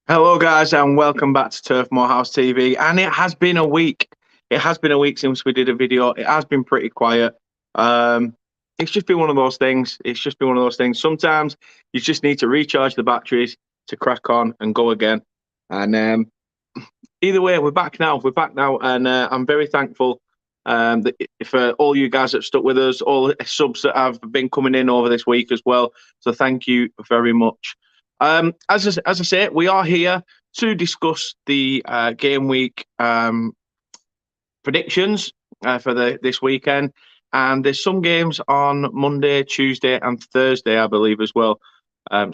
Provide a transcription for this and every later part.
Hello, guys, and welcome back to Turf Morehouse TV. And it has been a week. It has been a week since we did a video. It has been pretty quiet. It's just been one of those things. Sometimes you just need to recharge the batteries to crack on and go again. And either way, we're back now. And I'm very thankful for all you guys that stuck with us, all the subs that have been coming in over this week as well. So thank you very much. As I say, we are here to discuss the game week predictions for this weekend, and there's some games on Monday, Tuesday, and Thursday, I believe, as well.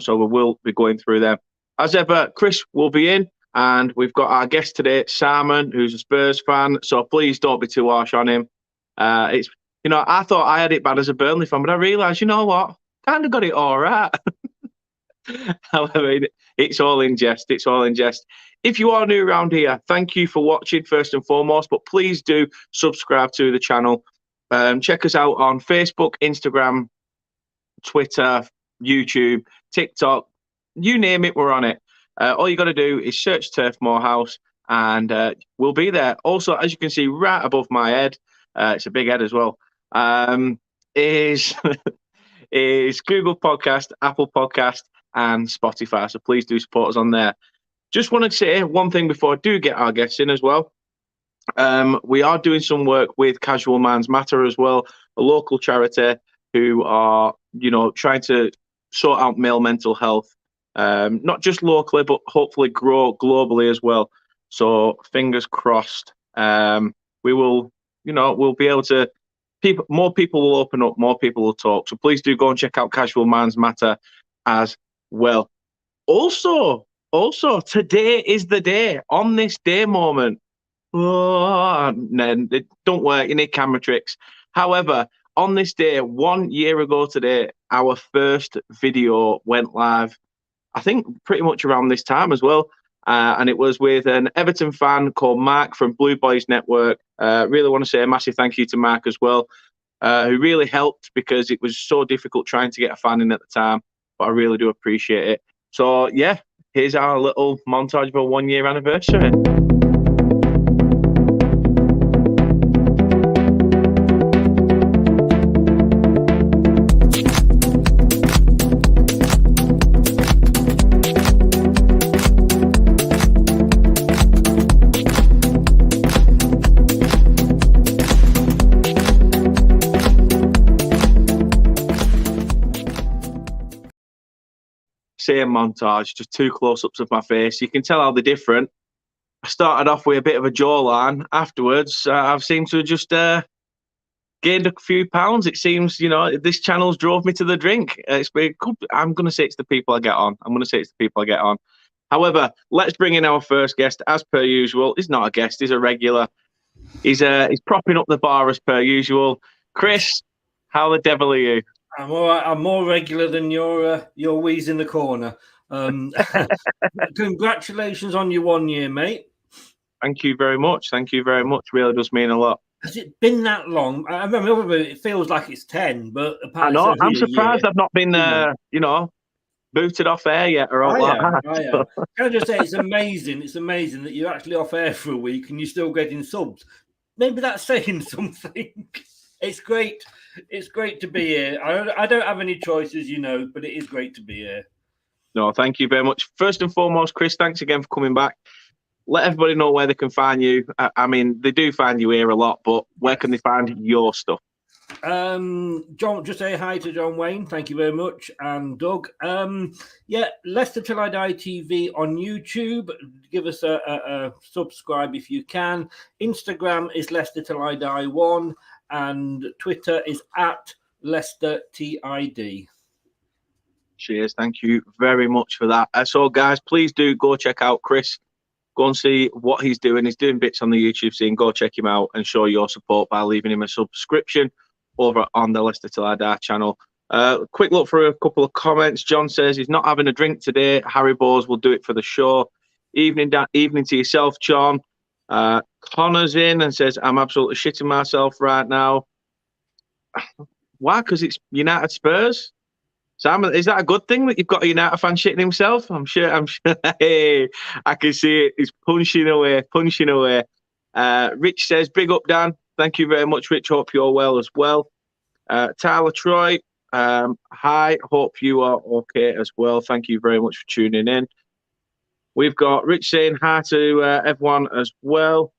So we will be going through them. As ever, Chris will be in, and we've got our guest today, Simon, who's a Spurs fan. So please don't be too harsh on him. I thought I had it bad as a Burnley fan, but I realised, you know what, kind of got it all right. However, it's all in jest. If you are new around here, thank you for watching first and foremost, but please do subscribe to the channel. Check us out on Facebook, Instagram, Twitter, YouTube, TikTok, you name it, we're on it. All you got to do is search Turf Morehouse and we'll be there. Also, as you can see right above my head, it's a big head as well, is Google Podcast, Apple Podcast, and Spotify. So please do support us on there. Just want to say one thing before I do get our guests in as well. We are doing some work with Casual Minds Matter as well, a local charity who are, trying to sort out male mental health, not just locally, but hopefully grow globally as well. So fingers crossed. We will, we'll be able to, more people will open up, more people will talk. So please do go and check out Casual Minds Matter as well. Also, today is the day. On this day moment. Oh, no, don't work. You need camera tricks. However, on this day, 1 year ago today, our first video went live. I think pretty much around this time as well. And it was with an Everton fan called Mark from Blue Boys Network. Really want to say a massive thank you to Mark as well, who really helped because it was so difficult trying to get a fan in at the time. But I really do appreciate it. So, yeah, here's our little montage of a 1 year anniversary. Same montage, just two close-ups of my face. You can tell how they're different. I started off with a bit of a jawline. Afterwards, I've seemed to have just gained a few pounds. It seems, this channel's drove me to the drink. I'm going to say it's the people I get on. However, let's bring in our first guest, as per usual. He's not a guest, he's a regular. He's propping up the bar as per usual. Chris, how the devil are you? I'm all right. I'm more regular than your wheeze in the corner. Congratulations on your 1 year, mate. Thank you very much. Really does mean a lot. Has it been that long? I remember it feels like it's 10, but I know. I'm surprised I've not been, booted off air yet or all that. Can I just say it's amazing. It's amazing that you're actually off air for a week and you're still getting subs. Maybe that's saying something. It's great. It's great to be here. I don't have any choices, but it is great to be here. No, thank you very much. First and foremost, Chris, thanks again for coming back. Let everybody know where they can find you. I mean, they do find you here a lot, but where can they find your stuff? John, just say hi to John Wayne. Thank you very much. And Doug. Leicester Till I Die TV on YouTube. Give us a subscribe if you can. Instagram is Leicester Till I Die 1. And Twitter is at Leicester TID. Cheers. Thank you very much for that. So, guys, please do go check out Chris. Go and see what he's doing. He's doing bits on the YouTube scene. Go check him out and show your support by leaving him a subscription over on the Leicester Till I Die channel. Quick look for a couple of comments. John says he's not having a drink today. Harry Bowes will do it for the show. Evening to yourself, John. Connor's in and says, I'm absolutely shitting myself right now. Why? Because it's United Spurs? Simon, is that a good thing that you've got a United fan shitting himself? I'm sure. Hey, I can see it. He's punching away. Rich says, big up, Dan. Thank you very much, Rich. Hope you're well as well. Tyler Troy, hi. Hope you are okay as well. Thank you very much for tuning in. We've got Rich saying hi to everyone as well.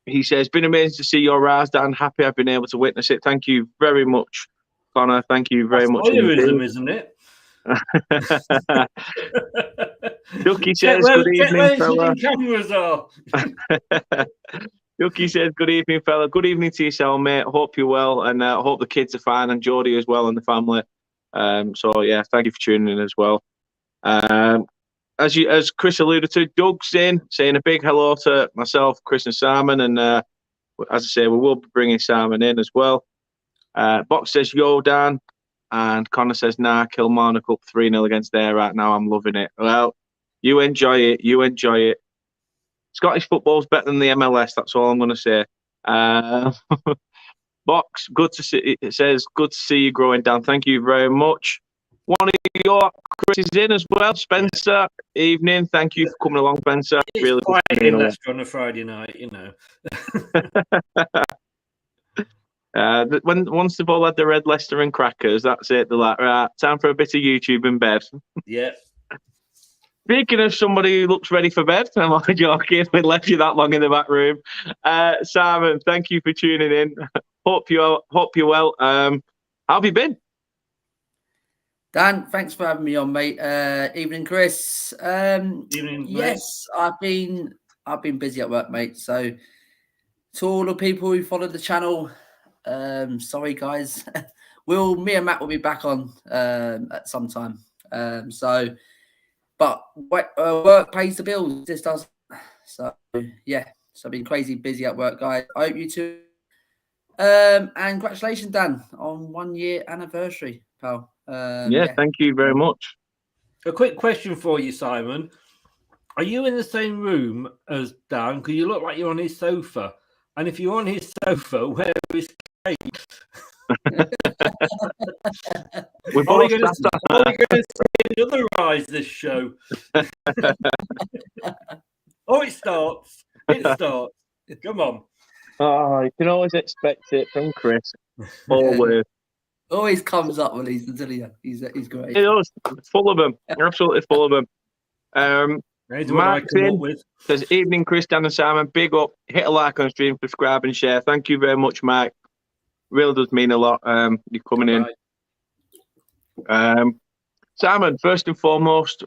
He says, been amazing to see your rise, Dan. Happy I've been able to witness it. Thank you very much, Connor. Thank you very much. Voyeurism, isn't it? Ducky says, good evening, fella. Cameras are. Ducky says, good evening, fella. Good evening to yourself, mate. Hope you're well, and I hope the kids are fine, and Geordie as well, and the family. So, yeah, thank you for tuning in as well. As Chris alluded to, Doug's in, saying a big hello to myself, Chris and Simon, and as I say, we will be bringing Simon in as well. Box says, yo, Dan, and Connor says, nah, Kilmarnock up 3-0 against there right now. I'm loving it. Well, you enjoy it. Scottish football's better than the MLS, that's all I'm going to say. Box, good to see. It says, good to see you growing, Dan. Thank you very much. One of your Chris is in as well. Spencer, evening. Thank you for coming along, Spencer. It's really quiet in Leicester on a Friday night, you know. Once they've all had the red Leicester and crackers, that's it. They're like, right, time for a bit of YouTube in bed. Yeah. Speaking of somebody who looks ready for bed, I'm only joking. We left you that long in the back room. Simon, thank you for tuning in. Hope you're well. How have you been? Dan, thanks for having me on, mate. Evening, Chris. Evening, yes, mate. I've been busy at work, mate. So to all the people who follow the channel, sorry guys. Me and Matt will be back on at some time. But work pays the bills. This does. So yeah. So I've been crazy busy at work, guys. I hope you too. And congratulations, Dan, on 1 year anniversary, pal. Thank you very much. A quick question for you, Simon. Are you in the same room as Dan? Because you look like you're on his sofa. And if you're on his sofa, where is Kate? We're both going to see another rise this show? It starts. Come on. Oh, you can always expect it from Chris. Always. Always comes up when he's great. He does. Full of them. You're absolutely full of them. Mark says, evening, Chris, Dan and Simon. Big up. Hit a like on stream, subscribe and share. Thank you very much, Mike. Really does mean a lot. You coming in. Simon, first and foremost,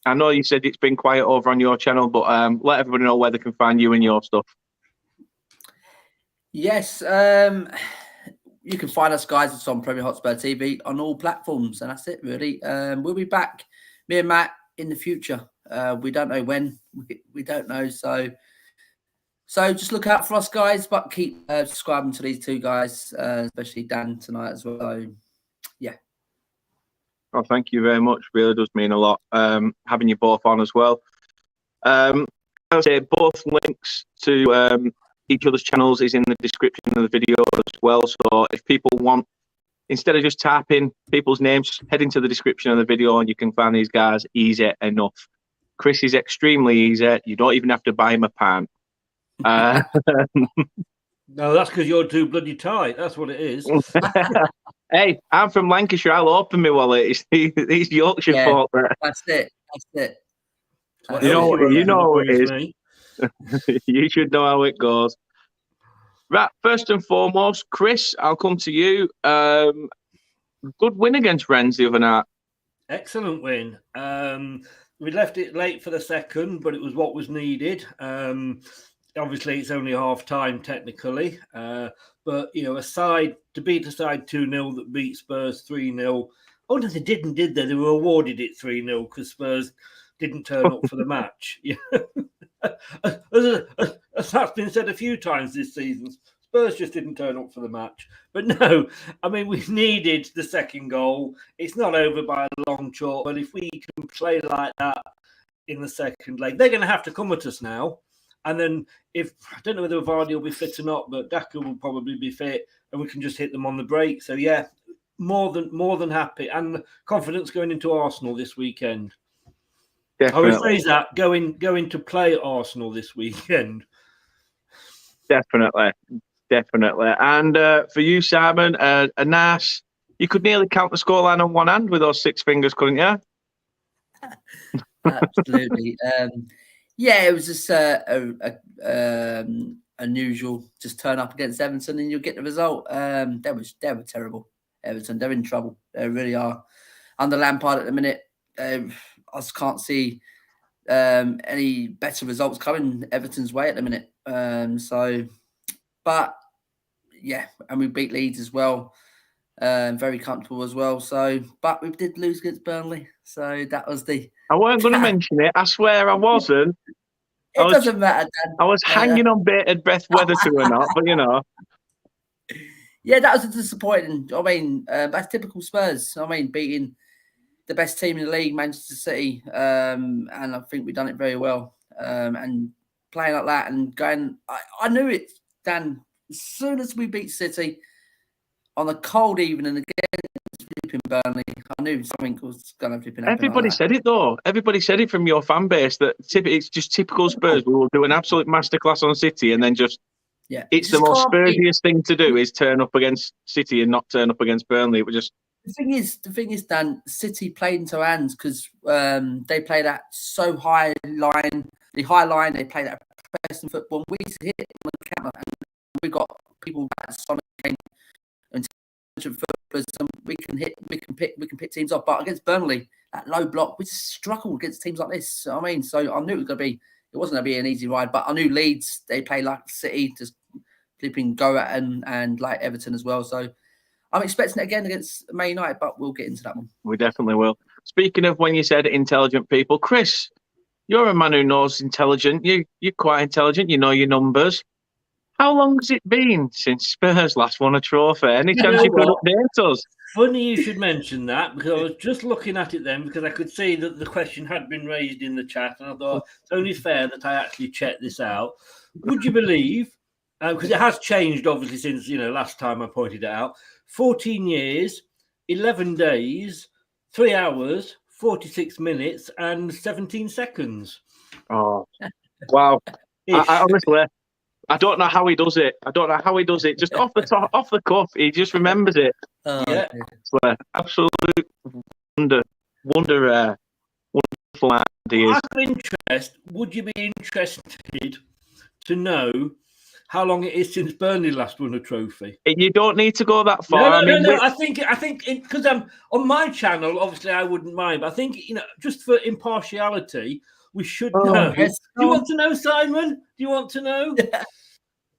I know you said it's been quiet over on your channel, but let everybody know where they can find you and your stuff. Yes, you can find us, guys. It's on Premier Hotspur TV on all platforms, and that's it, really. We'll be back, me and Matt, in the future. We don't know when. We don't know. So just look out for us, guys. But keep subscribing to these two guys, especially Dan tonight as well. So, yeah. Oh, thank you very much. Really does mean a lot having you both on as well. I'll say both links to each other's channels is in the description of the video as well. So if people want, instead of just typing people's names, just head into the description of the video and you can find these guys easy enough. Chris is extremely easy. You don't even have to buy him a pant. No, that's because you're too bloody tight. That's what it is. Hey, I'm from Lancashire. I'll open my wallet. These Yorkshire folk. That's it. You know how it is. You should know how it goes. Right, first and foremost, Chris, I'll come to you. Good win against Rennes the other night. Excellent win. We left it late for the second, but it was what was needed. Obviously, it's only half time technically, but to beat a side 2-0 that beat Spurs 3-0. Oh no, they didn't, did they? They were awarded it 3-0 because Spurs didn't turn up for the match. As that's been said a few times this season, Spurs just didn't turn up for the match. But no, I mean, we needed the second goal. It's not over by a long chalk, but if we can play like that in the second leg, they're going to have to come at us now. And then I don't know whether Vardy will be fit or not, but Daka will probably be fit. and we can just hit them on the break. So yeah, more than happy, and confidence going into Arsenal this weekend. Definitely. I would phrase that going to play Arsenal this weekend. Definitely. And for you, Simon, a nice. You could nearly count the scoreline on one hand with those 6 fingers, couldn't you? Absolutely. Yeah, it was just unusual. Just turn up against Everton and you'll get the result. They were terrible. Everton, they're in trouble. They really are. Under Lampard at the minute, I just can't see any better results coming Everton's way at the minute. But yeah, and we beat Leeds as well. Very comfortable as well. So, but we did lose against Burnley. So that was the. I weren't going to mention it. I swear I wasn't. It doesn't matter, Dan. I was hanging on bated breath whether to or not, but you know. Yeah, that was disappointing. I mean, that's typical Spurs. I mean, beating the best team in the league, Manchester City, and I think we've done it very well. And playing like that and going, I knew it, Dan. As soon as we beat City on a cold evening against flipping Burnley, I knew something was going to flipping happen. Everybody said it though. Everybody said it from your fan base that it's just typical Spurs. We will do an absolute masterclass on City and then just. Yeah, it's the most Spursiest thing to do is turn up against City and not turn up against Burnley. It was just the thing is, Dan, City played into our hands because they play that so high line, they play that pressing football. We used to hit on the counter, and we got people that Sonic and footballers, and we can pick teams off. But against Burnley, that low block, we just struggled against teams like this. I mean, so I knew it was going to be. It wasn't going to be an easy ride, but I knew Leeds, they play like City, just flipping go at and like Everton as well. So I'm expecting it again against Man United, but we'll get into that one. We definitely will. Speaking of when you said intelligent people, Chris, you're a man who knows intelligent. You're quite intelligent. You know your numbers. How long has it been since Spurs last won a trophy? Any chance you could update us? Funny you should mention that, because I was just looking at it then, because I could see that the question had been raised in the chat, and I thought it's only fair that I actually check this out. Would you believe, because it has changed obviously since last time I pointed it out, 14 years, 11 days, 3 hours, 46 minutes, and 17 seconds. Oh, wow! I honestly. I don't know how he does it. Just off the cuff, he just remembers it. Yeah, absolute wonderful man he is. Out of interest, would you be interested to know how long it is since Burnley last won a trophy? You don't need to go that far. No. I think because I'm on my channel. Obviously, I wouldn't mind. But I think just for impartiality, we should know. Yes. Do you want to know, Simon? Do you want to know?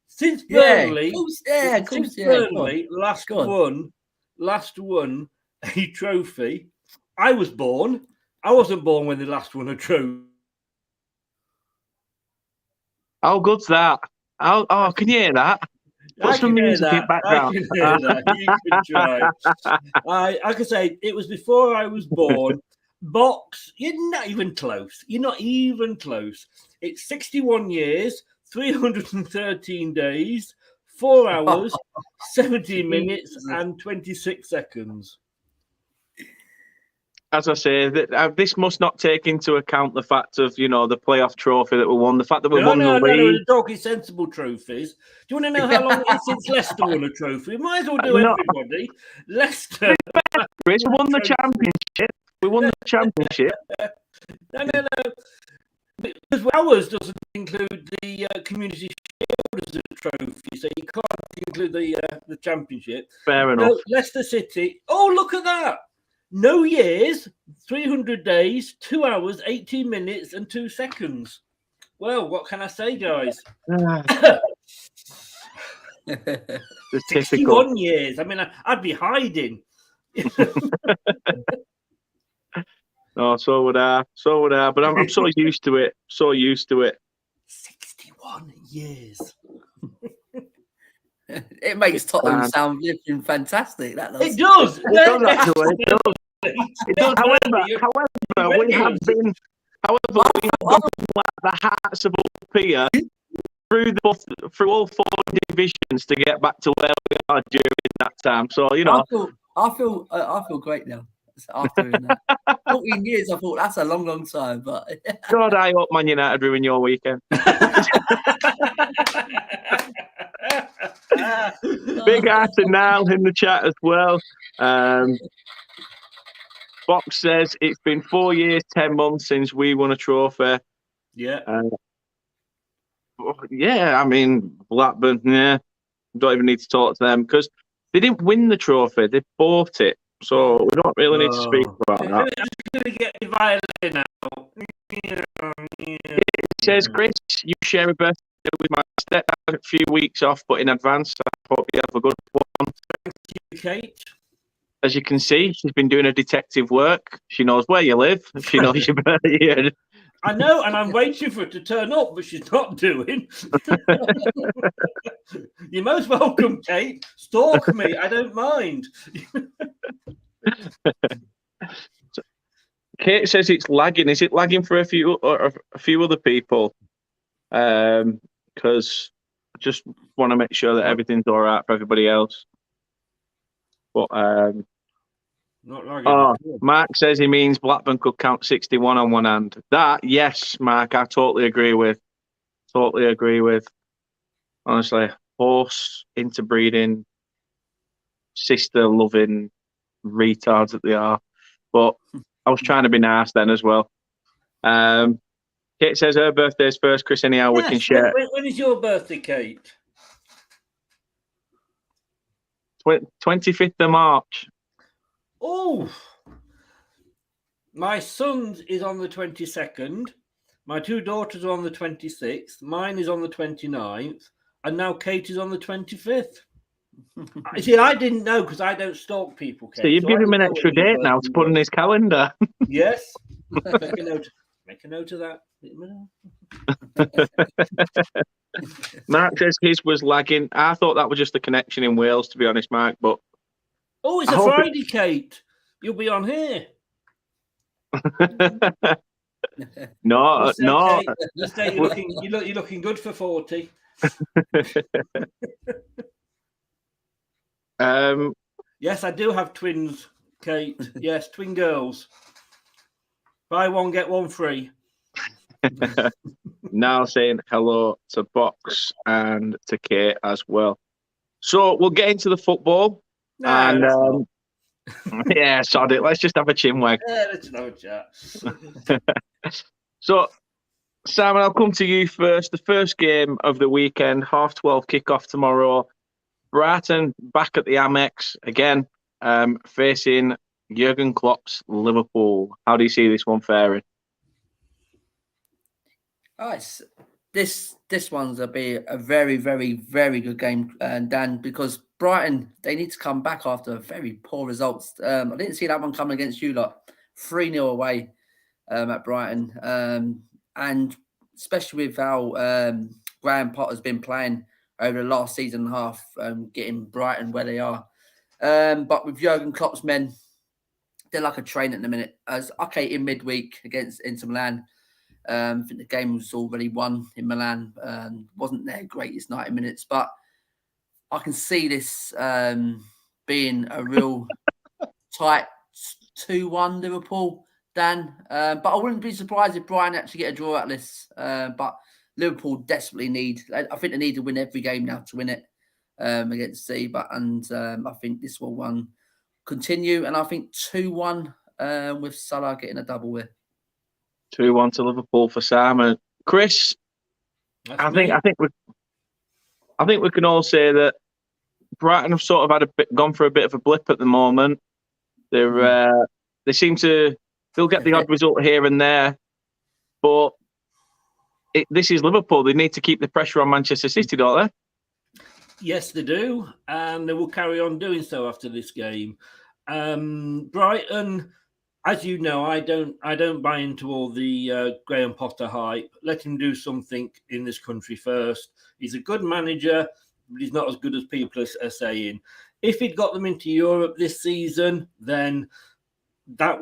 Since Burnley, Burnley last won a trophy, I was born. I wasn't born when they last won a trophy. How good's that? Oh, can you hear that? Put some music in background. I can hear that. You can try. I could say it was before I was born. Box, you're not even close. It's 61 years. 313 days, 4 hours, 17 minutes, and 26 seconds. As I say, this must not take into account the fact of, the playoff trophy that we won, the fact that we won the league. No, talking sensible trophies. Do you want to know how long it is since Leicester won a trophy? We might as well do everybody. Leicester. We won the championship. No. Because ours doesn't include the Community Shield as a trophy, so you can't include the championship. Fair enough. No, Leicester City. Oh, look at that! No years, 300 days, 2 hours, 18 minutes, and 2 seconds. Well, what can I say, guys? The 61 years. I mean, I'd be hiding. Oh, so would I. But I'm so used to it. 61 years. It makes Tottenham sound living fantastic. That does. It does. It does. However, we have been like the hearts of up here through all 4 divisions to get back to where we are during that time. So I feel great now. After doing that, 14 years, I thought that's a long, long time. But God, I hope Man United ruin your weekend. Big eye to Niall in the chat as well. Box says it's been 4 years, 10 months since we won a trophy. Yeah. Yeah, I mean, Blackburn, don't even need to talk to them because they didn't win the trophy, they bought it. So we don't really need to speak about that. I'm just going to get the violin out. It says, Chris, you share a birthday with my stepdad, a few weeks off, but in advance, I hope you have a good one. Thank you, Kate. As you can see, she's been doing her detective work. She knows where you live. She knows your birthday. I know, and I'm waiting for it to turn up, but she's not doing. You're most welcome, Kate. Stalk me. I don't mind. Kate says it's lagging. Is it lagging for a few other people? Because I just want to make sure that everything's all right for everybody else. But not lagging. Mark says he means Blackburn could count 61 on one hand. That, yes, Mark, I totally agree with. Honestly, horse interbreeding, sister loving retards that they are. But I was trying to be nice then as well. Kate says her birthday's first, Chris. Anyhow, we can share. When is your birthday, Kate? 25th of March. Oh, my son's is on the 22nd. My 2 daughters are on the 26th. Mine is on the 29th. And now Kate is on the 25th. See, I didn't know because I don't stalk people, Kate. So you've given him an extra date now to put in his calendar. Yes. Make a note of that. Mark says his was lagging. I thought that was just the connection in Wales, to be honest, Mark. But it's a Friday, Kate. You'll be on here. No. Let's say you're looking good for 40. Yes, I do have twins, Kate. Yes, twin girls. Buy one, get one free. Now saying hello to Box and to Kate as well. So we'll get into the football. Yeah, sod it. Let's just have a chinwag. Yeah, let's have a chat. So, Simon, I'll come to you first. The first game of the weekend, 12:30 kickoff tomorrow. Brighton back at the Amex again, facing Jurgen Klopp's Liverpool. How do you see this one faring? This one's a very, very, very good game, Dan, because Brighton, they need to come back after very poor results. I didn't see that one coming against you lot. 3-0 away at Brighton. And especially with how Graham Potter's been playing over the last season and a half, getting Brighton where they are. But with Jurgen Klopp's men, they're like a train at the minute. In midweek against Inter Milan, I think the game was already won in Milan. Wasn't their greatest 90 minutes, but I can see this being a real tight 2-1 Liverpool, Dan. But I wouldn't be surprised if Brighton actually get a draw out of this. But Liverpool desperately I think they need to win every game now to win it against City. I think this will continue, and I think 2-1 with Salah getting a double here. 2-1 to Liverpool for Simon. Chris, I think we can all say that Brighton have sort of gone for a bit of a blip at the moment. They seem to they'll get the odd result here and there, but this is Liverpool. They need to keep the pressure on Manchester City, don't they? Yes, they do, and they will carry on doing so after this game. Brighton, as you know, I don't buy into all the Graham Potter hype. Let him do something in this country first. He's a good manager, but he's not as good as people are saying. If he'd got them into Europe this season, then that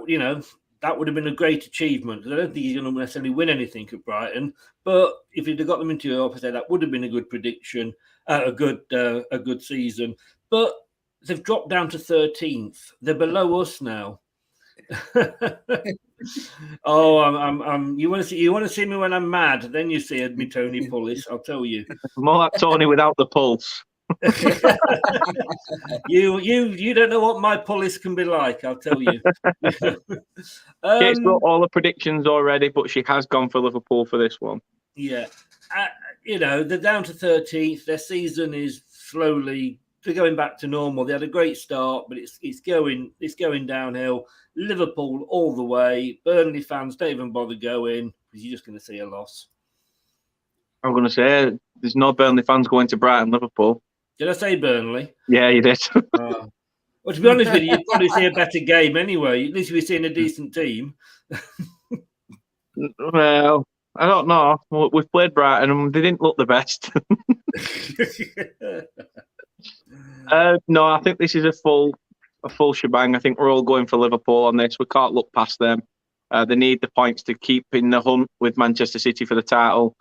that would have been a great achievement. I don't think he's going to necessarily win anything at Brighton, but if he'd have got them into Europe, I say that would have been a good prediction, a good season. But they've dropped down to 13th. They're below us now. Oh, you want to see me when I'm mad? Then you see me Tony Pullis. I'll tell you. More like Tony without the pulse. You don't know what my Pullis can be like. I'll tell you. Kate's got all the predictions already, but she has gone for Liverpool for this one. Yeah, they're down to 13th. Their season is slowly going back to normal. They had a great start, but it's going downhill. Liverpool all the way. Burnley fans don't even bother going because you're just going to see a loss. I'm going to say there's no Burnley fans going to Brighton, Liverpool. Did I say Burnley? Yeah, you did. Well, to be honest with you, you'd probably see a better game anyway. At least we're seeing a decent team. Well, I don't know. We've played Brighton and they didn't look the best. No, I think this is a full shebang. I think we're all going for Liverpool on this. We can't look past them. They need the points to keep in the hunt with Manchester City for the title.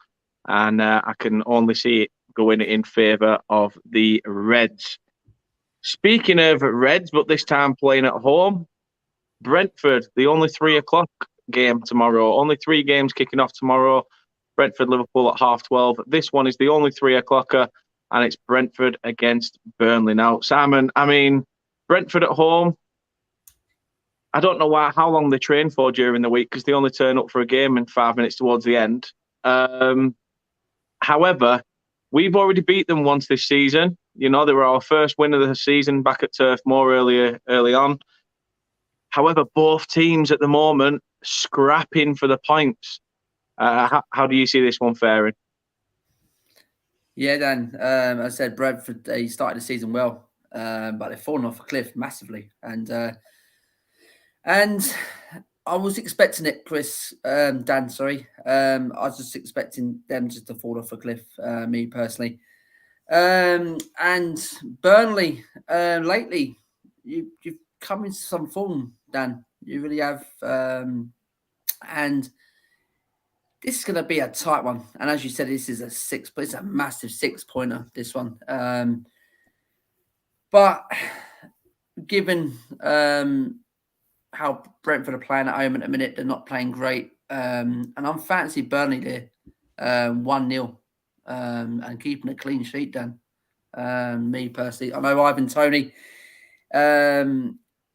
And I can only see it going in favour of the Reds. Speaking of Reds, but this time playing at home, Brentford, the only 3:00 game tomorrow. Only 3 games kicking off tomorrow. Brentford, Liverpool at 12:30. This one is the only 3:00, and it's Brentford against Burnley. Now, Simon, I mean, Brentford at home, I don't know how long they train for during the week because they only turn up for a game in 5 minutes towards the end. However, we've already beat them once this season. They were our first win of the season back at Turf Moor early on. However, both teams at the moment scrapping for the points. How do you see this one faring? Yeah, Dan. As I said, Brentford, they started the season well, but they've fallen off a cliff massively. And I was expecting it, Dan, sorry. I was just expecting them just to fall off a cliff, me personally. And Burnley, lately, you've come into some form, Dan. You really have. And this is going to be a tight one. And as you said, this is it's a massive 6-pointer, this one. But given how Brentford are playing at home at the minute, they're not playing great. And I'm fancy Burnley there, 1-0, and keeping a clean sheet, Dan. Me personally, I know Ivan Toney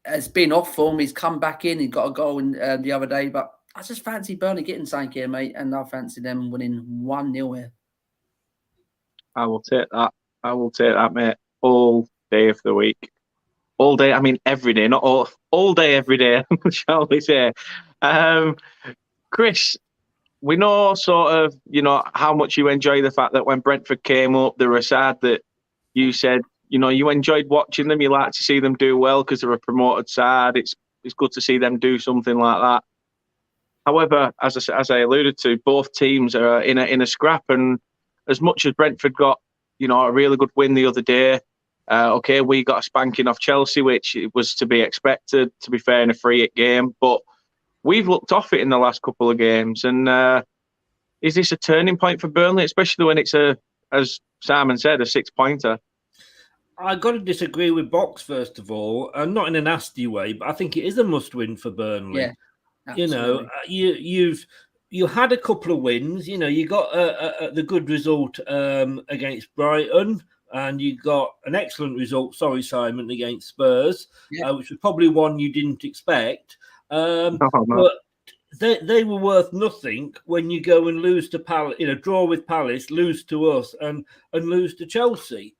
has been off form. He's come back in. He got a goal in the other day, but I just fancy Burnley getting something here, mate, and I fancy them winning 1-0 here. I will take that, mate, all day of the week. All day, I mean every day, not all day, every day, shall we say. Chris, we know sort of, how much you enjoy the fact that when Brentford came up, they were sad that you said, you enjoyed watching them. You like to see them do well because they're a promoted side. It's good to see them do something like that. However, as I alluded to, both teams are in a scrap, and as much as Brentford got, a really good win the other day. Okay, we got a spanking off Chelsea, which was to be expected, to be fair, in a 3-8 game. But we've looked off it in the last couple of games. And is this a turning point for Burnley, especially when it's as Simon said, a 6-pointer? I got to disagree with Box, first of all, not in a nasty way, but I think it is a must-win for Burnley. Yeah, absolutely. You had a couple of wins. You got the good result against Brighton. And you got an excellent result, sorry, Simon, against Spurs, which was probably one you didn't expect. But they were worth nothing when you go and lose to Palace, draw with Palace, lose to us, and lose to Chelsea.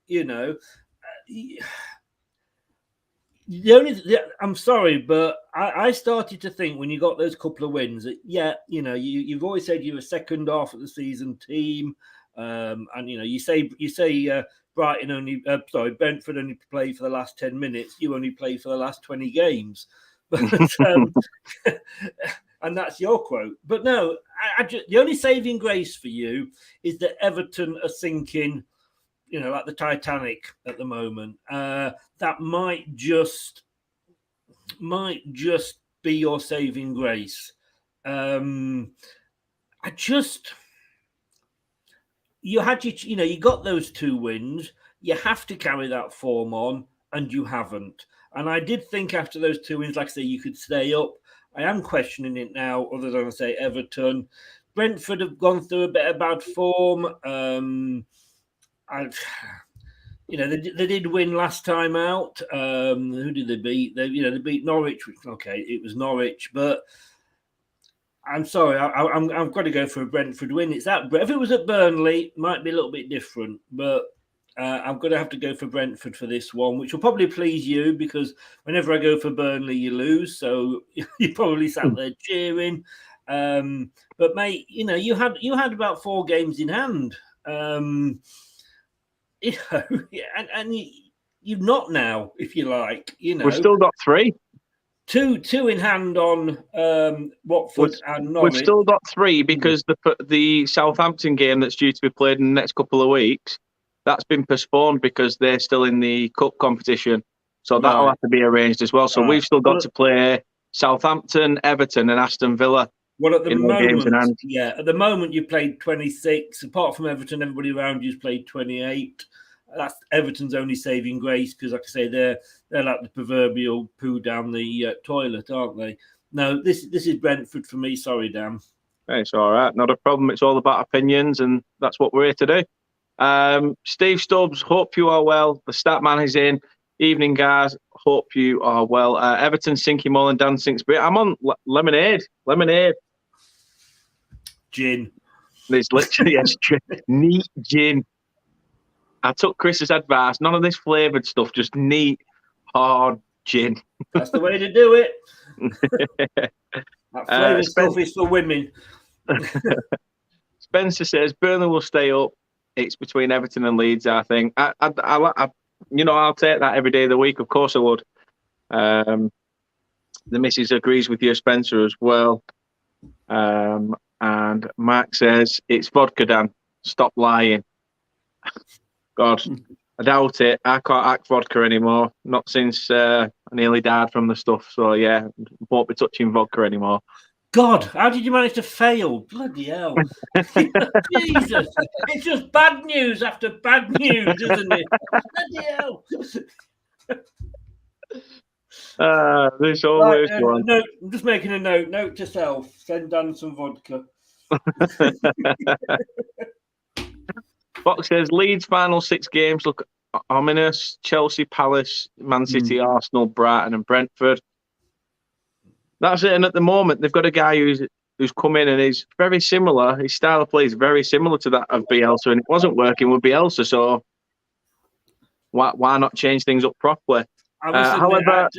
I'm sorry, but I started to think when you got those couple of wins that, you've always said you're a second half of the season team. And you say Brentford only play for the last 10 minutes. You only play for the last 20 games, and that's your quote. But no, the only saving grace for you is that Everton are sinking, like the Titanic at the moment. That might just be your saving grace. You got those 2 wins. You have to carry that form on, and you haven't. And I did think after those 2 wins, like I say, you could stay up. I am questioning it now, other than I say Everton. Brentford have gone through a bit of bad form. They did win last time out. Who did they beat? They beat Norwich. It was Norwich, but I'm sorry, I've got to go for a Brentford win. If it was at Burnley, it might be a little bit different, but I'm going to have to go for Brentford for this one, which will probably please you because whenever I go for Burnley, you lose. So you probably sat there cheering. But mate, you had about 4 games in hand. And you've not now, if you like. We've still got 3. Two in hand on Watford and Norwich. We've still got 3 because the Southampton game that's due to be played in the next couple of weeks, that's been postponed because they're still in the cup competition. So that'll have to be arranged as well. So we've still got to play Southampton, Everton and Aston Villa. Well, at the moment you played 26. Apart from Everton, everybody around you's played 28. That's Everton's only saving grace because, like I say, they're like the proverbial poo down the toilet, aren't they? No, this is Brentford for me. Sorry, Dan. It's all right, not a problem. It's all about opinions, and that's what we're here to do. Steve Stubbs, hope you are well. The stat man is in. Evening, guys. Hope you are well. Everton, Sinky Mole and Dancing Spirit. I'm on lemonade. Gin. There's literally neat gin. I took Chris's advice. None of this flavoured stuff, just neat, hard gin. That's the way to do it. That flavoured stuff is for women. Spencer says Burnley will stay up. It's between Everton and Leeds, I think. I'll take that every day of the week. Of course I would. The missus agrees with you, Spencer, as well. And Mark says, it's vodka, Dan. Stop lying. God, I doubt it. I can't act vodka anymore. Not since I nearly died from the stuff. So, yeah, won't be touching vodka anymore. God, how did you manage to fail? Bloody hell. Jesus. It's just bad news after bad news, isn't it? Bloody hell. There's always one. No, I'm just making a note. Note to self. Send Dan some vodka. Fox says Leeds final 6 games look ominous. Chelsea, Palace, Man City, Arsenal, Brighton and Brentford. That's it. And at the moment, they've got a guy who's come in and is very similar. His style of play is very similar to that of Bielsa, and it wasn't working with Bielsa. So why not change things up properly? However,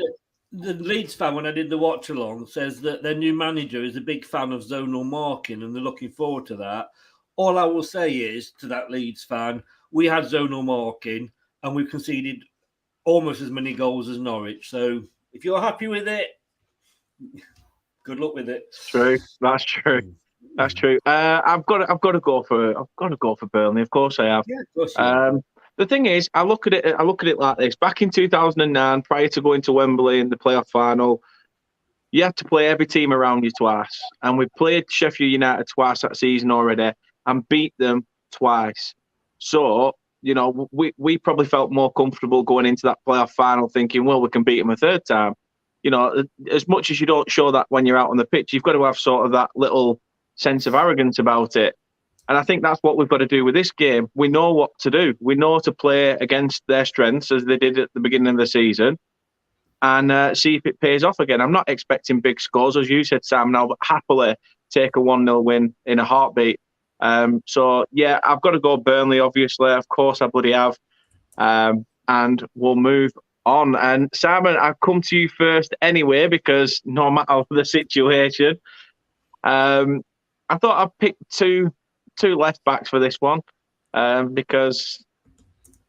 the Leeds fan, when I did the watch along, says that their new manager is a big fan of zonal marking, and they're looking forward to that. All I will say is to that Leeds fan, we had zonal marking, and we conceded almost as many goals as Norwich. So if you're happy with it, good luck with it. True. That's true. That's true. I've got to go for Burnley. Of course I have. Yeah, of course you have. The thing is, I look at it like this. Back in 2009, prior to going to Wembley in the playoff final, you had to play every team around you twice, and we played Sheffield United twice that season already and beat them twice. So we probably felt more comfortable going into that playoff final, thinking, well, we can beat them a third time. As much as you don't show that when you're out on the pitch, you've got to have sort of that little sense of arrogance about it. And I think that's what we've got to do with this game. We know what to do. We know to play against their strengths, as they did at the beginning of the season, and see if it pays off again. I'm not expecting big scores, as you said, Sam, now, but happily take a 1-0 win in a heartbeat. So, yeah, I've got to go Burnley, obviously. Of course I bloody have. And we'll move on. And Simon, I've come to you first anyway, because no matter the situation, I thought I'd pick two left backs for this one, because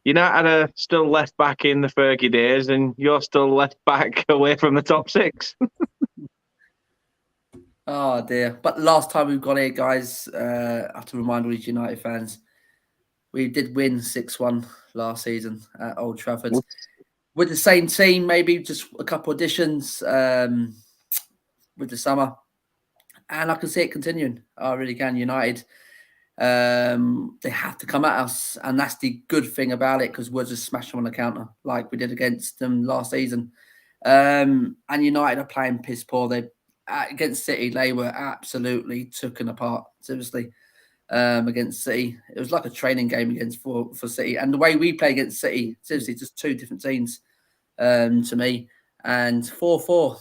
United are still left back in the Fergie days, and you're still left back away from the top 6. Oh dear! But last time we've got here, guys, I have to remind all these United fans, we did win 6-1 last season at Old Trafford with the same team, maybe just a couple additions. with the summer, and I can see it continuing. I really can. United, they have to come at us, and that's the good thing about it, because we'll just smash them on the counter like we did against them last season. And United are playing piss poor. They against City, they were absolutely taken apart. Seriously, against City, it was like a training game against for City. And the way we play against City, seriously, just two different teams to me. And 4-4,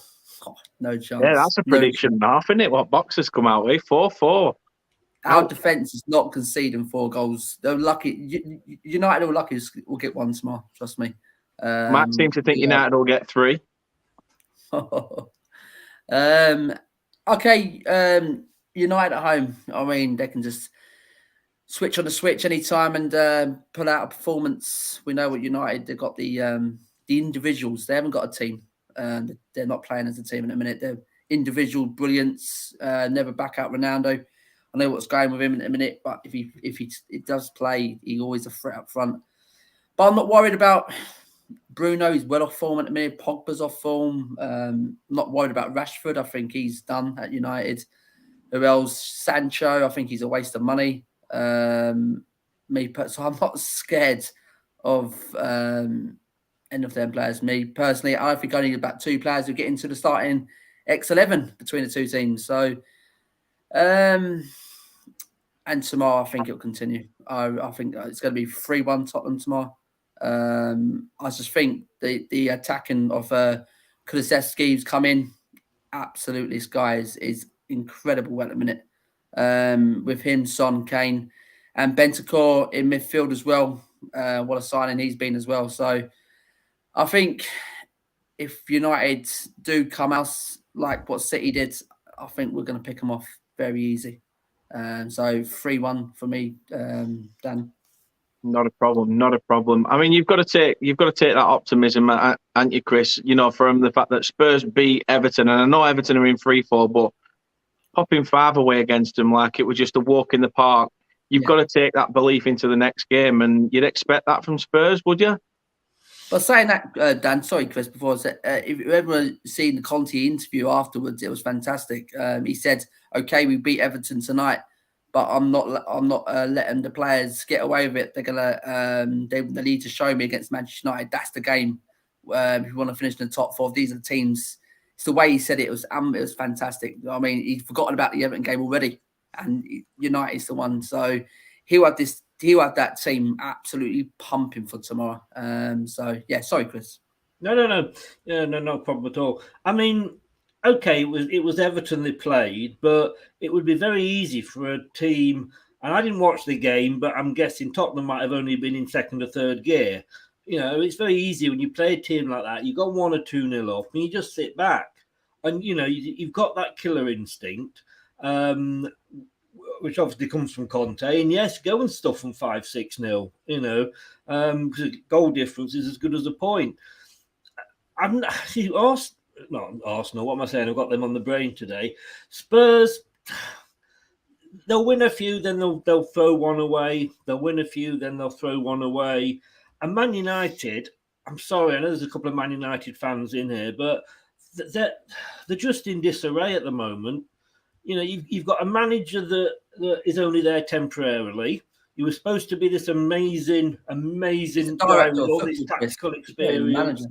no chance. Yeah, that's a prediction half, isn't it? What Boxers come out with 4-4. Our defence is not conceding 4 goals. They're lucky. United are lucky we'll get one tomorrow. Trust me. Matt seems to think United will get 3. Okay. United at home. I mean, they can just switch on the switch anytime and pull out a performance. We know what United. They've got the individuals. They haven't got a team. They're not playing as a team in a minute. They're individual brilliance. Never back out Ronaldo. I know what's going with him in a minute, but if he does play, he's always a threat up front. But I'm not worried about Bruno. He's well off form at the minute. Pogba's off form. Not worried about Rashford. I think he's done at United. Who else? Sancho. I think he's a waste of money. So I'm not scared of any of them players. Me personally, I think only about 2 players who get into the starting X11 between the 2 teams. So. And tomorrow, I think it'll continue. I think it's going to be 3-1 Tottenham tomorrow. I just think the attacking of Kulusevski's come in. Absolutely, this guy is incredible at the minute. With him, Son, Kane, and Bentancur in midfield as well. What a signing he's been as well. So I think if United do come out like what City did, I think we're going to pick them off very easy. So 3-1 for me, Dan. Not a problem. I mean, you've got to take that optimism, aren't you, Chris? You know, from the fact that Spurs beat Everton, and I know Everton are in 3-4, but popping 5 away against them like it was just a walk in the park. You've got to take that belief into the next game, and you'd expect that from Spurs, would you? Well, saying that, Dan, sorry, Chris, before I said, if you ever seen the Conte interview afterwards, it was fantastic. He said, "Okay, we beat Everton tonight, but I'm not letting the players get away with it. They're gonna, they need to show me against Manchester United. That's the game. If you want to finish in the top 4, these are the teams." It's the way he said it. It was fantastic. I mean, he'd forgotten about the Everton game already, and United's the one. So he'll have that team absolutely pumping for tomorrow. So yeah, sorry, Chris. No. Yeah, no problem at all. I mean, okay, it was Everton they played, but it would be very easy for a team. And I didn't watch the game, but I'm guessing Tottenham might have only been in 2nd or 3rd gear. You know, it's very easy when you play a team like that. You got 1 or 2-0 up, and you just sit back, and you know you've got that killer instinct. Which obviously comes from Conte, and yes, go and stuff them 5-6-0, you know, because goal difference is as good as a point. Arsenal, what am I saying? I've got them on the brain today. Spurs, they'll win a few, then they'll throw 1 away. They'll win a few, then they'll throw 1 away. And Man United, I'm sorry, I know there's a couple of Man United fans in here, but they're just in disarray at the moment. You know, you've got a manager that is only there temporarily. He was supposed to be this amazing guy with all this tactical experience.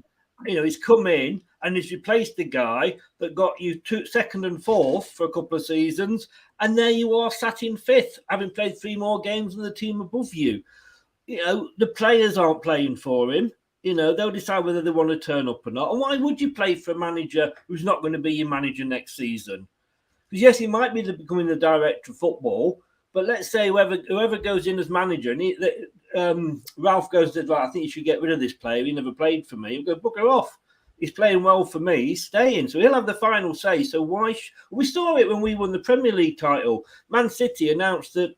You know, he's come in and he's replaced the guy that got you 2nd and 4th for a couple of seasons, and there you are, sat in 5th, having played 3 more games than the team above you. You know, the players aren't playing for him. You know, they'll decide whether they want to turn up or not. And why would you play for a manager who's not going to be your manager next season? Because yes, he might be becoming the director of football, but let's say whoever goes in as manager, and Ralph goes to, I think you should get rid of this player. He never played for me. He'll go, book her off. He's playing well for me. He's staying. So he'll have the final say. So why? We saw it when we won the Premier League title. Man City announced that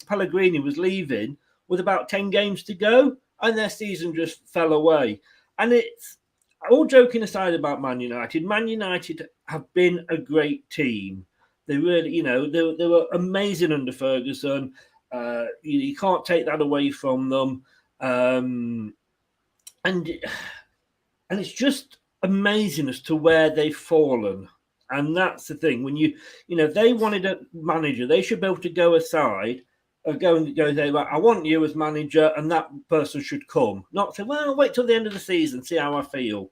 Pellegrini was leaving with about 10 games to go, and their season just fell away. And it's, all joking aside about Man United have been a great team. They really, you know, they were amazing under Ferguson. You can't take that away from them. And it's just amazing as to where they've fallen. And that's the thing. When if they wanted a manager, they should be able to go aside or go say, well, I want you as manager, and that person should come. Not say, well, wait till the end of the season, see how I feel.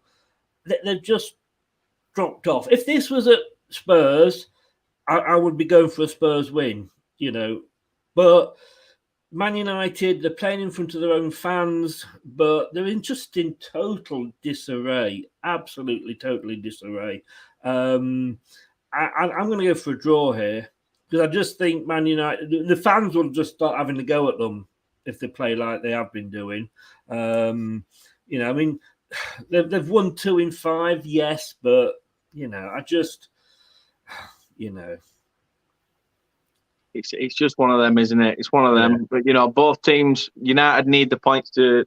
They've just dropped off. If this was at Spurs, I would be going for a Spurs win, But Man United, they're playing in front of their own fans, but they're just in total disarray. Absolutely, totally disarray. I'm going to go for a draw here because I just think Man United, the fans will just start having to go at them if they play like they have been doing. They've won 2 in 5, yes, but It's just one of them, isn't it? It's one of them. Yeah. But both teams, United need the points to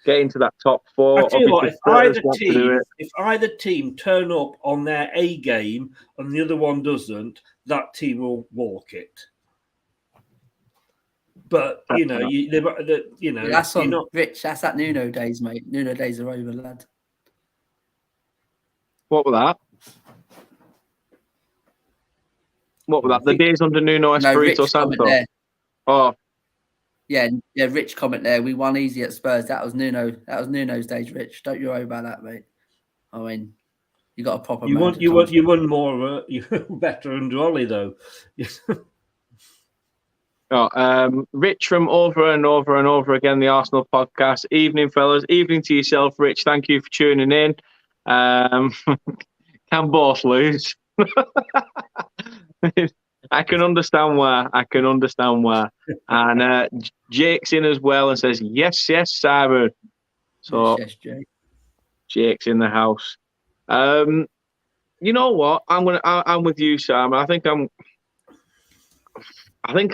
get into that top 4. I tell you what, if either team turn up on their A game and the other one doesn't, that team will walk it. But that's on Rich. That's that Nuno days, mate. Nuno days are over, lad. What was that? What was that? The days under Nuno Espirito Santo. Oh, yeah. Rich comment there. We won easy at Spurs. That was Nuno. That was Nuno's days, Rich. Don't you worry about that, mate. I mean, you got a proper. You won more. You better under Ollie though. Rich from Over and Over and Over Again, the Arsenal podcast. Evening, fellas. Evening to yourself, Rich. Thank you for tuning in. Can both lose. I can understand why. And Jake's in as well and says, yes, Simon. So yes, Jake. Jake's in the house. You know what? I'm with you, Simon. I think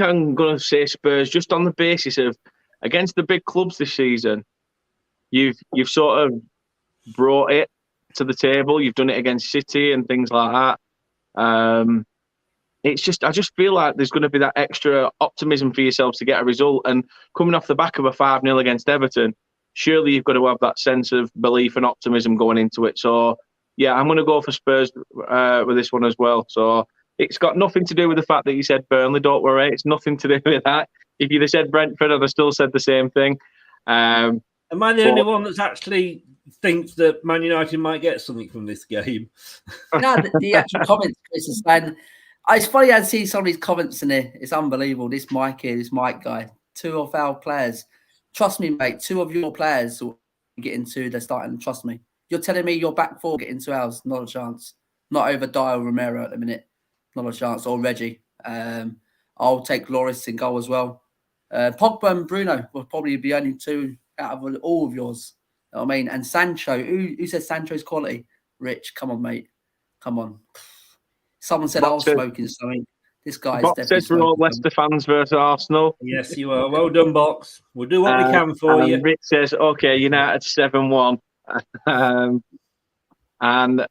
I'm gonna say Spurs just on the basis of against the big clubs this season. You've sort of brought it to the table. You've done it against City and things like that. I just feel like there's going to be that extra optimism for yourselves to get a result. And coming off the back of a 5-0 against Everton, surely you've got to have that sense of belief and optimism going into it. So, yeah, I'm going to go for Spurs with this one as well. So it's got nothing to do with the fact that you said Burnley, don't worry. It's nothing to do with that. If you'd have said Brentford, I'd have still said the same thing. Am I the only one that's actually thinks that Man United might get something from this game? No, the actual comments, Chris, is saying, it's funny I see some of these comments in here. It's unbelievable. This Mike guy, 2 of our players. Trust me, mate, 2 of your players will get into the starting. Trust me. You're telling me your back 4 get into ours? Not a chance. Not over Dial Romero at the minute. Not a chance. Or Reggie. I'll take Loris in goal as well. Pogba and Bruno will probably be only 2 out of all of yours. You know what I mean? And Sancho. Who says Sancho's quality? Rich, come on, mate. Come on. Someone said I was smoking something. This guy is definitely says we're all Leicester fans versus Arsenal. Yes, you are. Well done, Box. We'll do what we can for you. Rich says, okay, United 7-1. And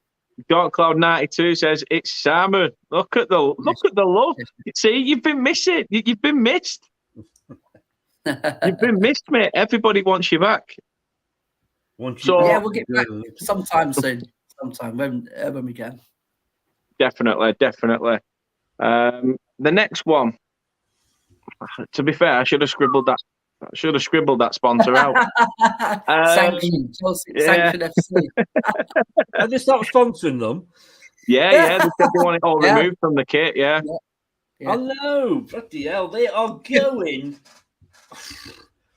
Dark Cloud 92 says, it's Simon. Look at the love. See, you've been missing. You've been missed. You've been missed, mate. Everybody wants you back. We'll get back sometime soon. Sometime when we can. Definitely. The next one. To be fair, I should have scribbled that sponsor out. Sanction FC. Have they started sponsoring them? Yeah. They said they want it all removed from the kit. Yeah. I know. Bloody hell, they are going.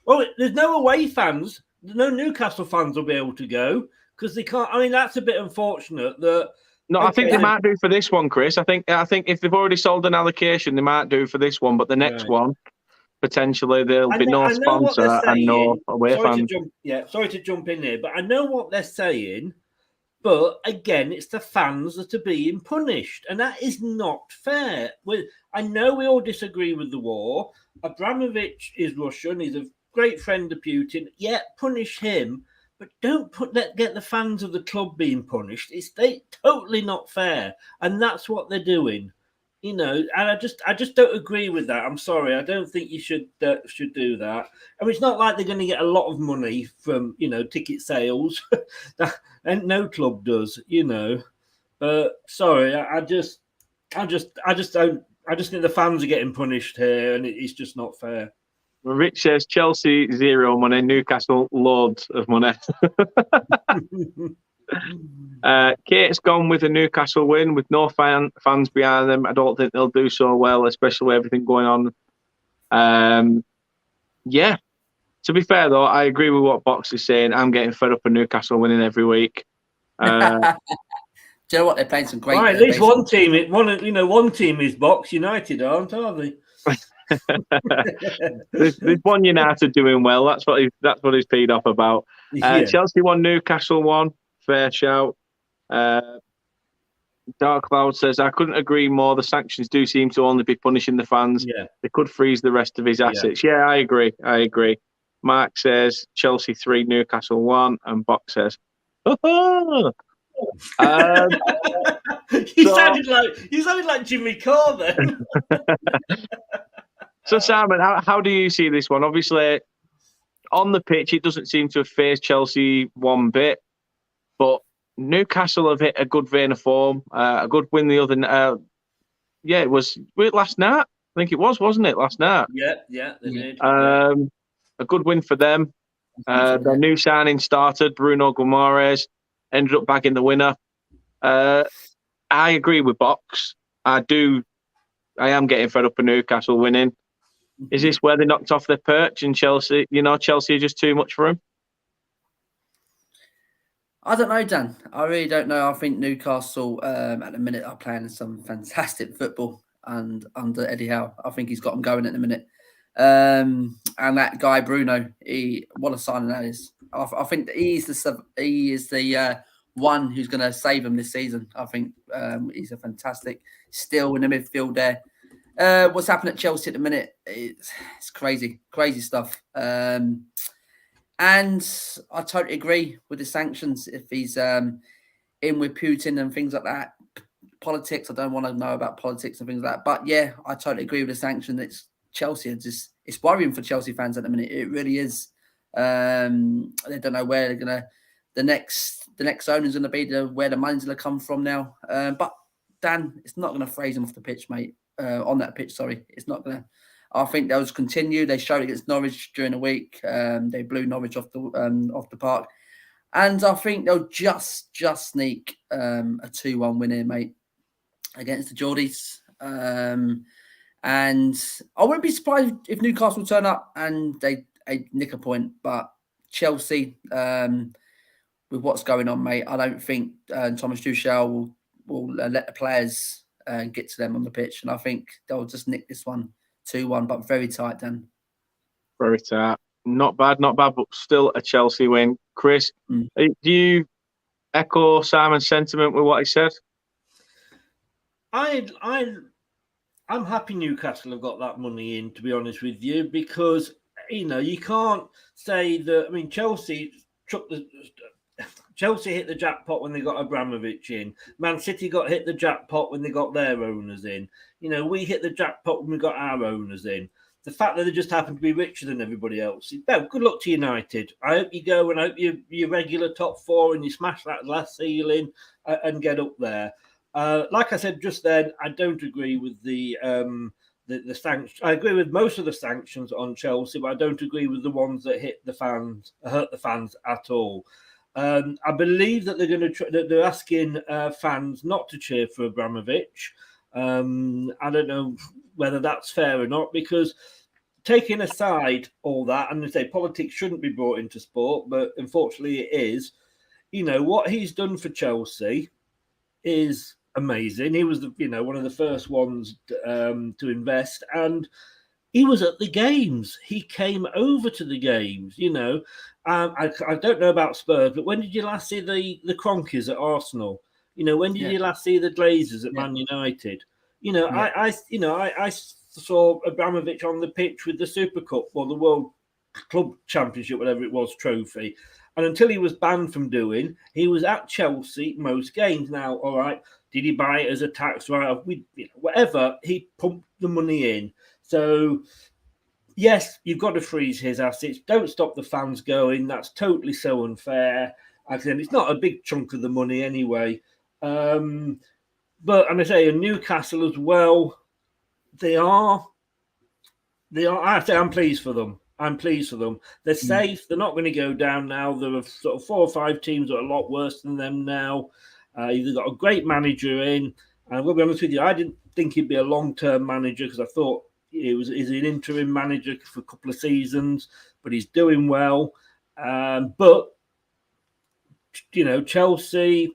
Well, there's no away fans. No Newcastle fans will be able to go because they can't. I mean, that's a bit unfortunate. No, I think they might do for this one, Chris. I think if they've already sold an allocation, they might do for this one. But the next one, potentially, there'll be no sponsor and no away fans. Sorry to jump in here, but I know what they're saying. But again, it's the fans that are being punished, and that is not fair. I know we all disagree with the war. Abramovich is Russian. He's a great friend of Putin. Yeah, punish him. But don't get the fans of the club being punished. It's totally not fair, and that's what they're doing, And I just don't agree with that. I'm sorry. I don't think you should do that. I mean, it's not like they're going to get a lot of money from ticket sales, and no club does, Sorry, I just think the fans are getting punished here, and it's just not fair. Rich says Chelsea 0 money, Newcastle loads of money. Kate's gone with a Newcastle win with no fans behind them. I don't think they'll do so well, especially with everything going on. Yeah. To be fair though, I agree with what Box is saying. I'm getting fed up of Newcastle winning every week. Do you know what? They're playing some great. Right, at least one team is Box United, aren't they? There's one United doing well. That's what he's peed off about. Chelsea 1, Newcastle 1. Fair shout. Dark Cloud says, I couldn't agree more. The sanctions do seem to only be punishing the fans. Yeah. They could freeze the rest of his assets. Yeah, I agree. Mark says Chelsea 3, Newcastle 1, and Box says, oh. You sounded like Jimmy Corbyn. So Simon, how do you see this one? Obviously, on the pitch, it doesn't seem to have phased Chelsea one bit, but Newcastle have hit a good vein of form. A good win the other. It was last night. I think it was, wasn't it? Last night. Yeah, they did. A good win for them. Their new signing started. Bruno Guimaraes ended up bagging the winner. I agree with Box. I am getting fed up with Newcastle winning. Is this where they knocked off their perch and Chelsea are just too much for them? I don't know, Dan. I really don't know. I think Newcastle at the minute are playing some fantastic football, and under Eddie Howe, I think he's got them going at the minute. And that guy Bruno, what a signing that is. I think he is the one who's going to save them this season. I think he's a fantastic still in the midfield there. What's happened at Chelsea at the minute? It's crazy stuff. And I totally agree with the sanctions. If he's in with Putin and things like that, politics, I don't want to know about politics and things like that. But yeah, I totally agree with the sanction. It's Chelsea. It's worrying for Chelsea fans at the minute. It really is. They don't know where they're gonna. The next owner is gonna be where the money's gonna come from now. But Dan, it's not gonna phrase them off the pitch, mate. On that pitch, sorry, it's not gonna. I think they'll just continue. They showed against Norwich during the week. They blew Norwich off the park, and I think they'll just sneak a 2-1 win here, mate, against the Geordies. And I wouldn't be surprised if Newcastle turn up and they nick a point. But Chelsea, with what's going on, mate, I don't think Thomas Tuchel will let the players get to them on the pitch, and I think they'll just nick this one 2-1, but very tight, Dan. Very tight. Not bad, but still a Chelsea win. Chris, do you echo Simon's sentiment with what he said? I'm happy Newcastle have got that money in, to be honest with you, because you can't say that. I mean, Chelsea hit the jackpot when they got Abramovich in. Man City hit the jackpot when they got their owners in. We hit the jackpot when we got our owners in. The fact that they just happen to be richer than everybody else. Well, good luck to United. I hope you go and I hope you're regular top four and you smash that glass ceiling and get up there. Like I said just then, I don't agree with the sanctions. I agree with most of the sanctions on Chelsea, but I don't agree with the ones that hurt the fans at all. I believe that they're asking fans not to cheer for Abramovich. I don't know whether that's fair or not, because taking aside all that, and they say politics shouldn't be brought into sport, but unfortunately it is. What he's done for Chelsea is amazing. He was one of the first ones to invest, and he was at the games. He came over to the games. I don't know about Spurs, but when did you last see the Cronkies at Arsenal? When did you last see the Glazers at Man United? I saw Abramovich on the pitch with the Super Cup or the World Club Championship, whatever it was, trophy. And until he was banned from doing, he was at Chelsea most games. Now, all right, did he buy it as a tax write-off? Whatever, he pumped the money in. So, yes, you've got to freeze his assets. Don't stop the fans going. That's totally so unfair. Like I said, it's not a big chunk of the money anyway. But and I say Newcastle as well. They are. I say I'm pleased for them. They're safe. They're not going to go down now. There are sort of 4 or 5 teams that are a lot worse than them now. You've got a great manager in. And I'll be honest with you, I didn't think he'd be a long-term manager because I thought he's an interim manager for a couple of seasons, but he's doing well. But Chelsea,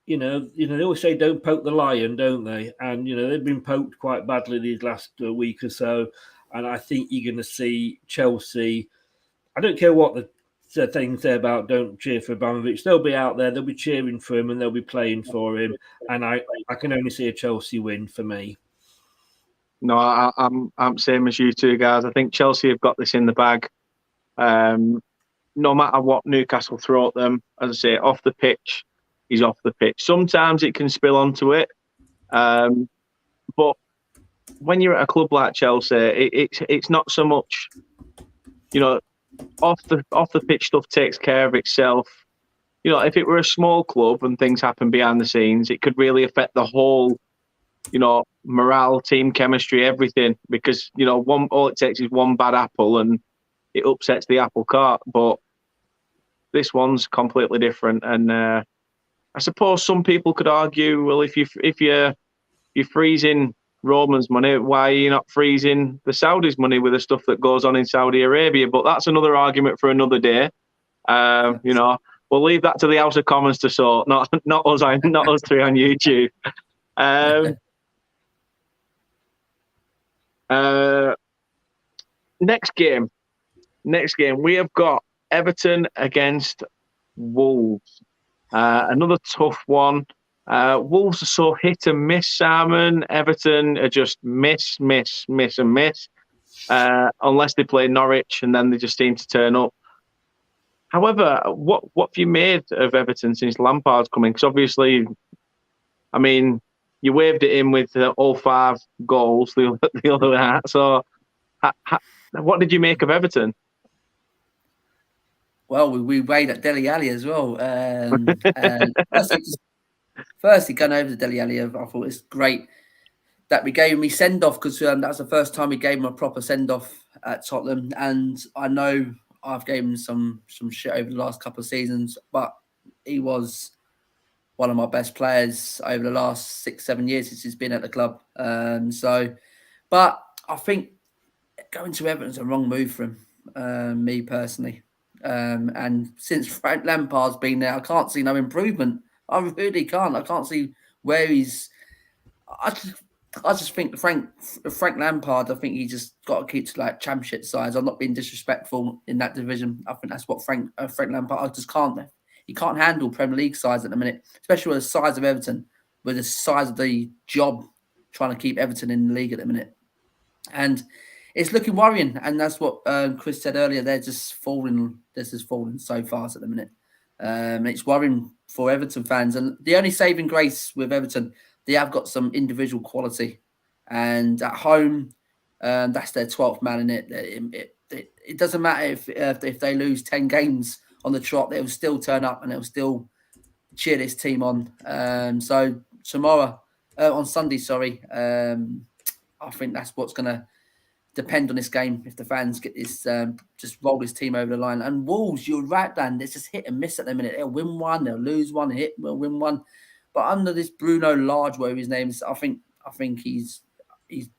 they always say don't poke the lion, don't they? And they've been poked quite badly these last week or so. And I think you're going to see Chelsea. I don't care what the things say about don't cheer for Abramovich. They'll be out there. They'll be cheering for him and they'll be playing for him. And I can only see a Chelsea win for me. No, I'm same as you two guys. I think Chelsea have got this in the bag. No matter what Newcastle throw at them, as I say, off the pitch, he's off the pitch. Sometimes it can spill onto it, but when you're at a club like Chelsea, it's not so much, off the pitch stuff takes care of itself. If it were a small club and things happen behind the scenes, it could really affect the whole, morale, team chemistry, everything. Because all it takes is one bad apple and it upsets the apple cart. But this one's completely different, and I suppose some people could argue, well, if you're freezing Romans' money, why are you not freezing the Saudis' money with the stuff that goes on in Saudi Arabia? But that's another argument for another day. We'll leave that to the House of Commons to sort, not us, not us three on YouTube. Next game, we have got Everton against Wolves. Another tough one. Wolves are so hit and miss, Simon. Everton are just miss, and miss. Unless they play Norwich, and then they just seem to turn up. However, what have you made of Everton since Lampard's coming? Because obviously, I mean, you waved it in with all 5 goals the other night. So, what did you make of Everton? Well, we weighed at Dele Alli as well. Firstly, going over to Dele Alli, I thought it's great that we gave him his send-off, because that's the first time we gave him a proper send-off at Tottenham. And I know I've given him some shit over the last couple of seasons, but he was one of my best players over the last 6-7 years since he's been at the club. But I think going to Everton's a wrong move for him, me personally. And since Frank Lampard's been there, I can't see no improvement. I really can't. I can't see where he's. I just think Frank Lampard. I think he just got to keep to like championship sides. I'm not being disrespectful in that division. I think that's what Frank Lampard. I just can't. He can't handle Premier League sides at the minute, especially with the size of Everton, with the size of the job trying to keep Everton in the league at the minute, and it's looking worrying. And that's what Chris said earlier. They're just falling. This is falling so fast at the minute. It's worrying for Everton fans. And the only saving grace with Everton, they have got some individual quality. And at home, that's their 12th man in it. It doesn't matter if they lose 10 games on the trot, they'll still turn up and they'll still cheer this team on. So tomorrow, on Sunday, I think that's what's going to depend on this game. If the fans get this, just roll this team over the line. And Wolves, you're right, Dan. It's just hit and miss at the minute. They'll win one, they'll lose one, win one. But under this Bruno Lage, whatever his name is, I think he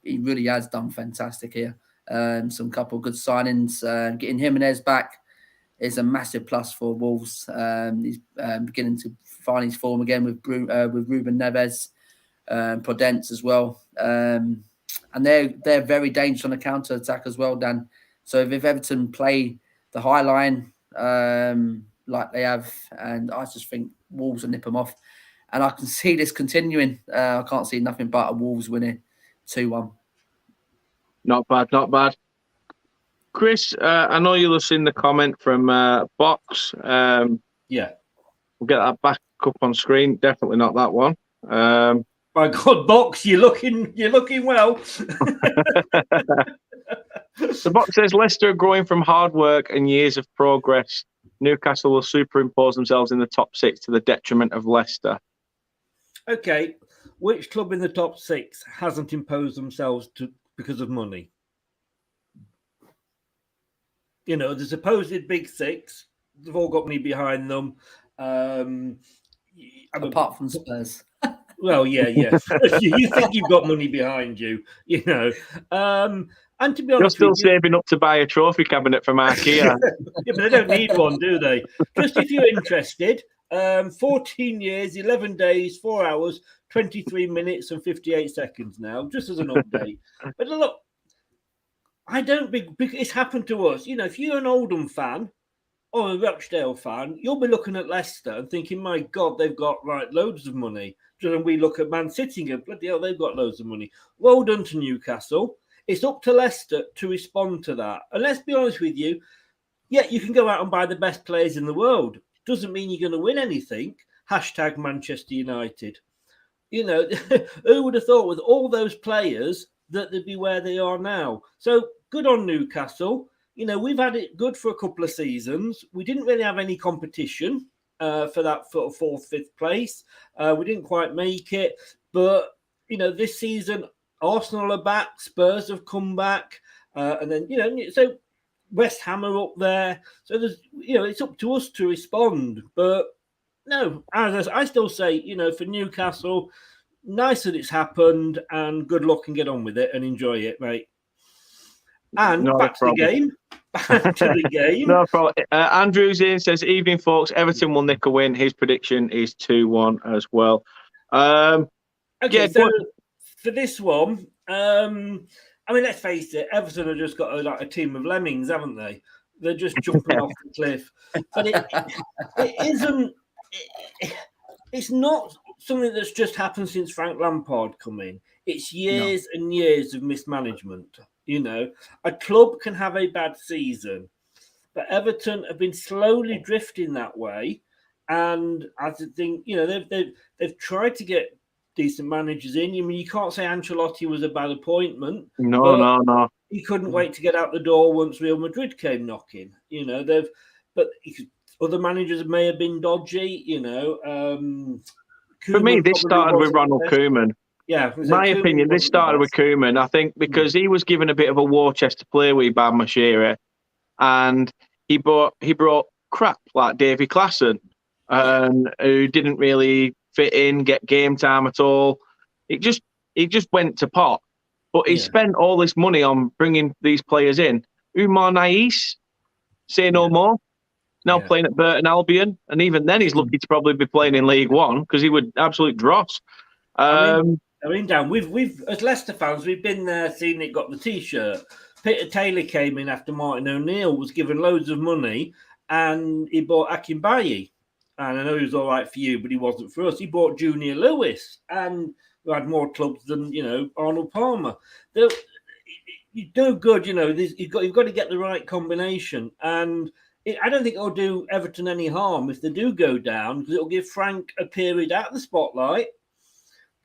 really has done fantastic here. Some couple of good signings. Getting Jimenez back is a massive plus for Wolves. He's beginning to find his form again with Ruben Neves, Podence as well. And they're very dangerous on the counter attack as well, Dan. So if Everton play the high line like they have, and I just think Wolves will nip them off. And I can see this continuing. I can't see nothing but a Wolves winning 2-1. Not bad. Chris, I know you'll have seen the comment from Box. Yeah. We'll get that back up on screen. Definitely not that one. My God, Box, you're looking well. The Box says Leicester are growing from hard work and years of progress. Newcastle will superimpose themselves in the top 6 to the detriment of Leicester. Okay, which club in the top 6 hasn't imposed themselves because of money? You know, the supposed big 6, they've all got money behind them. Apart from Spurs. Well, yeah. You think you've got money behind you, you know. And to be honest, you're still saving up to buy a trophy cabinet from IKEA. Yeah, but they don't need one, do they? Just if you're interested, 14 years, 11 days, 4 hours, 23 minutes and 58 seconds now, just as an update. But look, I don't think it's happened to us. You know, if you're an Oldham fan or a Rochdale fan, you'll be looking at Leicester and thinking, my God, they've got loads of money. And we look at Man City and go, bloody hell, they've got loads of money. Well done to Newcastle. It's up to Leicester to respond to that. And let's be honest with you, yeah, you can go out and buy the best players in the world. Doesn't mean you're going to win anything. # Manchester United. You know, who would have thought with all those players that they'd be where they are now? So good on Newcastle. You know, we've had it good for a couple of seasons. We didn't really have any competition for that 4th, 5th place. We didn't quite make it. But, you know, this season, Arsenal are back. Spurs have come back. And then, you know, so West Ham are up there. So there's, you know, it's up to us to respond. But no, as I still say, you know, for Newcastle, nice that it's happened and good luck and get on with it and enjoy it, mate. And back to the game. Back to the game. No problem. Andrew's in, says, evening, folks. Everton will nick a win. His prediction is 2-1 as well. Okay, yeah, so for this one, I mean, let's face it, Everton have just got a team of lemmings, haven't they? They're just jumping off the cliff. But it isn't. It's not something that's just happened since Frank Lampard come in. It's years and years of mismanagement. You know, a club can have a bad season, but Everton have been slowly drifting that way. And I think, you know, they've tried to get decent managers in. I mean, you can't say Ancelotti was a bad appointment. No. He couldn't wait to get out the door once Real Madrid came knocking. You know, other managers may have been dodgy. You know, for me, this started with Ronald Koeman. Yeah, my opinion, this started with Koeman. I think because he was given a bit of a war chest to play with by Mashira, and he brought crap like Davy Klaassen, who didn't really fit in, get game time at all. He just went to pot. But he spent all this money on bringing these players in. Umar Nais, say no more. Now playing at Burton Albion, and even then he's lucky to probably be playing in League One because he would absolute dross. I mean, Dan, we've as Leicester fans, we've been there, seen it, got the T-shirt. Peter Taylor came in after Martin O'Neill was given loads of money, and he bought Akin Bayi. And I know he was all right for you, but he wasn't for us. He bought Junior Lewis, and who had more clubs than, you know, Arnold Palmer. You do good, you know. You've got to get the right combination, and I don't think it'll do Everton any harm if they do go down, because it'll give Frank a period out of the spotlight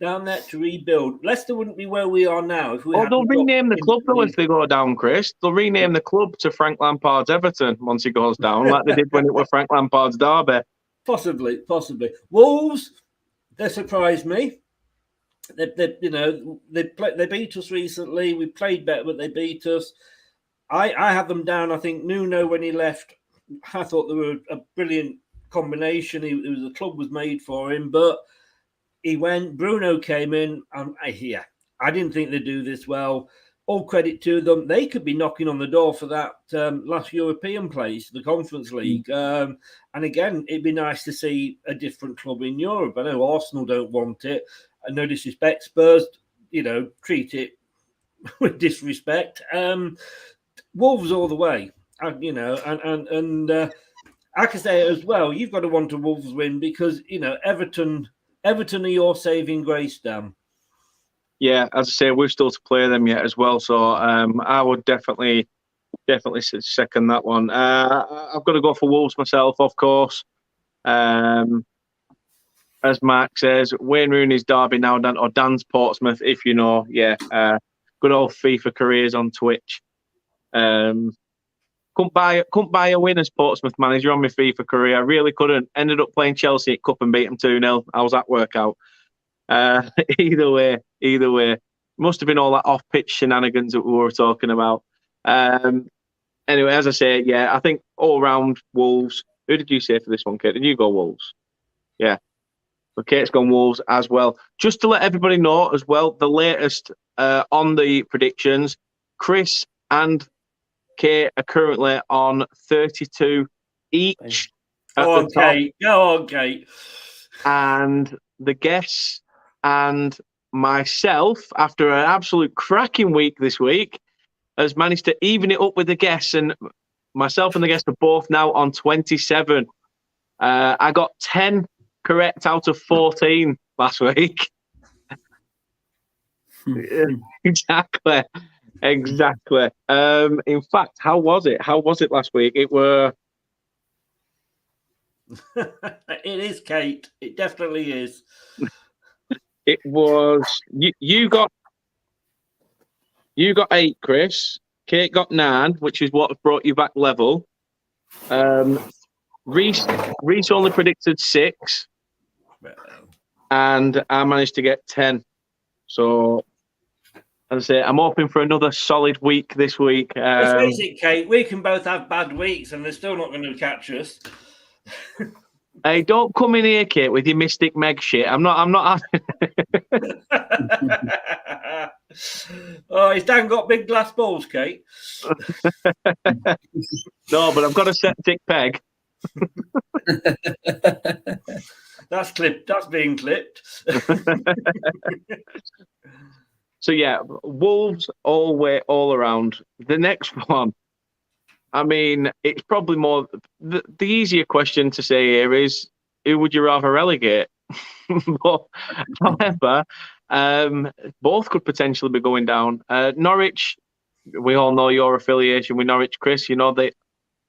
down there to rebuild. Leicester wouldn't be where we are now if we. Oh, they'll rename the club though if they go down, Chris. They'll rename the club to Frank Lampard's Everton once he goes down, like they did when it was Frank Lampard's Derby. Possibly. Wolves, they surprised me. They beat us recently. We played better, but they beat us. I had them down. I think Nuno, when he left, I thought they were a brilliant combination. The club was made for him, but he went. Bruno came in. I didn't think they'd do this well. All credit to them. They could be knocking on the door for that last European place, the Conference League. And again, it'd be nice to see a different club in Europe. I know Arsenal don't want it. No disrespect. Spurs, you know, treat it with disrespect. Wolves all the way. You know, and I can say as well, you've got to want a Wolves win because, you know, Everton are your saving grace, Dan. Yeah, as I say, we've still to play them yet as well. So I would definitely second that one. I've got to go for Wolves myself, of course. As Mark says, Wayne Rooney's Derby now, or Dan's Portsmouth, if you know. Yeah, good old FIFA careers on Twitch. Couldn't buy a win as Portsmouth manager on my FIFA career. I really couldn't. Ended up playing Chelsea at Cup and beat them 2-0. How was that work out? Either way. Must have been all that off-pitch shenanigans that we were talking about. Anyway, as I say, yeah, I think all round Wolves. Who did you say for this one, Kate? Did you go Wolves? Yeah. So Kate's gone Wolves as well. Just to let everybody know as well, the latest on the predictions, Chris and Kate are currently on 32 each. Go on, Kate. And the guests and myself, after an absolute cracking week this week, has managed to even it up with the guests, and myself and the guests are both now on 27. I got 10 correct out of 14 last week. Exactly. In fact, how was it? How was it last week? It were. It is, Kate. It definitely is. It was. You got 8, Chris. Kate got 9, which is what brought you back level. Reece only predicted 6, and I managed to get 10. So, as I say, I'm hoping for another solid week this week. Let's face it, Kate. We can both have bad weeks, and they're still not going to catch us. Hey, don't come in here, Kate, with your Mystic Meg shit. I'm not. Oh, he's Dan got big glass balls, Kate. No, but I've got a septic peg. That's clipped. That's being clipped. So yeah, Wolves all around. The next one, I mean, it's probably more the easier question to say here is who would you rather relegate? But, however, both could potentially be going down. Norwich, we all know your affiliation with Norwich, Chris. You know the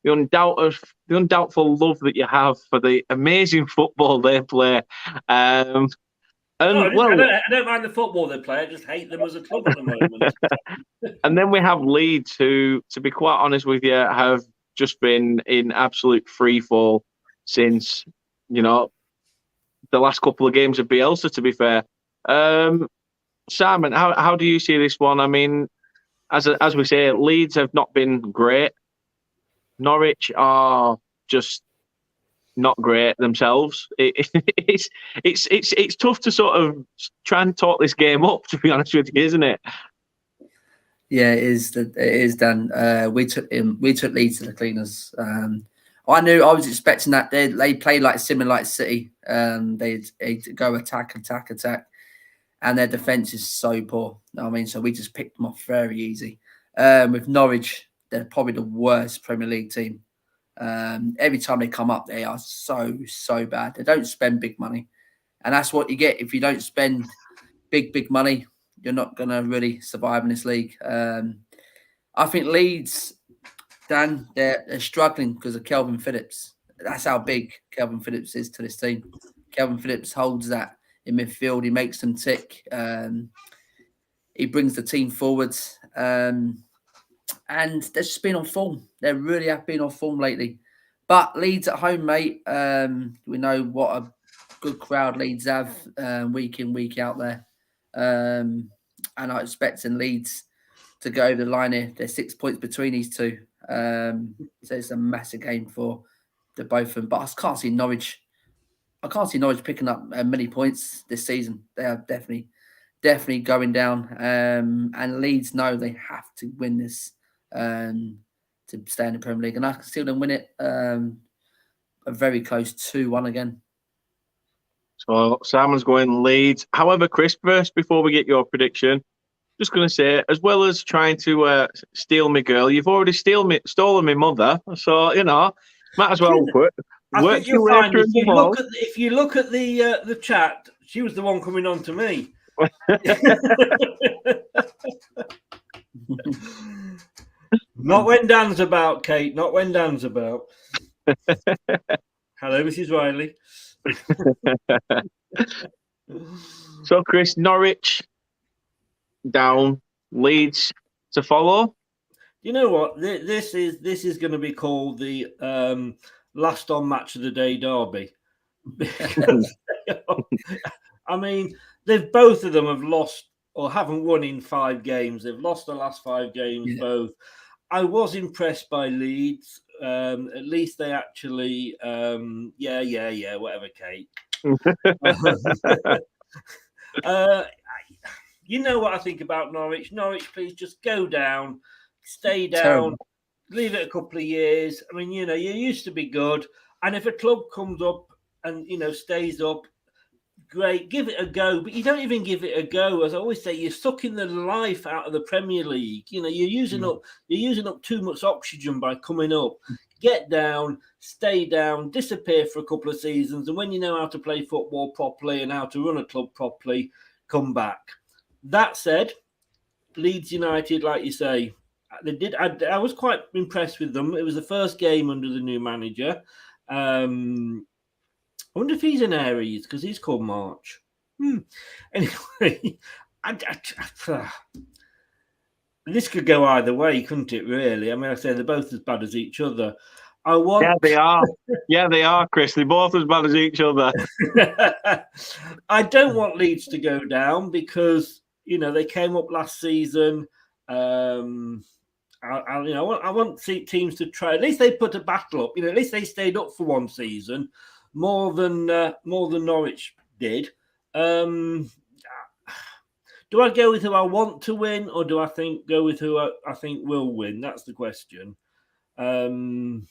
undoubtful love that you have for the amazing football they play. I don't mind the football they play. I just hate them as a club at the moment. And then we have Leeds, who, to be quite honest with you, have just been in absolute free fall since, the last couple of games of Bielsa, to be fair. Simon, how do you see this one? I mean, as we say, Leeds have not been great. Norwich are just not great themselves. It's tough to sort of try and talk this game up, to be honest with you, isn't it? Yeah, it is. It is, Dan. We took Leeds to the cleaners. I was expecting that they played similar like City. They'd go attack, and their defense is so poor. I mean, so we just picked them off very easy. With Norwich, they're probably the worst Premier League team. Every time they come up, they are so bad. They don't spend big money, and that's what you get if you don't spend big money. You're not going to really survive in this league. I think Leeds, Dan, they're struggling because of Kelvin Phillips. That's how big Kelvin Phillips is to this team. Kelvin Phillips holds that in midfield. He makes them tick. He brings the team forwards. And they've just been on form. They really have been on form lately. But Leeds at home, mate, we know what a good crowd Leeds have week in, week out there. And I'm expecting Leeds to go over the line here. There's 6 points between these two. So it's a massive game for the both of them. But I can't see Norwich picking up many points this season. They are definitely going down. And Leeds know they have to win this to stay in the Premier League. And I can see them win it a very close 2-1 again. So Simon's going Leeds. However, Chris, first, before we get your prediction, just going to say, as well as trying to steal me girl, you've already stolen my mother. So, might as well work your way through the wall. If you look at the chat, she was the one coming on to me. Not when Dan's about, Kate. Not when Dan's about. Hello, Mrs. Riley. So, Chris, Norwich down, Leeds to follow. You know what? This is going to be called the last on match of the day derby. I mean, both of them have lost or haven't won in 5 games. They've lost the last 5 games, both. I was impressed by Leeds. At least they actually, whatever, Kate. You know what I think about Norwich. Norwich, please just go down, stay down, Terrible. Leave it a couple of years. I mean, you used to be good. And if a club comes up and, stays up, great, give it a go. But you don't even give it a go. As I always say, you're sucking the life out of the Premier League. You're using up too much oxygen by coming up. Get down, stay down, disappear for a couple of seasons. And when you know how to play football properly and how to run a club properly, come back. That said, Leeds United, like you say, they did. I was quite impressed with them. It was the first game under the new manager. I wonder if he's an Aries because he's called March. Anyway, this could go either way, couldn't it? Really? I mean, I say they're both as bad as each other. Yeah, they are. Yeah, they are, Chris. They're both as bad as each other. I don't want Leeds to go down because they came up last season. I want teams to try. At least they put a battle up. At least they stayed up for one season, more than Norwich did. Do I go with who I want to win, or do I go with who I think will win? That's the question. Going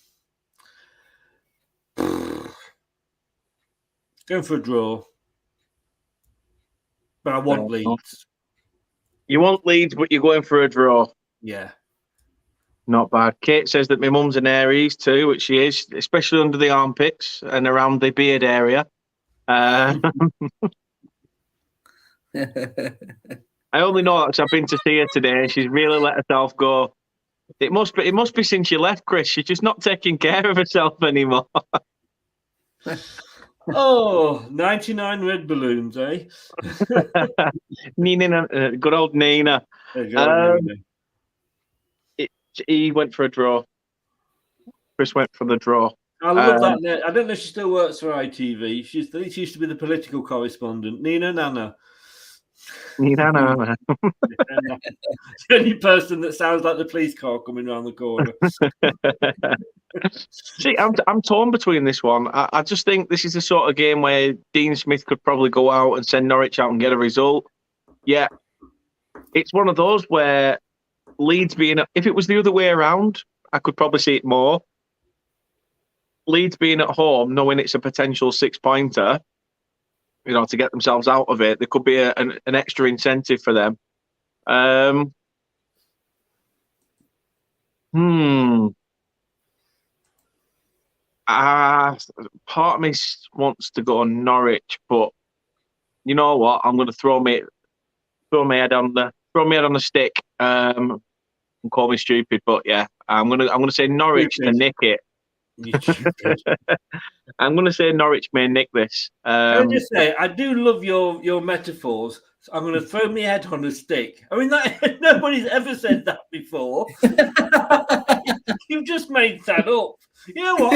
for a draw, but I want Leeds. You want Leeds, but you're going for a draw. Yeah. Not bad. Kate says that my mum's an Aries too, which she is, especially under the armpits and around the beard area. I only know that because I've been to see her today. She's really let herself go. It must be since you left, Chris. She's just not taking care of herself anymore. 99 red balloons, eh? Nina, good old Nina. He went for a draw. Chris went for the draw. I love that. I don't know if she still works for ITV. She used to be the political correspondent. Nina Nana. Nina Nana. The only person that sounds like the police car coming around the corner. See, I'm torn between this one. I just think this is the sort of game where Dean Smith could probably go out and send Norwich out and get a result. Yeah, it's one of those where Leeds if it was the other way around, I could probably see it more. Leeds being at home, knowing it's a potential 6-pointer, to get themselves out of it, there could be an extra incentive for them. Part of me wants to go on Norwich, but you know what? I'm going to throw my head on the stick. And call me stupid, but yeah, I'm gonna say Norwich to nick it. I'm gonna say Norwich may nick this. I just say I do love your metaphors. So I'm gonna throw my head on a stick. I mean, nobody's ever said that before. You've just made that up. You know what?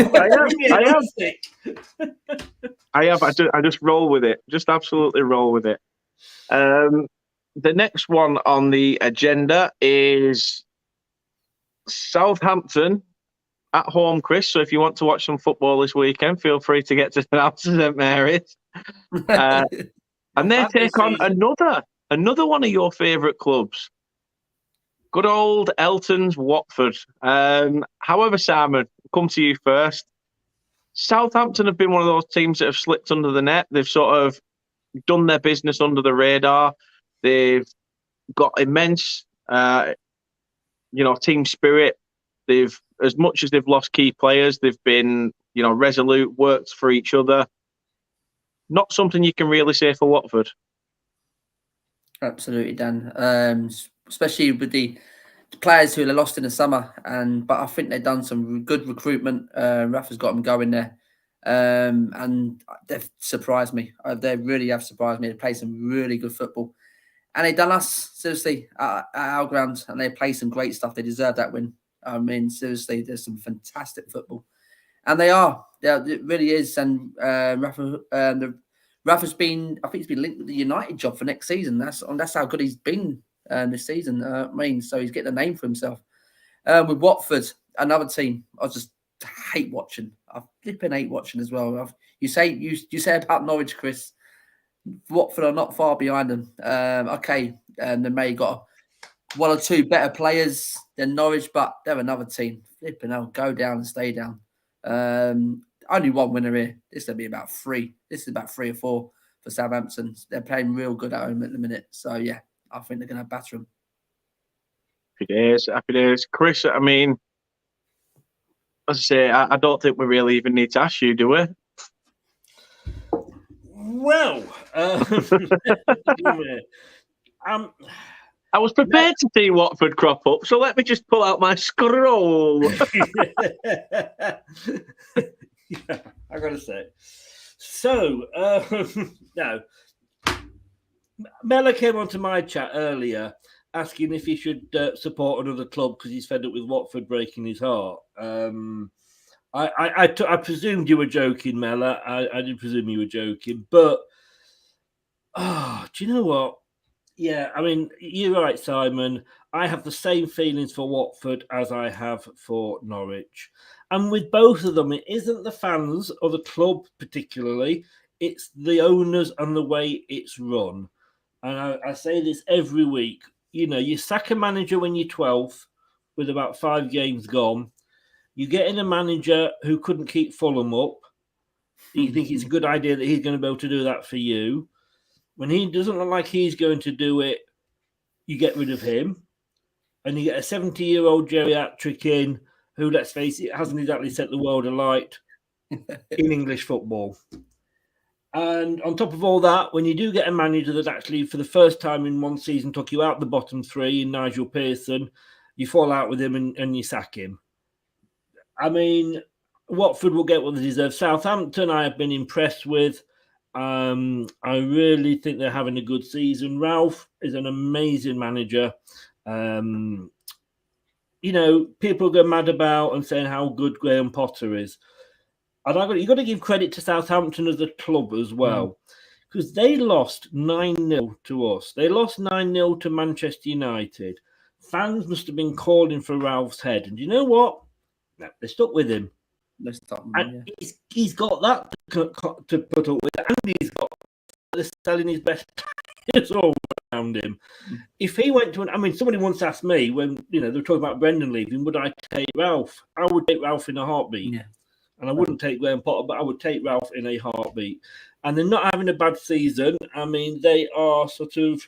I have. I just roll with it. Just absolutely roll with it. The next one on the agenda is Southampton at home, Chris. So if you want to watch some football this weekend, feel free to get to St Mary's. And they take on another one of your favourite clubs. Good old Elton's Watford. However, Simon, come to you first. Southampton have been one of those teams that have slipped under the net. They've sort of done their business under the radar. They've got immense, team spirit. They've, as much as they've lost key players, they've been, resolute, worked for each other. Not something you can really say for Watford. Absolutely, Dan. Especially with the players who are lost in the summer, but I think they've done some good recruitment. Rafa's got them going there, and they've surprised me. They really have surprised me. They play some really good football, and they've done us seriously at our ground, and they play some great stuff. They deserve that win. I mean, seriously, there's some fantastic football, and they are. It really is. And Rafa, the Rafa's been, I think he's been linked with the United job for next season. That's how good he's been this season. So he's getting a name for himself. With Watford, another team, I just hate watching. I flipping hate watching as well. You say about Norwich, Chris. Watford are not far behind them. They may got one or two better players than Norwich, but they're another team. Flipping hell, go down and stay down. Only one winner here. This is about 3. This is about 3 or 4 for Southampton. They're playing real good at home at the minute. So yeah, I think they're going to batter them. Happy days. Chris, I mean, as I say, I don't think we really even need to ask you, do we? Well, I was prepared to see Watford crop up, so let me just pull out my scroll. Yeah, I gotta say. So, now, Mella came onto my chat earlier asking if he should support another club because he's fed up with Watford breaking his heart. I presumed you were joking, Mella. I did presume you were joking, but do you know what? Yeah, I mean, you're right, Simon. I have the same feelings for Watford as I have for Norwich. And with both of them, it isn't the fans or the club particularly, it's the owners and the way it's run. And I say this every week. You know, you sack a manager when you're 12th with about 5 games gone. You get in a manager who couldn't keep Fulham up. You think it's a good idea that he's going to be able to do that for you. When he doesn't look like he's going to do it, you get rid of him. And you get a 70-year-old geriatric in who, let's face it, hasn't exactly set the world alight in English football. And on top of all that, when you do get a manager that actually, for the first time in one season, took you out the bottom 3 in Nigel Pearson, you fall out with him and you sack him. I mean, Watford will get what they deserve. Southampton, I have been impressed with. I really think they're having a good season. Ralph is an amazing manager. You know, people go mad about and saying how good Graham Potter is. And you've got to give credit to Southampton as a club as well, because they lost 9-0 to us. They lost 9-0 to Manchester United. Fans must have been calling for Ralph's head. And you know what? No, they stuck with him. And he's got that to put up with, and he's got selling his best players all around him. If he went to somebody once asked me when they were talking about Brendan leaving, would I take Ralph? I would take Ralph in a heartbeat. Yeah. And I wouldn't take Graham Potter, but I would take Ralph in a heartbeat. And they're not having a bad season. I mean, they are sort of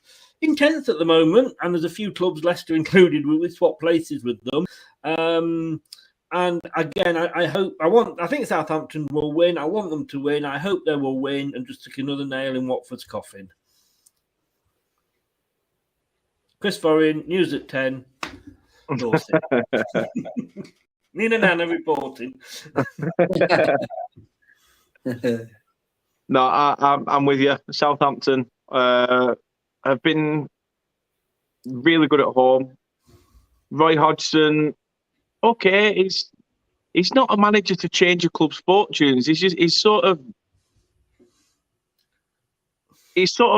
intense at the moment, and there's a few clubs, Leicester included, we swap places with them. And again, I think Southampton will win. I want them to win. I hope they will win and just stick another nail in Watford's coffin. Chris Foran, News at 10. Dorset. Nina Nana reporting. No, I'm with you. Southampton have been really good at home. Roy Hodgson, okay, he's not a manager to change a club's fortunes. He's sort of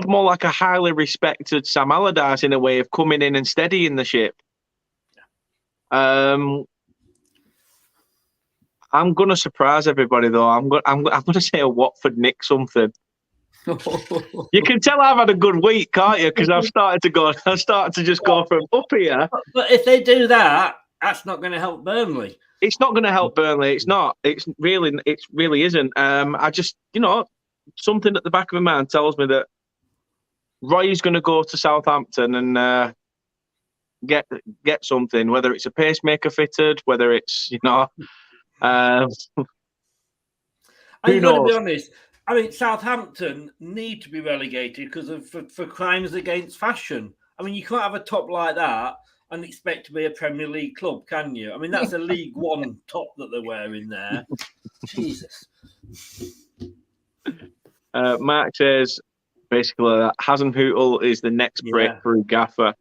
more like a highly respected Sam Allardyce in a way of coming in and steadying the ship. I'm going to surprise everybody though. I'm going to say a Watford nick something. You can tell I've had a good week, can't you? Because I've started to just go from up here. But if they do that, that's not going to help Burnley. It's not going to help Burnley. It's not. It really isn't. I just, something at the back of my mind tells me that Roy's going to go to Southampton and get something. Whether it's a pacemaker fitted, whether it's who knows? I'm going to be honest. I mean, Southampton need to be relegated because for crimes against fashion. I mean, you can't have a top like that and expect to be a Premier League club, can you? I mean, that's a League One top that they're wearing there. Jesus. Mark says basically that Hasenhüttl is the next breakthrough gaffer.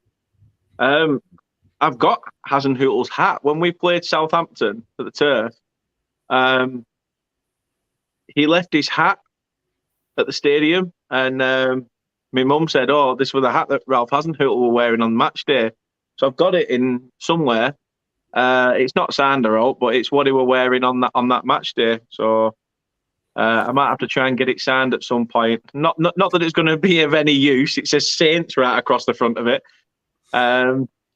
I've got Hasenhüttl's hat. When we played Southampton at the Turf, he left his hat at the stadium, and my mum said, "Oh, this was the hat that Ralph Hasenhüttl were wearing on match day." So I've got it in somewhere. It's not signed or out, but it's what he were wearing on that match day. So I might have to try and get it signed at some point. Not that it's going to be of any use. It says Saints right across the front of it.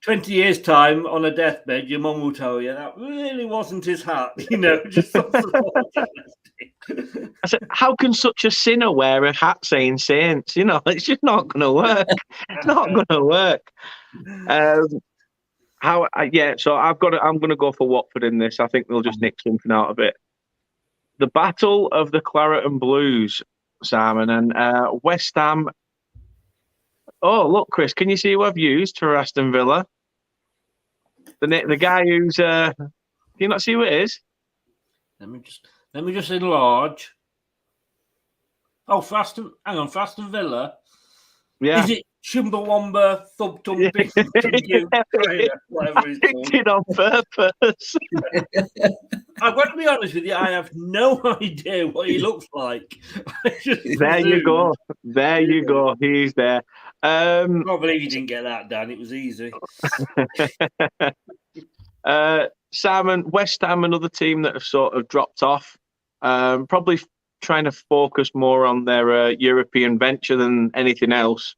20 years' time on a deathbed, your mum will tell you that really wasn't his hat, just I said, how can such a sinner wear a hat saying Saints? It's just not going to work. It's not going to work. So I'm going to go for Watford in this. I think they'll just nick something out of it. The Battle of the Claret and Blues, Simon, and West Ham. Oh, look, Chris, can you see who I've used for Aston Villa? The guy who's... can you not see who it is? Let me just enlarge. Oh, for Aston Villa? Yeah. Is it Chumbawamba, Thub Tumping, whatever he's called? Picked it on purpose. I've got to be honest with you, I have no idea what he looks like. There you go. He's there. I can't believe you didn't get that, Dan. It was easy. Simon, West Ham, another team that have sort of dropped off. Probably trying to focus more on their European venture than anything else.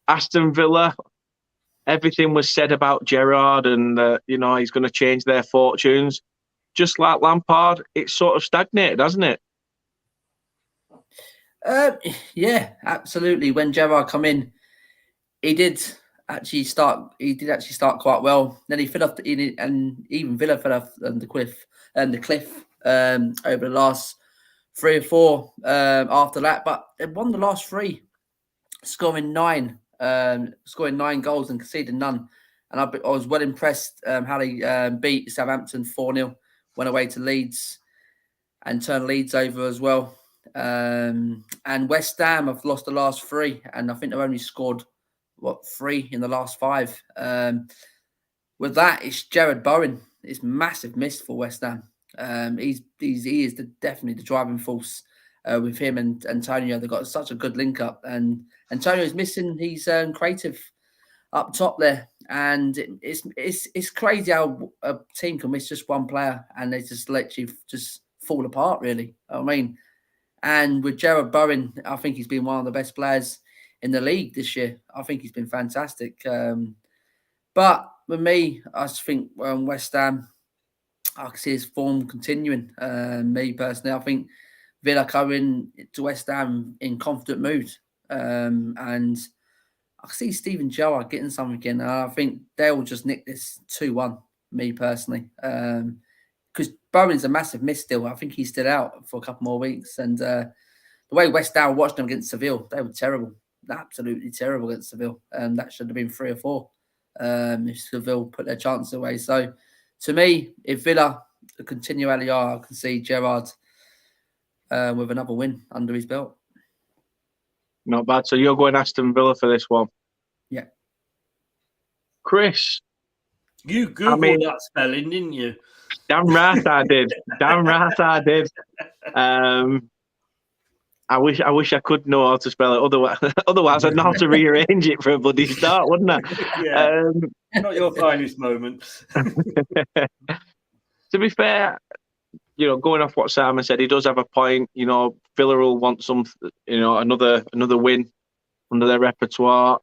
Aston Villa, everything was said about Gerrard and, he's going to change their fortunes. Just like Lampard, it's sort of stagnated, hasn't it? Yeah, absolutely. When Gerrard come in, he did actually start quite well. Then he fell off, and even Villa fell off the cliff over the last 3 or 4 after that. But they won the last 3, scoring 9 goals and conceding none. And I was well impressed how they beat Southampton 4-0, went away to Leeds and turned Leeds over as well. And West Ham have lost the last 3, and I think they've only scored 3 in the last 5. With that, it's Jared Bowen. It's massive miss for West Ham. He is definitely the driving force with him and Antonio. They've got such a good link up, and Antonio is missing his creative up top there, and it's crazy how a team can miss just one player and they just literally just fall apart. Really, I mean. And with Jared Bowen, I think he's been one of the best players in the league this year. I think he's been fantastic. But with me, I just think West Ham, I can see his form continuing. Me personally, I think Villa coming to West Ham in confident mood. And I can see Steven Gerrard getting something again. And I think they'll just nick this 2-1, me personally. Because Bowen's a massive miss still. I think he's still out for a couple more weeks. And the way West Ham watched them against Seville, they were terrible. Absolutely terrible against Seville. That should have been 3 or 4 if Seville put their chance away. So, to me, if Villa continue how they are, I can see Gerrard with another win under his belt. Not bad. So you're going Aston Villa for this one? Yeah. Chris? You Googled that spelling, didn't you? Damn right I did. I wish I could know how to spell it. Otherwise I'd know how to rearrange it for a bloody start, wouldn't I? Yeah. Not your finest moment. To be fair, going off what Simon said, he does have a point. Villa will want some, another win under their repertoire.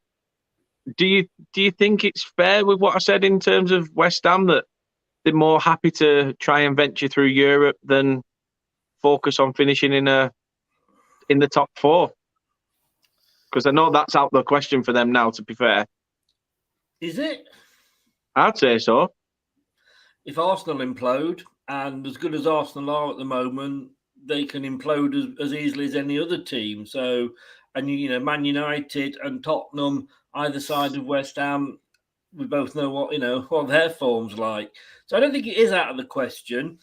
Do you think it's fair with what I said in terms of West Ham that they're more happy to try and venture through Europe than focus on finishing in the top 4? Because I know that's out the question for them now, to be fair. Is it? I'd say so. If Arsenal implode, and as good as Arsenal are at the moment, they can implode as easily as any other team. So, and Man United and Tottenham, either side of West Ham, we both know what their form's like. So I don't think it is out of the question.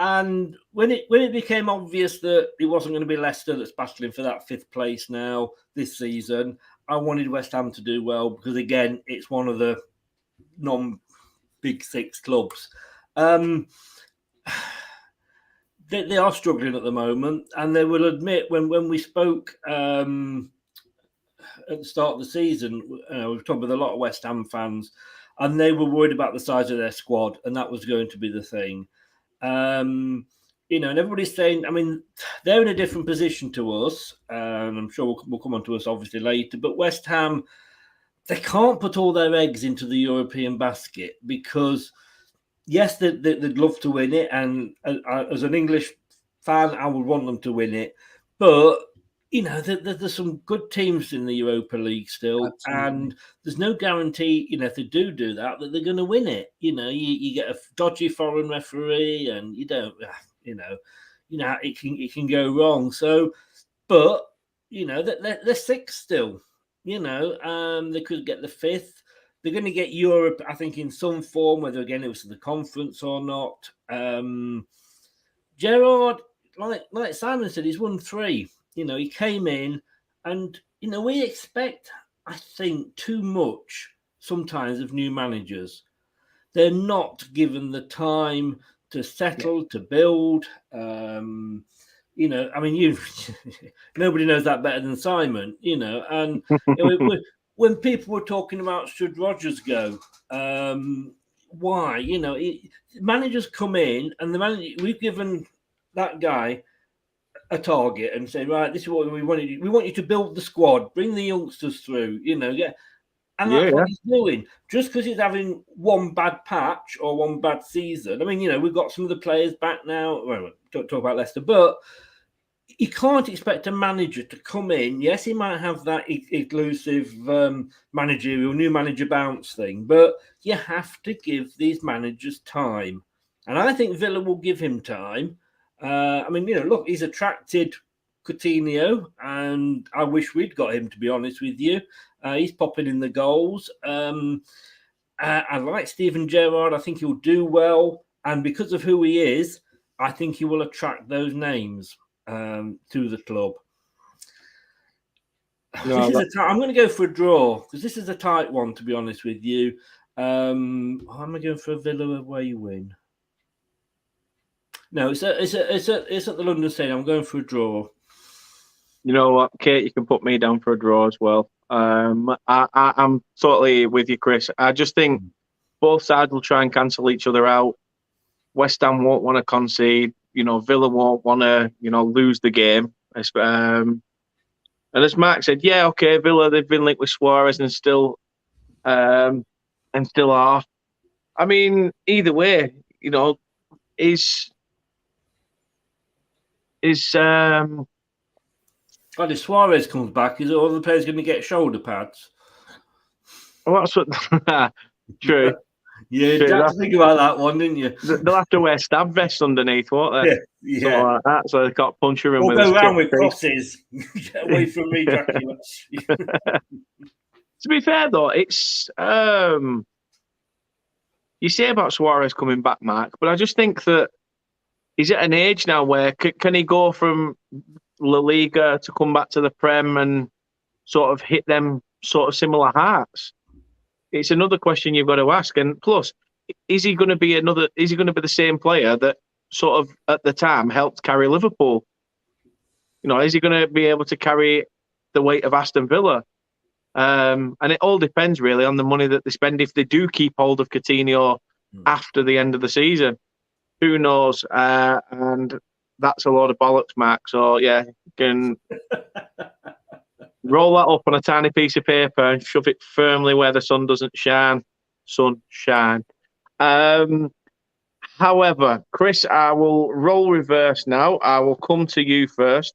And when it became obvious that it wasn't going to be Leicester that's battling for that 5th place now this season, I wanted West Ham to do well because, again, it's one of the non-Big 6 clubs. they are struggling at the moment, and they will admit when we spoke at the start of the season, we were talking with a lot of West Ham fans, and they were worried about the size of their squad, and that was going to be the thing. And everybody's saying, I mean, they're in a different position to us, and I'm sure we'll come on to us obviously later, but West Ham, they can't put all their eggs into the European basket because, yes, they'd love to win it, and as an English fan, I would want them to win it, but there's some good teams in the Europa League still. Absolutely. And there's no guarantee, if they do that they're going to win it. You get a dodgy foreign referee, and you don't, it can go wrong. So, but they're sixth still. They could get the fifth. They're going to get Europe, I think, in some form, whether again it was the conference or not. Gerrard, like Simon said, he's won 3. He came in, and we expect, I think, too much sometimes of new managers. They're not given the time to settle, to build. I mean, nobody knows that better than Simon. And when people were talking about should Rodgers go, why? Managers come in, and we've given that guy a target and say, right, this is what we want you to do. We want you to build the squad, bring the youngsters through, and that's what he's doing. Just because he's having one bad patch or one bad season. I mean, we've got some of the players back now. Well, don't talk about Leicester, but you can't expect a manager to come in. Yes, he might have that elusive managerial, new manager bounce thing, but you have to give these managers time. And I think Villa will give him time. I mean, look, he's attracted Coutinho, and I wish we'd got him, to be honest with you. He's popping in the goals. I like Steven Gerrard. I think he'll do well. And because of who he is, I think he will attract those names to the club. No, I'm going to go for a draw because this is a tight one, to be honest with you. I'm going for a Villa away win. No, it's at the London Stadium. I'm going for a draw. You know what, Kate? You can put me down for a draw as well. I'm totally with you, Chris. I just think both sides will try and cancel each other out. West Ham won't want to concede. Villa won't want to, lose the game. And as Mark said, yeah, okay, Villa, they've been linked with Suarez and still are. I mean, either way, if Suarez comes back, is all the players going to get shoulder pads? Well, that's what. True. Yeah, you had to think about that one, didn't you? They'll have to wear stab vests underneath, won't they? Yeah. Something like that, so they can't punch her in with. Go around with crosses. Get away from me, Dracula. To be fair, though, it's you say about Suarez coming back, Mark, but I just think that he's at an age now where can he go from La Liga to come back to the Prem and sort of hit them sort of similar heights? It's another question you've got to ask. And plus, is he going to be the same player that sort of at the time helped carry Liverpool? Is he going to be able to carry the weight of Aston Villa? And it all depends really on the money that they spend if they do keep hold of Coutinho after the end of the season. Who knows? And that's a load of bollocks, Mark. So, yeah, you can roll that up on a tiny piece of paper and shove it firmly where the sun doesn't shine. Sunshine. However, Chris, I will roll reverse now. I will come to you first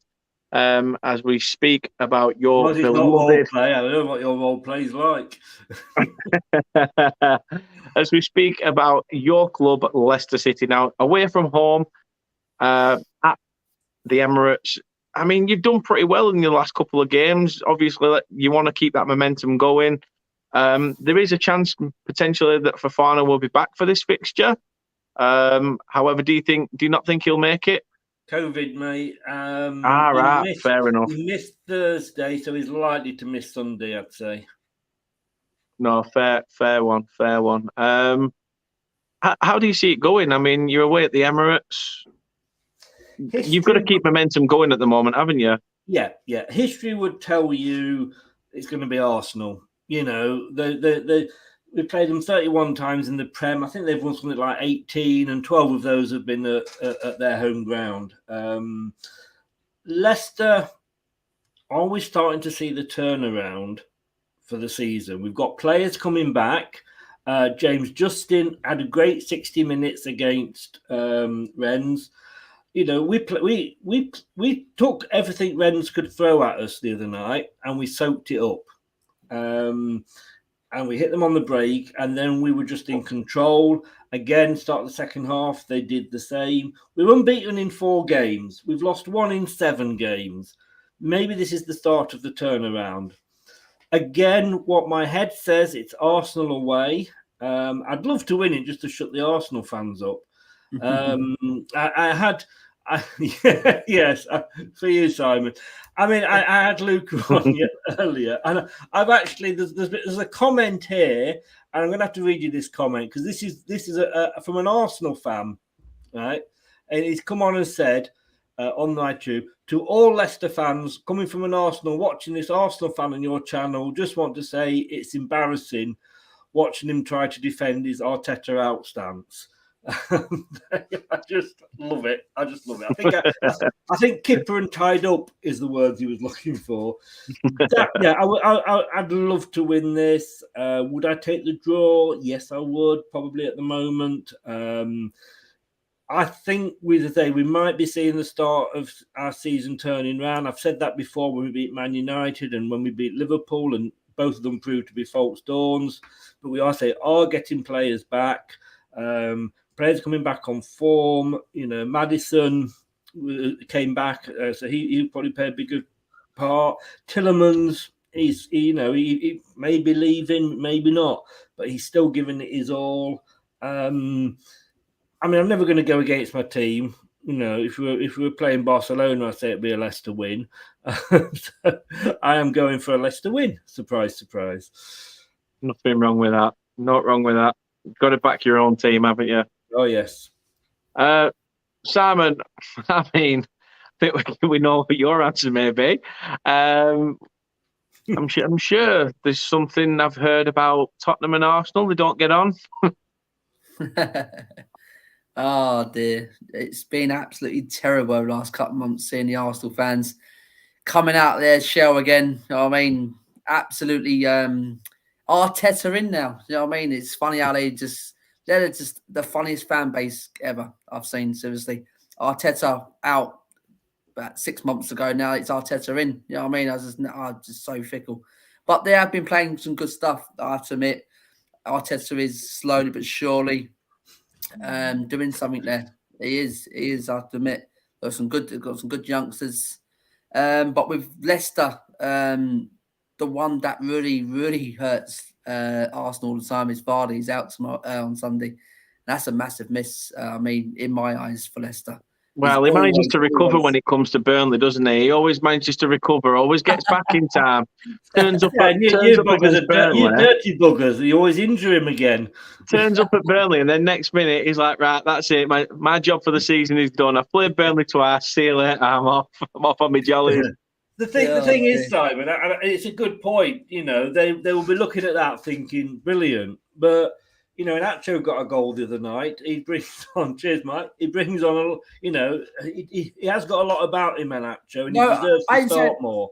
as we speak about your beloved... I don't know what your role play is like. As we speak about your club, Leicester City, now away from home at the Emirates. I mean, you've done pretty well in your last couple of games. Obviously, you want to keep that momentum going. There is a chance potentially that Fofana will be back for this fixture. However, do you not think he'll make it? COVID, mate. Right, fair enough. He missed Thursday, so he's likely to miss Sunday, I'd say. No, fair one. How do you see it going? I mean, you're away at the Emirates. You've got to keep momentum going at the moment, haven't you? Yeah. History would tell you it's going to be Arsenal. You know, we played them 31 times in the Prem. I think they've won something like 18, and 12 of those have been at their home ground. Leicester, are we starting to see the turnaround for the season? We've got players coming back. James Justin had a great 60 minutes against Rennes. You know, we took everything Rennes could throw at us the other night, and we soaked it up. And we hit them on the break, and then we were just in control. Again, start of the second half, they did the same. We were unbeaten in 4 games. We've lost 1 in 7 games. Maybe this is the start of the turnaround. Again, what my head says, it's Arsenal away. I'd love to win it just to shut the Arsenal fans up. Yes, for you, Simon. I mean, I had Luca on earlier, and I've actually there's a comment here, and I'm going to have to read you this comment because this is from an Arsenal fan, right? And he's come on and said on YouTube, to all Leicester fans coming from an Arsenal, watching this Arsenal fan on your channel, just want to say it's embarrassing watching him try to defend his Arteta out stance. I just love it. I think kipper and tied up is the words he was looking for. I'd love to win this. Would I take the draw? Yes, I would. Probably at the moment. I think we might be seeing the start of our season turning around. I've said that before when we beat Man United and when we beat Liverpool, and both of them proved to be false dawns. But we are getting players back. Players coming back on form. You know, Maddison came back, so he probably played a bigger part. Tielemans, he may be leaving, maybe not, but he's still giving it his all. I mean, I'm never going to go against my team. You know, if we were playing Barcelona, I'd say it'd be a Leicester win. So I am going for a Leicester win. Surprise, surprise. Nothing wrong with that. Not wrong with that. You've got to back your own team, haven't you? Oh, yes. Simon, I mean, I think we know what your answer may be. I'm sure there's something I've heard about Tottenham and Arsenal. They don't get on. Oh, dear. It's been absolutely terrible over the last couple of months seeing the Arsenal fans coming out their shell again. You know what I mean? Absolutely Arteta in now. You know what I mean? It's funny how they're just the funniest fan base ever I've seen, seriously. Arteta out about 6 months ago. Now it's Arteta in. You know what I mean? I was just so fickle. But they have been playing some good stuff, I have to admit. Arteta is slowly but surely doing something there. He is, I have to admit. Got some good youngsters. But with Leicester, the one that really, really hurts Arsenal all the time is Vardy. He's out tomorrow, on Sunday. That's a massive miss, in my eyes, for Leicester. Well, he manages to recover when it comes to Burnley, doesn't he? He always manages to recover, always gets back in time. Turns up at Burnley. You dirty buggers. You always injure him again. Turns up at Burnley, and then next minute he's like, right, that's it. My job for the season is done. I've played Burnley twice. See you later. I'm off on my jollies. The thing is, Simon, and it's a good point. You know, they will be looking at that thinking, brilliant. But, you know, Nacho got a goal the other night. He brings on, cheers, Mike. He brings on, he has got a lot about him, Nacho, and he deserves to start more.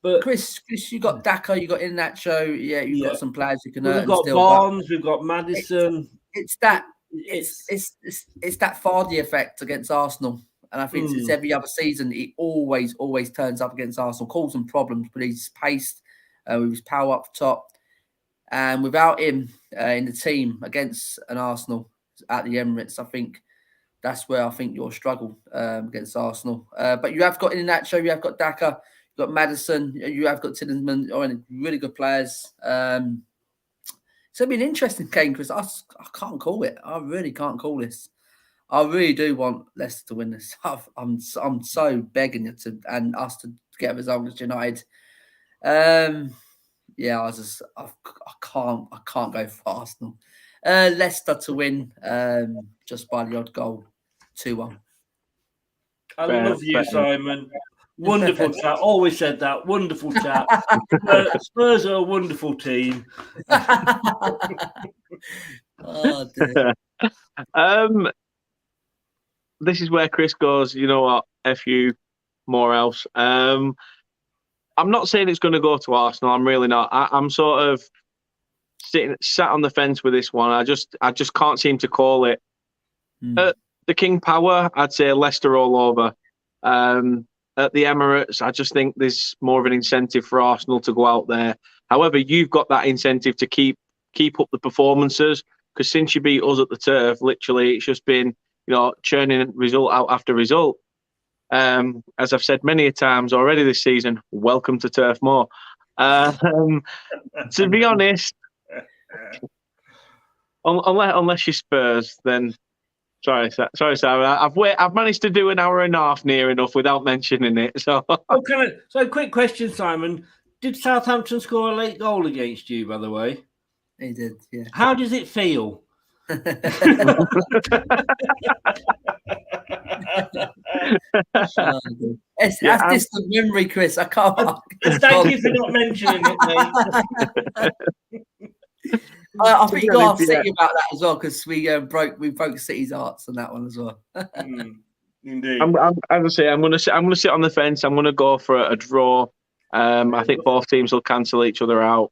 But Chris, you got Daka, you got Inacho, you've got some players you can. We've got Barnes, we've got Maddison. It's that Vardy effect against Arsenal. And I think it's every other season, he always turns up against Arsenal, causes them problems, but he's paced with his power up top. And without him in the team against an Arsenal at the Emirates, I think that's where I think you'll struggle against Arsenal. But you have got Inacho, you have got Daka, you've got Maddison, you have got Tielemans, really good players. So it'll be an interesting game, because I can't call it. I really can't call this. I really do want Leicester to win this. I'm so begging you and us to get a result against United. I can't go for Arsenal. Leicester to win just by the odd goal, 2-1. I love you, Simon. Wonderful chat. Always said that. Wonderful chat. Spurs are a wonderful team. Oh, dear. This is where Chris goes, you know what, F you, more else. I'm not saying it's going to go to Arsenal. I'm really not. I'm sort of sat on the fence with this one. I just can't seem to call it. The King Power, I'd say Leicester all over. At the Emirates, I just think there's more of an incentive for Arsenal to go out there. However, you've got that incentive to keep up the performances, because since you beat us at the Turf, literally it's just been, churning result out after result. As I've said many a times already this season, welcome to Turf Moor. To be honest, unless you're Spurs, then sorry, Sarah. I've managed to do an hour and a half near enough without mentioning it. So, so quick question, Simon: did Southampton score a late goal against you? By the way, they did. Yeah. How does it feel? That's distant memory, Chris. I can't. Thank you for not mentioning it, mate. I think you got City about that as well, because we broke City's hearts on that one as well. Indeed. I'm gonna sit on the fence. I'm gonna go for a draw. I think both teams will cancel each other out.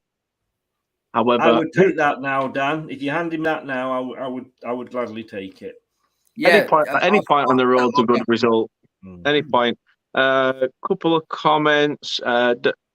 However, I would take that now, Dan. If you hand him that now, I would gladly take it. Yeah, any point on the road's a good result. Any point. Couple of comments.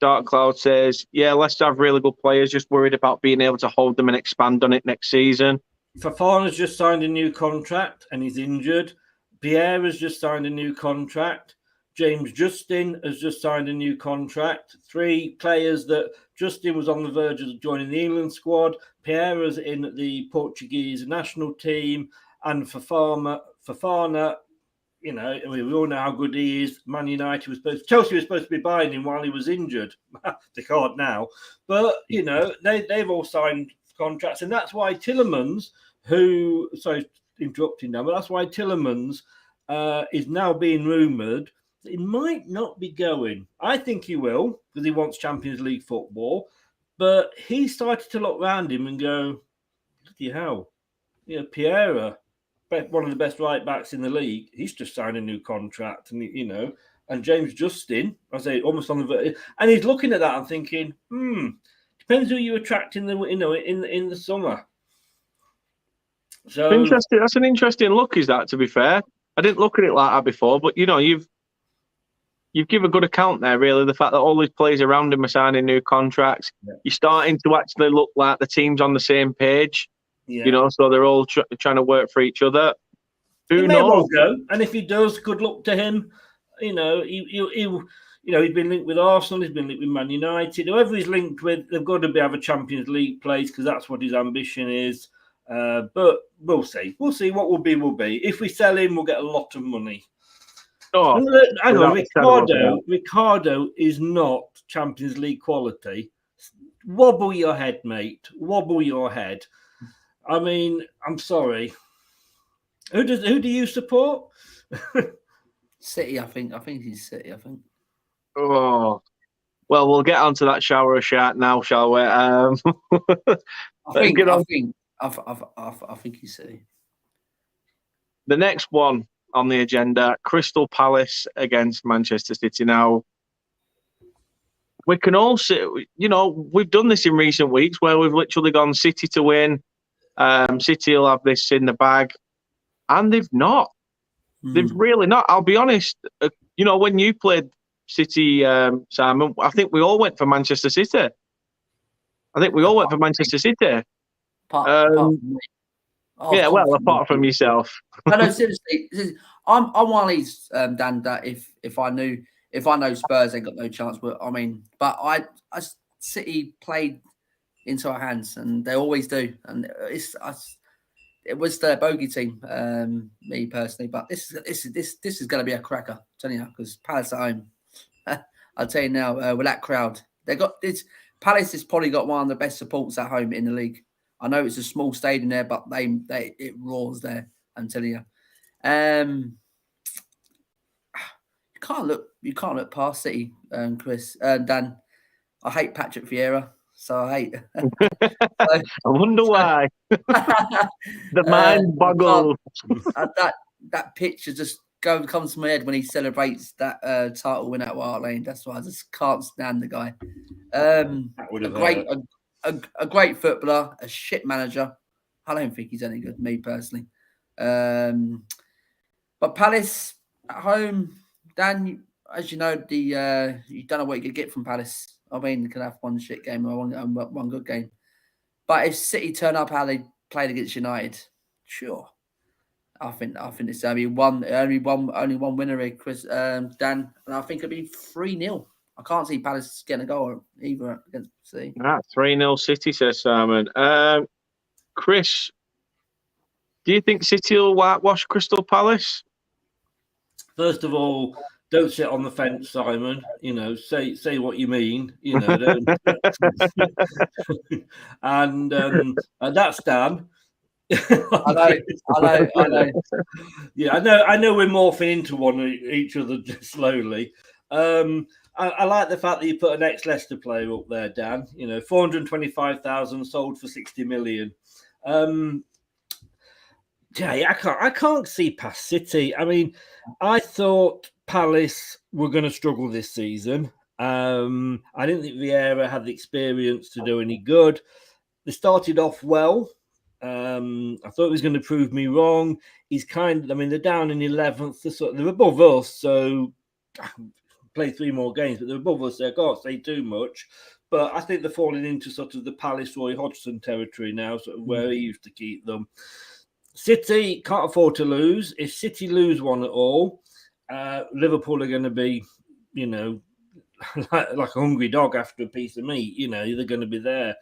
Dark Cloud says, yeah, Leicester have really good players, just worried about being able to hold them and expand on it next season. Fofana's just signed a new contract and he's injured. Pierre has just signed a new contract. James Justin has just signed a new contract. 3 players that Justin was on the verge of joining the England squad. Pierre is in the Portuguese national team. And Fofana, we all know how good he is. Man United Chelsea was supposed to be buying him while he was injured. They can't now. But, they've all signed contracts. And that's why Tielemans, interrupting now, but that's why Tielemans is now being rumoured. He might not be going. I think he will, because he wants Champions League football. But he started to look around him and go, bloody hell. Pierre, one of the best right backs in the league, he's just signed a new contract, and and James Justin, I say almost on the, and he's looking at that and thinking, depends who you attract in the summer. So interesting. That's an interesting look, is that? To be fair, I didn't look at it like that before, but you've given a good account there, really. The fact that all these players around him are signing new contracts, You're starting to actually look like the team's on the same page. Yeah. So they're all trying to work for each other. Who he knows? May well go, and if he does, good luck to him. He's been linked with Arsenal. He's been linked with Man United. Whoever he's linked with, they've got to have a Champions League place, because that's what his ambition is. But we'll see. We'll see. What will be, will be. If we sell him, we'll get a lot of money. Oh, hang on, Ricardo is not Champions League quality. Wobble your head, mate. Wobble your head. I mean, I'm sorry. Who do you support? City, I think. I think he's City. I think. Oh, well, we'll get onto that shower of shat now, shall we? I think he's City. The next one on the agenda: Crystal Palace against Manchester City. Now, we can all see, we've done this in recent weeks where we've literally gone City to win. City will have this in the bag, and they've not. They've really not. I'll be honest. When you played City, Simon, I think we all went for Manchester City. Apart from me. Apart from yourself. No, seriously. I'm one of these, Dan, that if I know Spurs ain't got no chance, but I City played into our hands, and they always do, and it was the bogey team, me personally, but this is going to be a cracker, I'm telling you, because Palace at home, I'll tell you now, with that crowd, they got this. Palace has probably got one of the best supports at home in the league. I know it's a small stadium there, but it roars there, I'm telling you. You can't look past City, Chris, Dan. I hate Patrick Vieira, so I hate. I wonder why. The mind boggle. That picture just comes to my head when he celebrates that title win at White Lane. That's why I just can't stand the guy. A great footballer, a shit manager. I don't think he's any good, me personally. But Palace at home, Dan, as you know, you don't know what you could get from Palace. I mean, you can have one shit game or one good game. But if City turn up how they played against United, sure. I think it's only one winner here, Chris, Dan, and I think it'll be 3-0. I can't see Palace getting a goal either against City. 3-0 City, says Simon. Chris, do you think City will whitewash Crystal Palace? First of all, don't sit on the fence, Simon. Say what you mean. Don't. And that's Dan. I know. Yeah, I know. We're morphing into each other just slowly. I like the fact that you put an ex-Leicester player up there, Dan. 425,000 sold for 60 million. I can't see past City. I mean, I thought Palace were going to struggle this season. I didn't think Vieira had the experience to do any good. They started off well. I thought he was going to prove me wrong. They're down in 11th. They're above us, so play 3 more games, but they're above us, so I can't say too much. But I think they're falling into sort of the Palace Roy Hodgson territory now, sort of where he used to keep them. City can't afford to lose. If City lose one at all, Liverpool are going to be, like a hungry dog after a piece of meat. They're going to be there.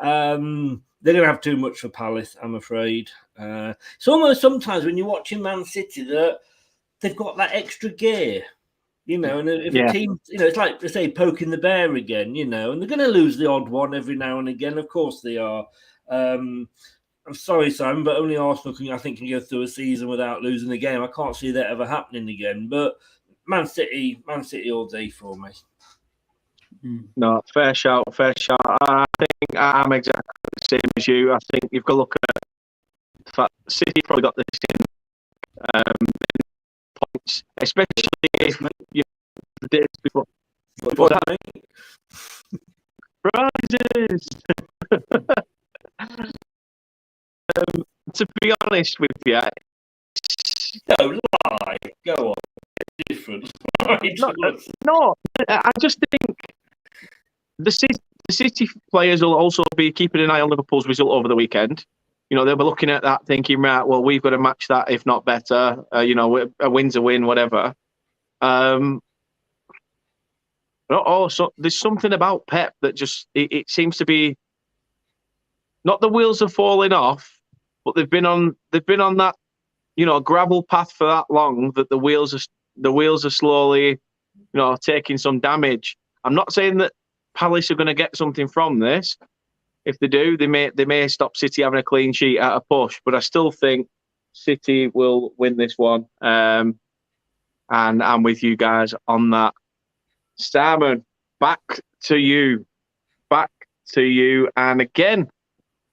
They're going to have too much for Palace, I'm afraid. It's almost sometimes when you're watching Man City that they've got that extra gear, and if a team, it's like they say, poking the bear again, and they're going to lose the odd one every now and again. Of course they are. I'm sorry, Simon, but only Arsenal can go through a season without losing a game. I can't see that ever happening again. But Man City all day for me. No, fair shout. I think I'm exactly the same as you. I think you've got to look at the fact City probably got the same points, especially if the days before. Prizes. To be honest with you, no lie. Go on. Different. No, I just think the City players will also be keeping an eye on Liverpool's result over the weekend. They'll be looking at that thinking, right, well, we've got to match that, if not better. A win's a win, whatever. So there's something about Pep that just it seems to be not the wheels are falling off, but they've been on that gravel path for that long that the wheels are slowly taking some damage. I'm not saying that Palace are going to get something from this. If they do, they may stop City having a clean sheet at a push, but I still think City will win this one. And I'm with you guys on that. Simon, back to you. And again,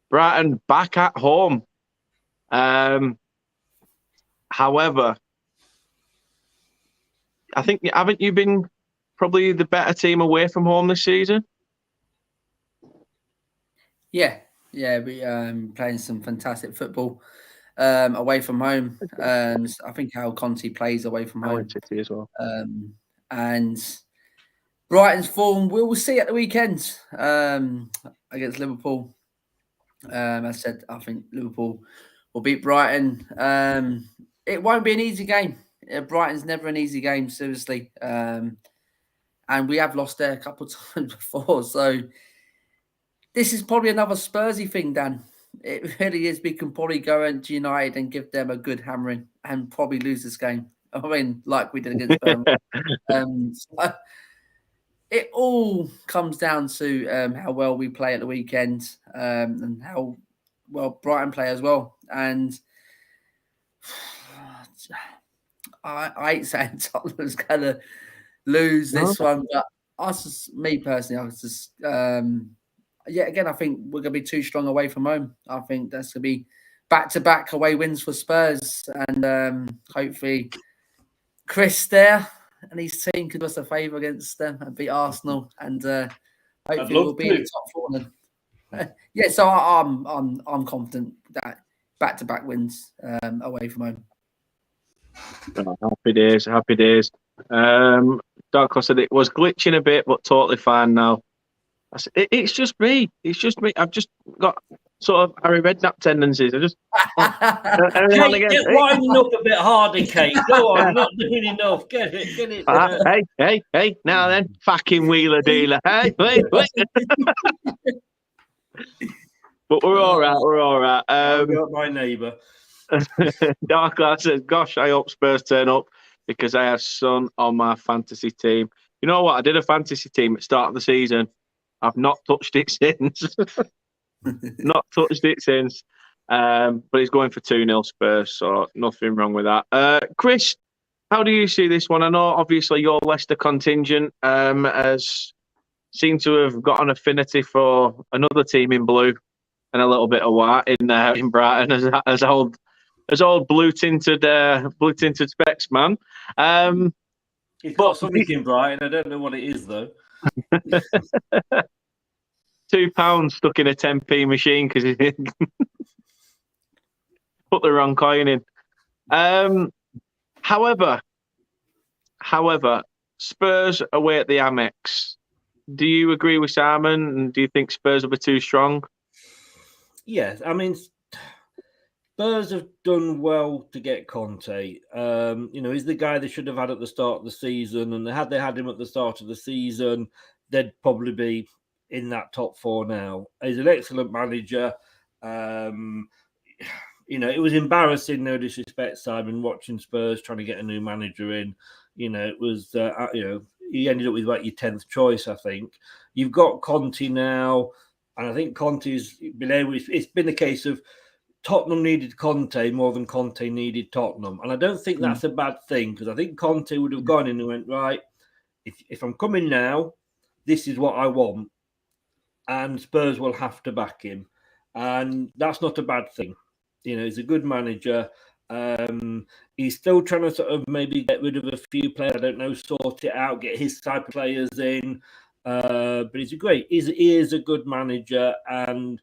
Brighton back at home. However, I think, haven't you been probably the better team away from home this season? Yeah, we playing some fantastic football away from home. I think how Conte plays away from home. City as well. And Brighton's form, we will see at the weekend against Liverpool. As I said, I think Liverpool will beat Brighton. It won't be an easy game. Brighton's never an easy game, seriously. And we have lost there a couple of times before. So this is probably another Spursy thing, Dan. It really is. We can probably go into United and give them a good hammering and probably lose this game. I mean, like we did against Burnley. So it all comes down to how well we play at the weekend and how well Brighton play as well. And I ain't saying Tottenham's going to lose this one, but me personally, I was just, again, I think we're going to be too strong away from home. I think that's going to be back-to-back away wins for Spurs, and hopefully Chris there and his team could do us a favour against them and beat Arsenal, and hopefully we'll be in the top four then. Yeah, so I'm confident that back-to-back wins away from home. Oh, happy days, happy days. Darko said it was glitching a bit, but totally fine now. It's just me. It's just me. I've just got sort of Harry Redknapp tendencies. I just Kate, get winding up a bit harder, Kate. Go on, not doing enough. Get it. Hey. Now then, fucking wheeler dealer. Hey, wait. But we're all right. We're all right. Got my neighbour. Darko says, "Gosh, I hope Spurs turn up because I have Son on my fantasy team." You know what? I did a fantasy team at the start of the season. I've not touched it since. Not touched it since. But he's going for 2-0 Spurs, so nothing wrong with that. Chris, how do you see this one? I know, obviously, your Leicester contingent has seemed to have got an affinity for another team in blue and a little bit of white in Brighton as old blue-tinted specs man. He's got something in Brighton. I don't know what it is, though. £2 stuck in a 10p machine because he put the wrong coin in. However, Spurs away at the Amex. Do you agree with Simon? And do you think Spurs will be too strong? Yes, I mean, Spurs have done well to get Conte. He's the guy they should have had at the start of the season, and had they had him at the start of the season, they'd probably be in that top four now. He's an excellent manager. It was embarrassing, no disrespect, Simon, watching Spurs trying to get a new manager in. It was, he ended up with like your 10th choice, I think. You've got Conte now, and I think Conte's been able, it's been a case of Tottenham needed Conte more than Conte needed Tottenham. And I don't think that's a bad thing, because I think Conte would have gone in and went, right, if I'm coming now, this is what I want. And Spurs will have to back him. And that's not a bad thing. He's a good manager. He's still trying to sort of maybe get rid of a few players. I don't know, sort it out, get his type of players in. But he is a good manager. And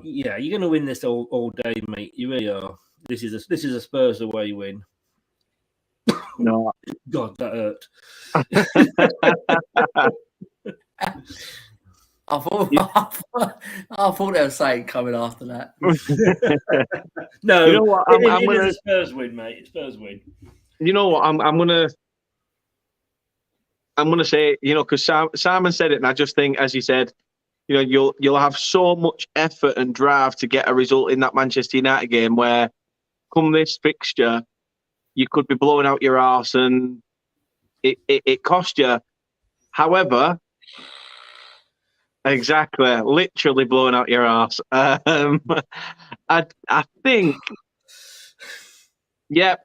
you're going to win this all day, mate. You really are. This is a Spurs away win. No. God, that hurt. I thought they were saying coming after that. No, you know what? I'm gonna a Spurs win, mate. It's Spurs win. You know what? I'm gonna say, because Simon said it, and I just think, as he said, you'll have so much effort and drive to get a result in that Manchester United game where, come this fixture, you could be blowing out your arse and it cost you. However. Exactly, literally blowing out your arse. I think,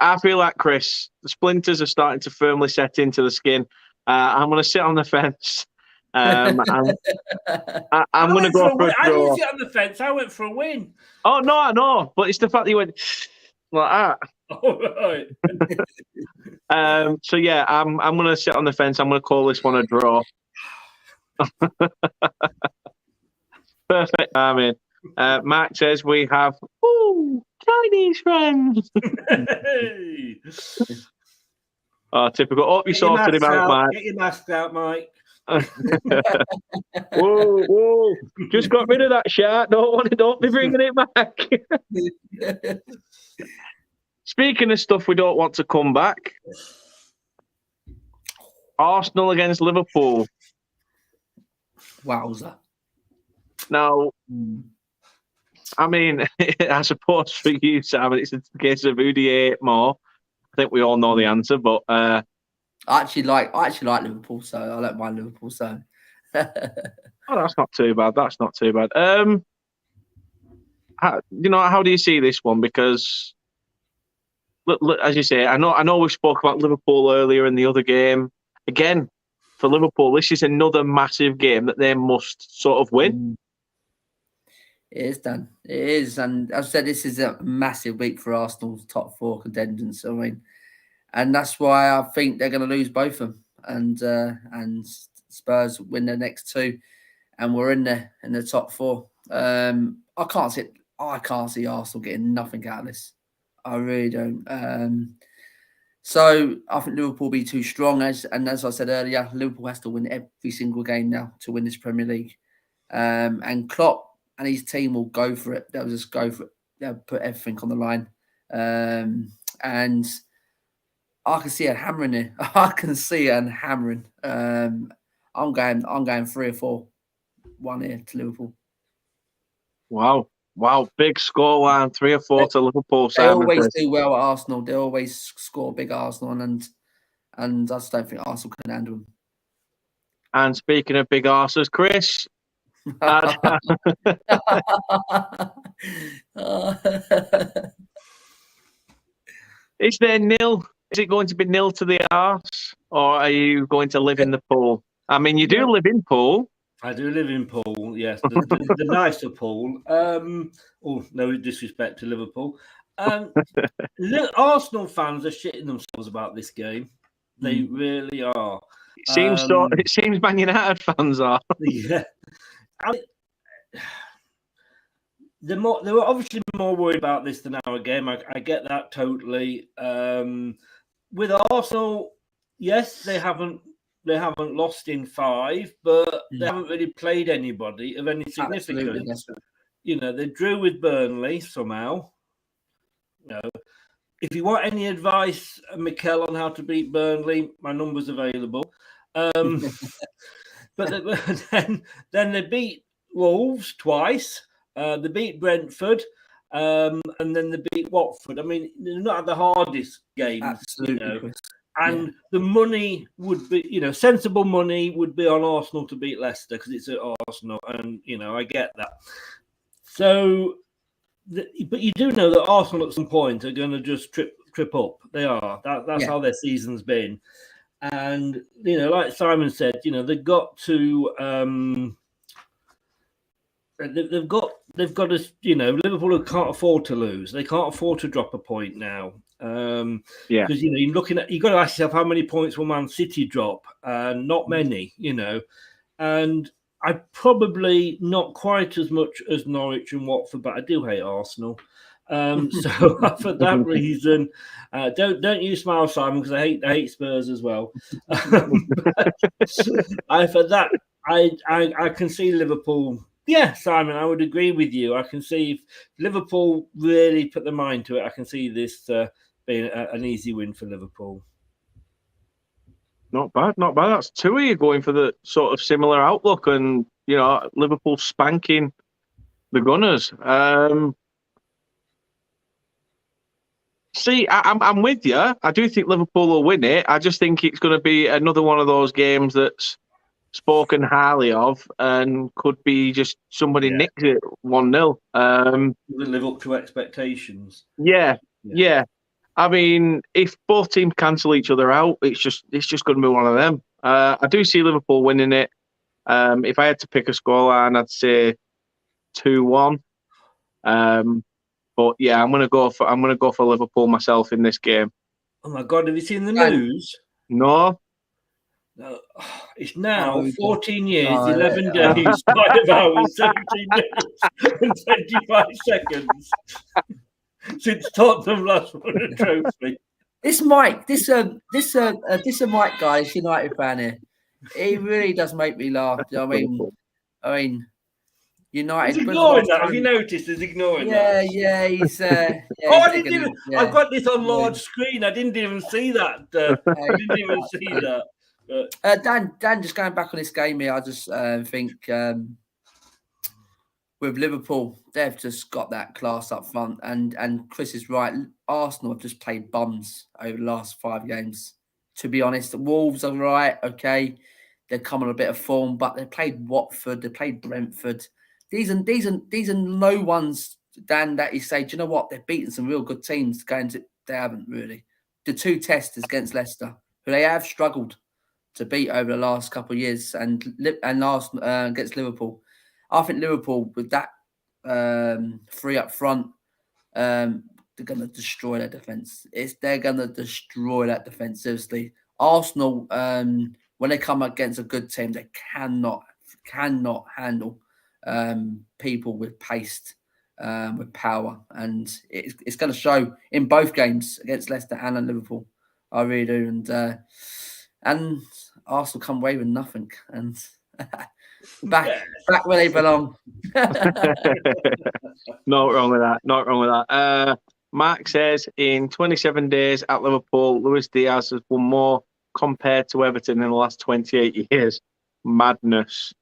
I feel like Chris. The splinters are starting to firmly set into the skin. I'm going to sit on the fence. I'm going to go for a draw. I didn't sit on the fence. I went for a win. Oh no, I know, but it's the fact that you went like that. All right. So yeah, I'm going to sit on the fence. I'm going to call this one a draw. Perfect. I mean, Mark says we have Chinese friends. Hey. Oh, typical. Hope you sorted him out, Mike. Get your mask out, Mike. Whoa! Just got rid of that shark. Don't be bringing it back. Speaking of stuff we don't want to come back, Arsenal against Liverpool. Wowza. Now, I mean, I suppose for you, Simon, it's a case of who do you hate more? I think we all know the answer, but I actually like Liverpool, so I don't mind Liverpool. So, that's not too bad. That's not too bad. How do you see this one? Because as you say, I know we spoke about Liverpool earlier in the other game. Again, for Liverpool, this is another massive game that they must sort of win. It is, Dan. It is. And as I said, this is a massive week for Arsenal's top 4 contenders. I mean, and that's why I think they're going to lose both of them. And Spurs win their next 2. And we're in the top 4. I can't see Arsenal getting nothing out of this. I really don't. So I think Liverpool will be too strong. As I said earlier, Liverpool has to win every single game now to win this Premier League. And Klopp and his team will go for it. They'll just go for it. They'll put everything on the line. And I can see it hammering here. I can see it hammering. I'm going 3 or 4-1 here to Liverpool. Wow, big scoreline, 3 or 4 to Liverpool. They always do well at Arsenal. They always score big Arsenal, and I just don't think Arsenal can handle them. And speaking of big arses, Chris. Is there nil? Is it going to be nil to the arse, or are you going to live in the pool? I mean, you do live in Poole. I do live in Poole, yes, the nicer Poole. No disrespect to Liverpool. Arsenal fans are shitting themselves about this game. They really are. It seems Man United fans are. Yeah. They were obviously more worried about this than our game. I get that totally. With Arsenal, yes, they haven't lost in 5, but they haven't really played anybody of any significance. They drew with Burnley somehow. If you want any advice, Mikel, on how to beat Burnley, my number's available. But then they beat Wolves twice. They beat Brentford, and then they beat Watford. I mean, they're not the hardest games. Absolutely. And the money would be, sensible money would be on Arsenal to beat Leicester because it's at Arsenal, and I get that. So, but you do know that Arsenal at some point are going to just trip up. They are. That's how their season's been. And like Simon said, they've got to. They've got to. Liverpool can't afford to lose. They can't afford to drop a point now. Because you're looking at. You've got to ask yourself how many points will Man City drop? Not many. And I probably not quite as much as Norwich and Watford, but I do hate Arsenal. So for that reason, don't you smile, Simon, because I hate Spurs as well. I can see Liverpool. Yeah, Simon, I would agree with you. I can see if Liverpool really put their mind to it, I can see this being an easy win for Liverpool. Not bad. That's 2 of you going for the sort of similar outlook, and Liverpool spanking the Gunners. See, I'm with you. I do think Liverpool will win it. I just think it's going to be another one of those games that's spoken highly of and could be just somebody nicks it 1-0. Live up to expectations. Yeah. I mean, if both teams cancel each other out, it's just going to be one of them. I do see Liverpool winning it. If I had to pick a scoreline, I'd say 2-1. But yeah, I'm gonna go for Liverpool myself in this game. Oh my God, have you seen the news? No. It's now 14 years, 11 days, 5 hours, 17 minutes, and 25 seconds since Tottenham last won a trophy. This Mike guy is United fan here. He really does make me laugh. I mean, United. He's ignoring that. Have you noticed? He's ignoring that. Yeah. He's. I didn't even. I've got this on large screen. I didn't even see that. I didn't even see that. Dan, just going back on this game here, I just think with Liverpool, they've just got that class up front, and Chris is right. Arsenal have just played bums over the last 5 games. To be honest, the Wolves are right. Okay, they're coming a bit of form, but they played Watford, they played Brentford. These are no ones, Dan, that you say, do you know what? They're beating some real good teams going They haven't really. The 2 tests against Leicester, who they have struggled to beat over the last couple of years, and last against Liverpool. I think Liverpool, with that 3 up front, they're going to destroy their defence. They're going to destroy that defence, seriously. Arsenal, when they come against a good team, they cannot handle people with pace, with power. And it's going to show in both games against Leicester and Liverpool. I really do. And Arsenal come away with nothing. And back where they belong. Not wrong with that. Mark says, in 27 days at Liverpool, Luis Diaz has won more compared to Everton in the last 28 years. Madness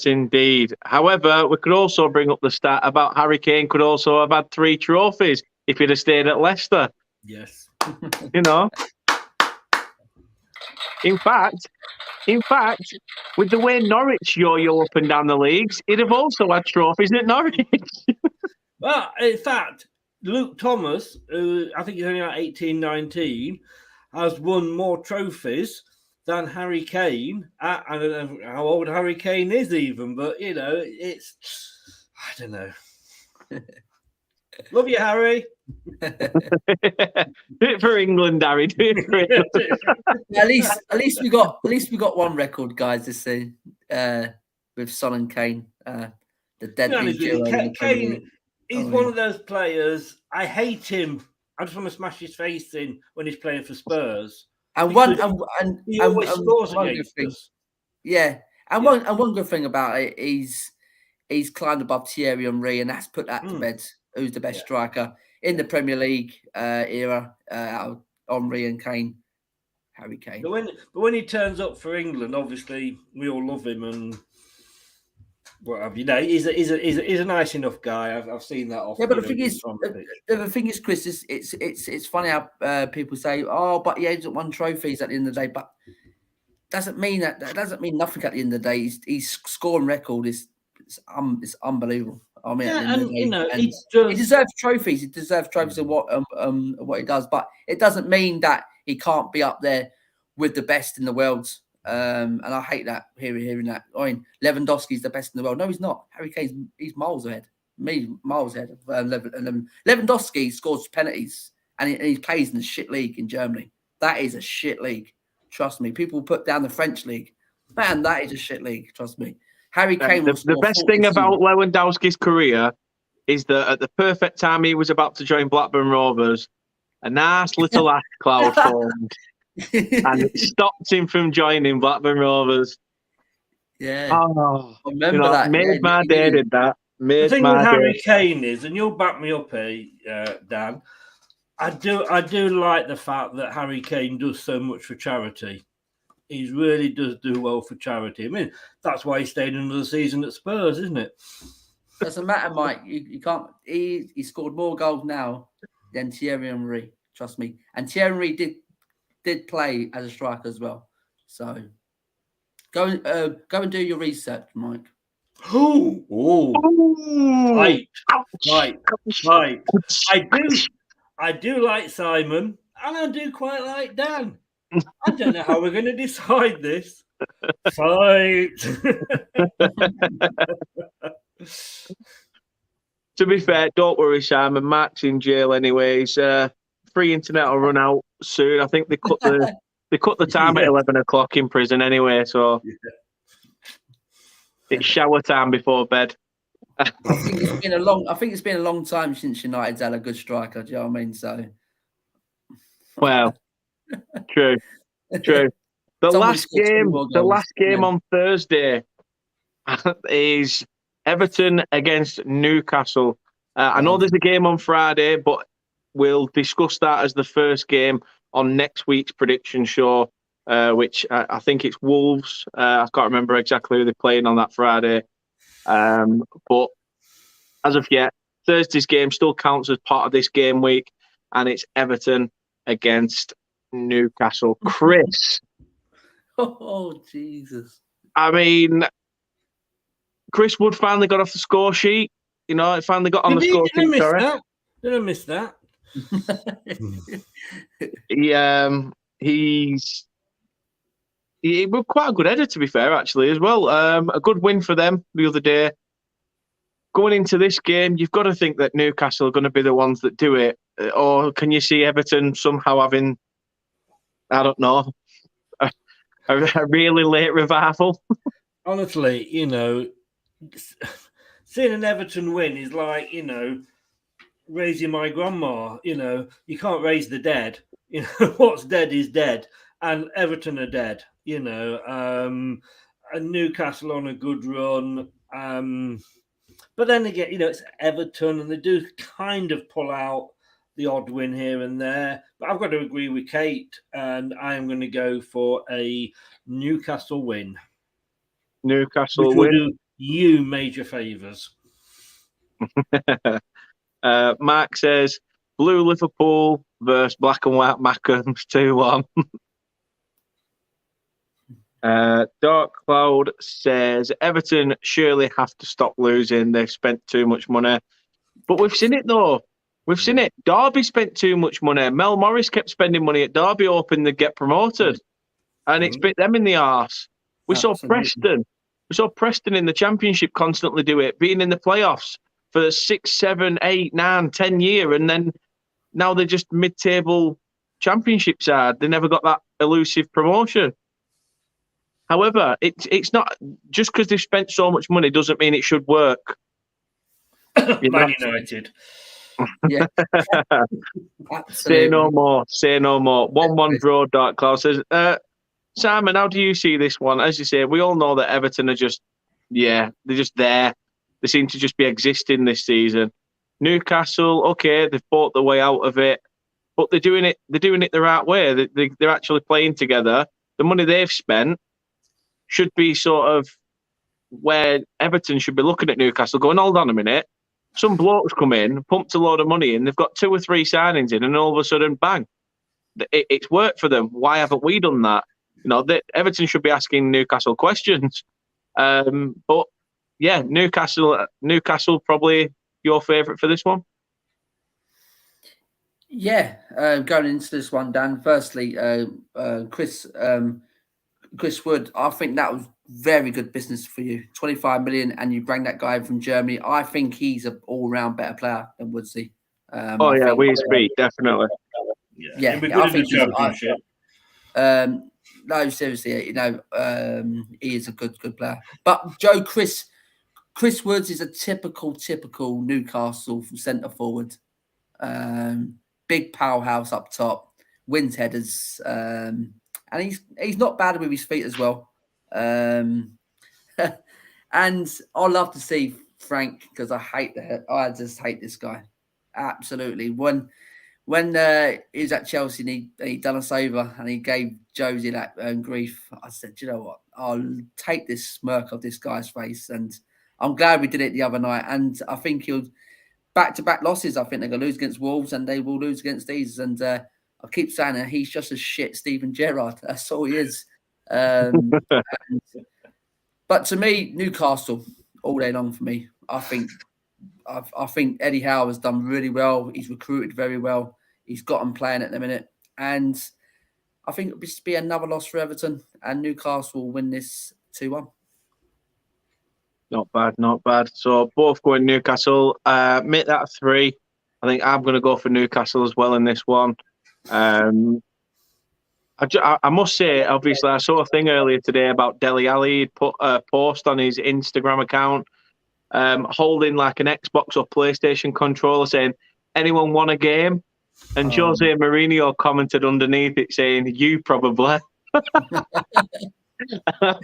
indeed. However, we could also bring up the stat about Harry Kane could also have had 3 trophies if he'd have stayed at Leicester. Yes. You know. In fact, with the way Norwich yo-yo up and down the leagues, he'd have also had trophies at Norwich. Well, in fact, Luke Thomas, who I think he's only like 18, 19, has won more trophies than Harry Kane. I don't know how old Harry Kane is even, but, you know, I don't know. Love you, Harry. Do it for England, Harry. Do it for England. At least we got one record, guys, this season with Son and Kane. The deadly duo. Kane is one of those players. I hate him. I just want to smash his face in when he's playing for Spurs. And he always scores against us. Yeah, and one good thing about it is he's climbed above Thierry Henry, and that's put that to bed. Who's the best striker in the Premier League era? Out of Henry and Kane, Harry Kane. But when he turns up for England, obviously we all love him and what have you. No, he's a nice enough guy. I've seen that often. Yeah, but the thing is, Chris, it's funny how people say, "Oh, but he hasn't won trophies at the end of the day." But that doesn't mean nothing at the end of the day. His scoring record is unbelievable. I mean, he deserves trophies. He deserves trophies of what he does, but it doesn't mean that he can't be up there with the best in the world. And I hate that hearing that. I mean, Lewandowski's the best in the world. No, he's not. Harry Kane's he's miles ahead. Miles ahead of Lewandowski scores penalties and he plays in a shit league in Germany. That is a shit league. Trust me. People put down the French league. Man, that is a shit league. Trust me. Harry Kane. The best thing about Lewandowski's career is that at the perfect time he was about to join Blackburn Rovers, a nice little ash cloud formed, and it stopped him from joining Blackburn Rovers. Yeah, I remember that. Made my day. Did that? The thing with Harry Kane is, and you'll back me up here, Dan. I do like the fact that Harry Kane does so much for charity. He really does do well for charity. I mean, that's why he stayed another season at Spurs, isn't it? Doesn't matter, Mike. You can't. He scored more goals now than Thierry Henry. Trust me. And Thierry Henry did play as a striker as well. So go and do your research, Mike. Right. I do like Simon, and I do quite like Dan. I don't know how we're going to decide this. Fight. To be fair, don't worry, Simon. Mark's in jail anyways. Free internet will run out soon. I think they cut the time at 11 o'clock in prison anyway, so it's shower time before bed. I think it's been a long time since United's had a good striker. Do you know what I mean? So, well. True. The last game on Thursday is Everton against Newcastle. I know there's a game on Friday, but we'll discuss that as the first game on next week's prediction show, which I think it's Wolves. I can't remember exactly who they're playing on that Friday. But as of yet, Thursday's game still counts as part of this game week, and it's Everton against Newcastle. Chris. Oh, Jesus. I mean, Chris Wood finally got off the score sheet. You know, it finally got on the score sheet. Did I miss that? He was quite a good header, to be fair, actually, as well. A good win for them the other day. Going into this game, you've got to think that Newcastle are going to be the ones that do it. Or can you see Everton somehow having, I don't know, a really late revival? Honestly, seeing an Everton win is like, raising my grandma. You can't raise the dead. What's dead is dead. And Everton are dead, and Newcastle on a good run. But then again, it's Everton and they do kind of pull out the odd win here and there. But I've got to agree with Kate, and I am going to go for a Newcastle win. Newcastle which win. Will do you major favours. Mark says, Blue Liverpool versus Black and White Mackems 2-1. Dark Cloud says Everton surely have to stop losing. They've spent too much money. But we've seen it though. We've seen it. Derby spent too much money. Mel Morris kept spending money at Derby hoping they'd get promoted. And it's bit them in the arse. We saw Preston. We saw Preston in the Championship constantly do it, being in the playoffs for 6, 7, 8, 9, 10 years. And then now they're just mid-table Championship side. They never got that elusive promotion. However, it's not just because they've spent so much money doesn't mean it should work. Man United. Yeah. Say no more. Say no more. 1-1 draw. Dark Cloud says, Simon, how do you see this one? As you say, we all know that Everton are they're just there. They seem to just be existing this season. Newcastle, okay, they've fought their way out of it, but they're doing it the right way. They're actually playing together. The money they've spent should be sort of where Everton should be looking at Newcastle going, hold on a minute. Some blokes come in, pumped a load of money in, they've got 2 or 3 signings in, and all of a sudden, bang, it's worked for them. Why haven't we done that? Everton should be asking Newcastle questions. But yeah, Newcastle probably your favourite for this one. Yeah, going into this one, Dan. Firstly, Chris Wood, I think that was very good business for you. 25 million, and you bring that guy from Germany. I think he's an all-round better player than Woodsy. We speak definitely. Yeah, I think Championship. No, seriously, he is a good player. But Joe, Chris Woods is a typical Newcastle centre forward. Big powerhouse up top, wins headers, and he's not bad with his feet as well. And I love to see Frank because I just hate this guy absolutely. When he was at Chelsea and he done us over and he gave Josie that grief, I said, you know what? I'll take this smirk off this guy's face, and I'm glad we did it the other night. And I think he'll back-to-back losses. I think they're going to lose against Wolves and they will lose against these. And I keep saying that he's just a shit Steven Gerrard. That's all he is. But to me, Newcastle all day long for me. I think Eddie Howe has done really well. He's recruited very well. He's got them playing at the minute. And I think it'll just be another loss for Everton, and Newcastle will win this 2-1. Not bad. So both going Newcastle. Make that 3. I think I'm going to go for Newcastle as well in this one. I must say, obviously, I saw a thing earlier today about Dele Alli. He'd put a post on his Instagram account holding like an Xbox or PlayStation controller saying, anyone want a game? And Jose Mourinho commented underneath it saying, you probably. I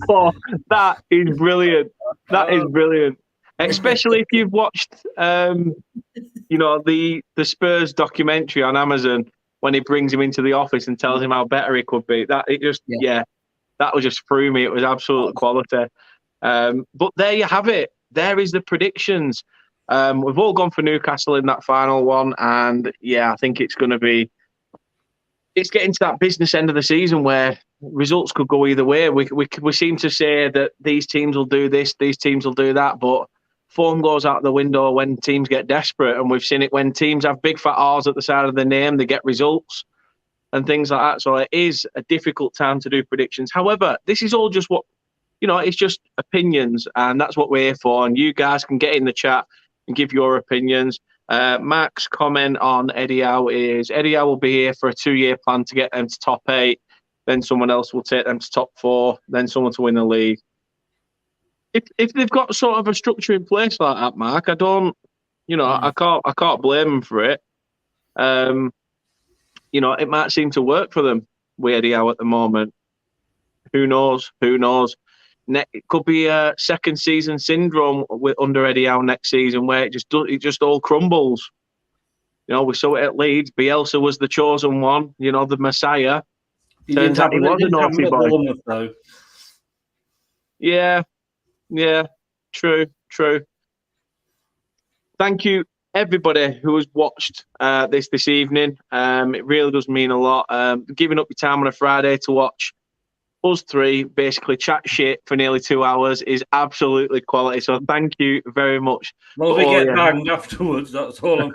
thought that is brilliant. That is brilliant. Especially if you've watched, the Spurs documentary on Amazon when he brings him into the office and tells him how better he could be. That was just through me. It was absolute quality. But there you have it. There is the predictions. We've all gone for Newcastle in that final one, and I think it's going to be. It's getting to that business end of the season where results could go either way. We seem to say that these teams will do this, these teams will do that, but form goes out the window when teams get desperate, and we've seen it when teams have big fat R's at the side of the name, they get results and things like that. So it is a difficult time to do predictions. However, this is all just what, it's just opinions, and that's what we're here for. And you guys can get in the chat and give your opinions. Max comment on Eddie Howe is Eddie Howe will be here for a 2-year plan to get them to top 8. Then someone else will take them to top 4. Then someone to win the league. If they've got sort of a structure in place like that, Mark, I don't, I can't blame them for it. It might seem to work for them with Eddie Howe at the moment. Who knows? It could be a second season syndrome under Eddie Howe next season, where it just all crumbles. We saw it at Leeds. Bielsa was the chosen one, the Messiah. Turns out he was a naughty boy. Though. Yeah, true. Thank you, everybody who has watched this evening. It really does mean a lot. Giving up your time on a Friday to watch us three basically chat shit for nearly 2 hours is absolutely quality. So thank you very much. Well, we get banged afterwards. That's all I'm.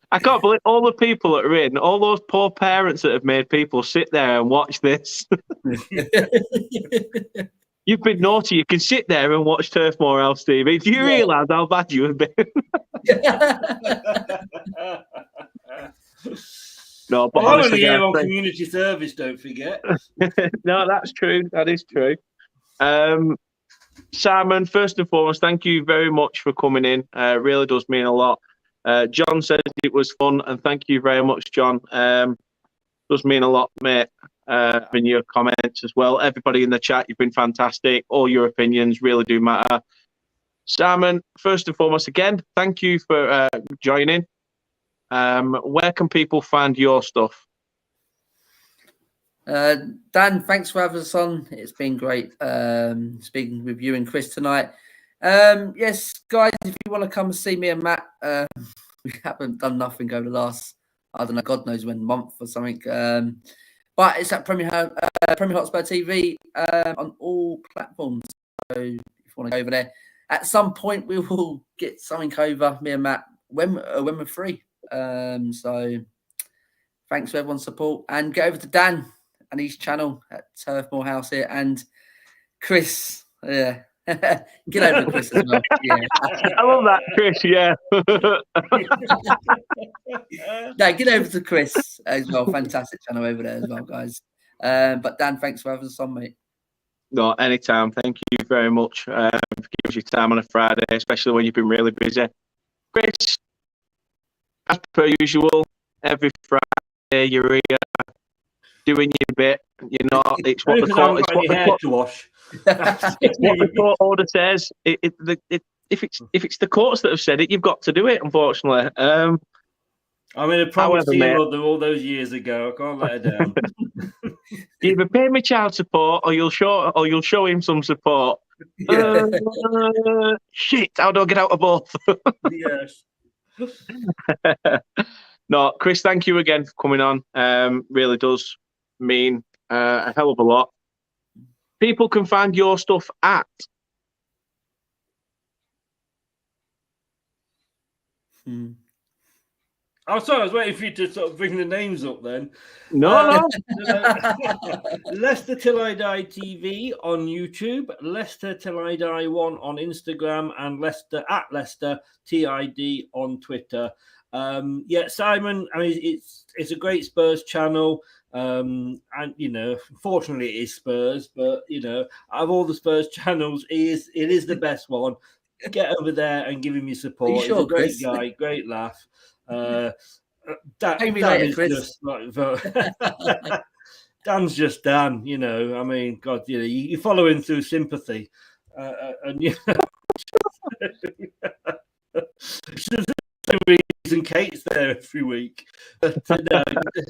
I can't believe all the people that are in, all those poor parents that have made people sit there and watch this. You've been naughty. You can sit there and watch Turf Moor House TV. Do you realise how bad you have been? No, but I'm only here on community service, don't forget. No, that's true. That is true. Simon, first and foremost, thank you very much for coming in. Really does mean a lot. John said it was fun, and thank you very much, John. Does mean a lot, mate. In your comments as well. Everybody in the chat, you've been fantastic. All your opinions really do matter. Simon, first and foremost, again, thank you for joining. Where can people find your stuff? Dan, thanks for having us on. It's been great speaking with you and Chris tonight. Yes, guys, if you want to come and see me and Matt, we haven't done nothing over the last, I don't know, God knows when, month or something. But it's at Premier Hotspur TV on all platforms. So if you want to go over there, at some point we will get something over, me and Matt, when we're free. So thanks for everyone's support, and get over to Dan and his channel at Turf Moor House here, and Chris. Yeah. Get over to Chris as well. Yeah. I love that, Chris. Yeah. No, get over to Chris as well. Fantastic channel over there as well, guys. But Dan, thanks for having us on, mate. No, anytime. Thank you very much for giving us your time on a Friday, especially when you've been really busy. Chris, as per usual, every Friday you're here doing your bit. It's what the court. It's what the court to wash. It's what the court order says. If it's the courts that have said it, you've got to do it. Unfortunately, I mean, I promised to your mother all those years ago. I can't let her down. Either pay me child support, or you'll show him some support. Yeah. Shit! How do I get out of both? Yes. No, Chris, thank you again for coming on. Really does mean a hell of a lot. People can find your stuff at. Oh, sorry, I was waiting for you to sort of bring the names up then. No. Leicester Till I Die TV on YouTube, Leicester Till I Die 1 on Instagram, and Leicester at Leicester TID on Twitter. Simon, I mean, it's a great Spurs channel. And unfortunately it is Spurs, but out of all the Spurs channels, it is the best one. Get over there and give him your support. He's a great guy, great laugh. Dan is just like, Dan's just Dan, I mean, God, you follow him through sympathy, and reason Kate's there every week. But,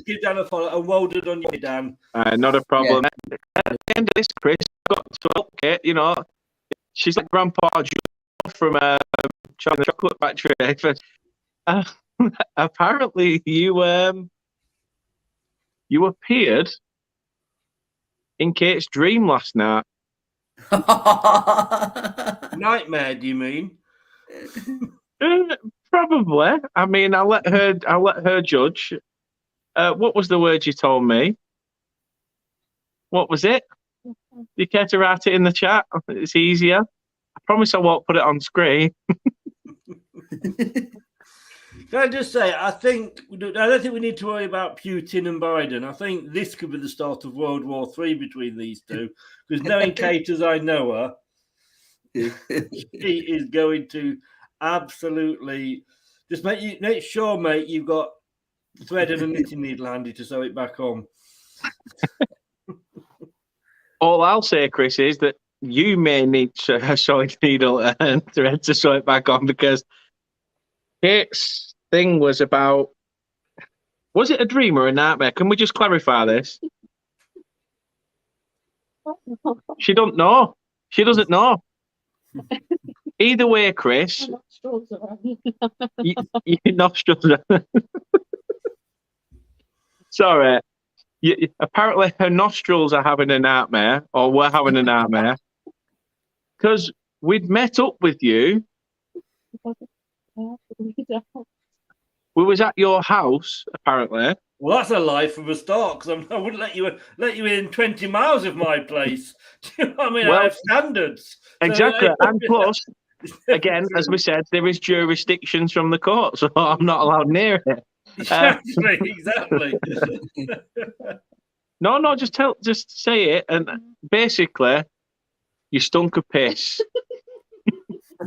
give Dan a follow, and well done on you, Dan. Not a problem. Yeah. At the end of this, Chris, got to help Kate. She's like Grandpa Joe from Charlie the Chocolate Factory. Apparently, you appeared in Kate's dream last night. Nightmare, do you mean? Probably. I mean, I'll let her judge. What was the word you told me? What was it? You care to write it in the chat? It's easier. I promise I won't put it on screen. Can I just say, I don't think we need to worry about Putin and Biden. I think this could be the start of World War III between these two. Because knowing Kate as I know her, she is going to absolutely just make sure, mate, you've got thread and a knitting needle handy to sew it back on. All I'll say, Chris, is that you may need a sewing needle and thread to sew it back on, because Kate's thing was about, was it a dream or a nightmare? Can we just clarify this? She don't know. She doesn't know. Either way, Chris, your nostrils are... Sorry. Apparently her nostrils are having a nightmare, or were having a nightmare, because we'd met up with you. We was at your house, apparently. Well, that's a lie from the start, because I wouldn't let you in 20 miles of my place. Do you know what I mean? Well, I have standards. Exactly. And plus, again, as we said, there is jurisdictions from the court, so I'm not allowed near it. Exactly. No, just say it. And basically, you stunk of piss.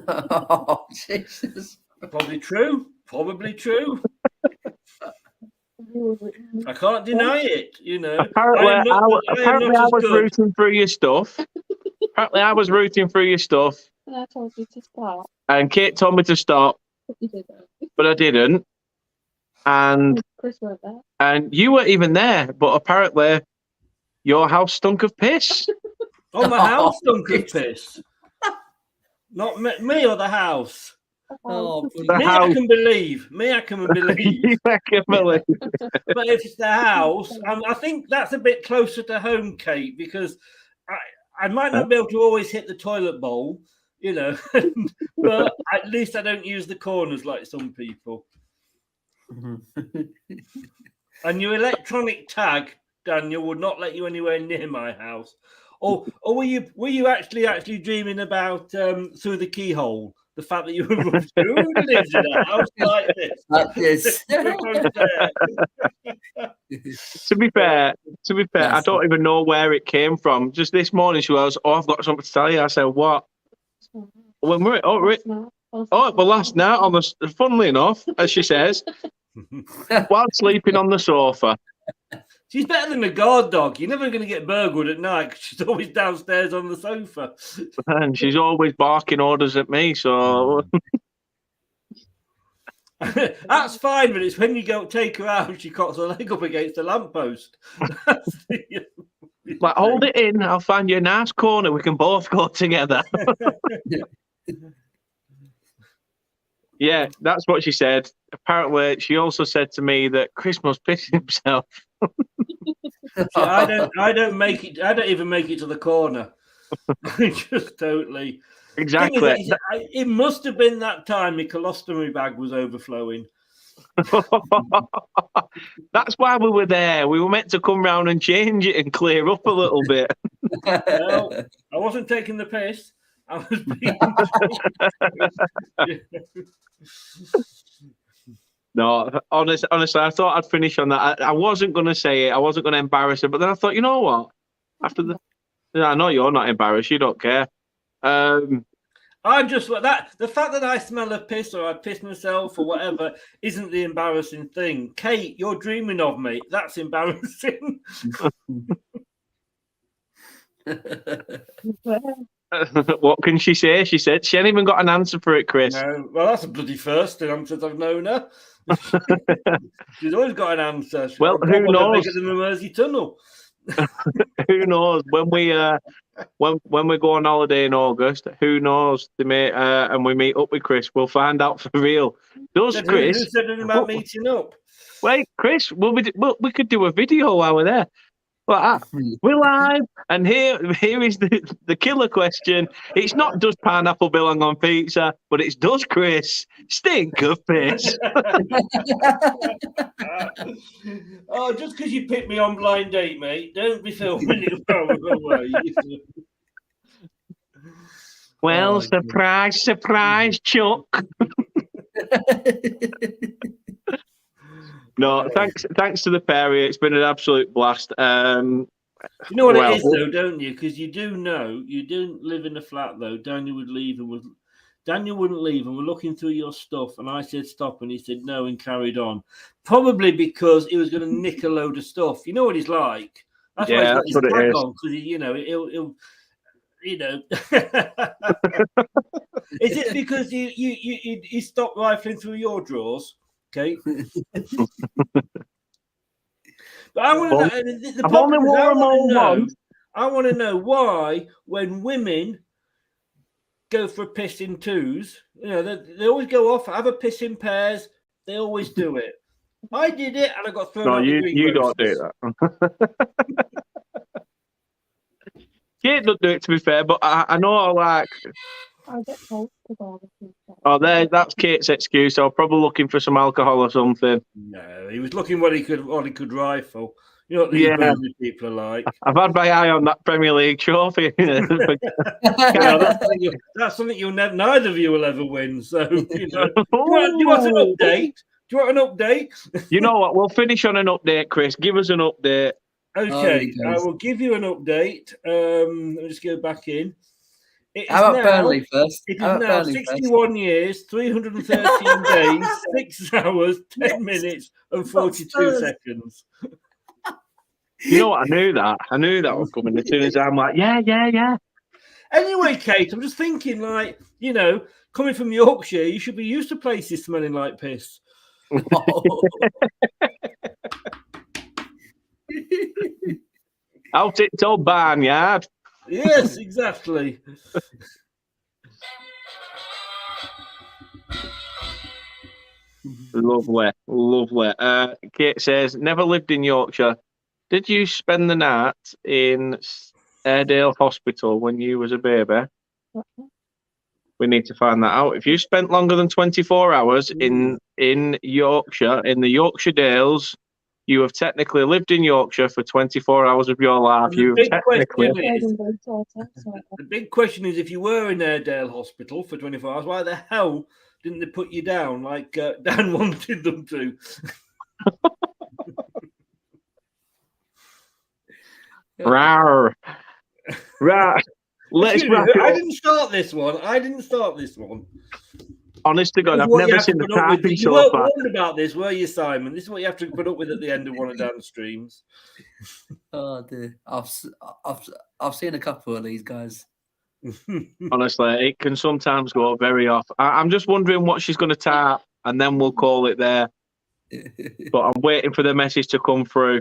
Oh, Jesus. Probably true. I can't deny it, you know. Apparently, I was rooting through your stuff. Apparently, I was rooting through your stuff. And I told you to stop. And Kate told me to stop. But you didn't. But I didn't. And Chris weren't there. And you weren't even there. But apparently, your house stunk of piss. Oh, my house stunk of piss. Not me or the house. Oh, I can believe. I can believe. But if it's the house, I think that's a bit closer to home, Kate, because I might not be able to always hit the toilet bowl, you know, but at least I don't use the corners like some people. And your electronic tag, Daniel, would not let you anywhere near my house. Or were you actually dreaming about through the keyhole? The fact that you were who lives in a house like this. To be fair, I don't even know where it came from. Just this morning, she was, "Oh, I've got something to tell you." I said, "What?" When last night funnily enough, as she says, while sleeping on the sofa. She's better than a guard dog. You're never going to get burgled at night because she's always downstairs on the sofa. And she's always barking orders at me, so... That's fine, but it's when you go take her out and she cocks her leg up against the lamppost. Like, hold it in, I'll find you a nice corner, we can both go together. Yeah, that's what she said. Apparently, she also said to me that Chris must piss himself. I don't even make it to the corner. I just totally. Exactly. It must have been that time my colostomy bag was overflowing. That's why we were there. We were meant to come round and change it and clear up a little bit. No, I wasn't taking the piss. I was being... No, honestly, I thought I'd finish on that. I wasn't going to say it. I wasn't going to embarrass her. But then I thought, you know what? I know you're not embarrassed. You don't care. I'm just that. The fact that I smell of piss or I piss myself or whatever isn't the embarrassing thing. Kate, you're dreaming of me. That's embarrassing. What can she say? She said she hadn't even got an answer for it, Chris. No, well, that's a bloody first since I've known her. She's always got an answer. Well, who knows? Bigger than the Mersey Tunnel. Who knows? When we go on holiday in August, who knows? They may and we meet up with Chris. We'll find out for real. Does Chris? Who said anything about meeting up? Wait, Chris, we could do a video while we're there. Well, we're live, and here is the killer question. It's not does pineapple belong on pizza, but it's does Chris stink of piss? Oh, just because you picked me on blind date, mate, don't be filming it from away. Well, Oh, surprise, surprise, Chuck. No, thanks to the pair. It's been an absolute blast. You know what it is, though, don't you? Because you do know you didn't live in a flat, though. Daniel wouldn't leave, and we're looking through your stuff, and I said stop, and he said no, and carried on. Probably because he was going to nick a load of stuff. You know what he's like. That's why he's got his tag on, because he'll. You know, is it because you stopped rifling through your drawers, Kate? But I want to know. The problem is, I want to know why, when women go for a piss in twos, they always go off, have a piss in pairs. They always do it. I did it, and I got thrown out. You don't do that. Kate doesn't do it, to be fair, but I know I get told to go on the pizza. Oh, that's Kate's excuse. I was probably looking for some alcohol or something. No, he was looking what he could rifle. You know what these Burnley people are like. I've had my eye on that Premier League trophy. That's something neither of you will ever win. So, do you want an update? Do you want an update? You know what? We'll finish on an update, Chris. Give us an update. Okay, I will give you an update. Let me just go back in. How about Burnley first? It is now 61 years, 313 days, 6 hours, 10 minutes, and 42 seconds. You know what? I knew that was coming. As soon as I'm like, yeah. Anyway, Kate, I'm just thinking, coming from Yorkshire, you should be used to places smelling like piss. Out it to barnyard. Yes, exactly. Lovely. Kate says, never lived in Yorkshire. Did you spend the night in Airedale Hospital when you was a baby? We need to find that out. If you spent longer than 24 hours in Yorkshire, in the Yorkshire Dales, you have technically lived in Yorkshire for 24 hours of your life. The big question is, if you were in Airedale Hospital for 24 hours, why the hell didn't they put you down like Dan wanted them to? Rawr. Let's wrap it up. I didn't start this one. Honest to God, I've never seen the typing so far. You weren't warned about this, were you, Simon? This is what you have to put up with at the end of one of Dan's streams. Oh dear, I've seen a couple of these guys. Honestly, it can sometimes go very off. I'm just wondering what she's going to type, and then we'll call it there. But I'm waiting for the message to come through.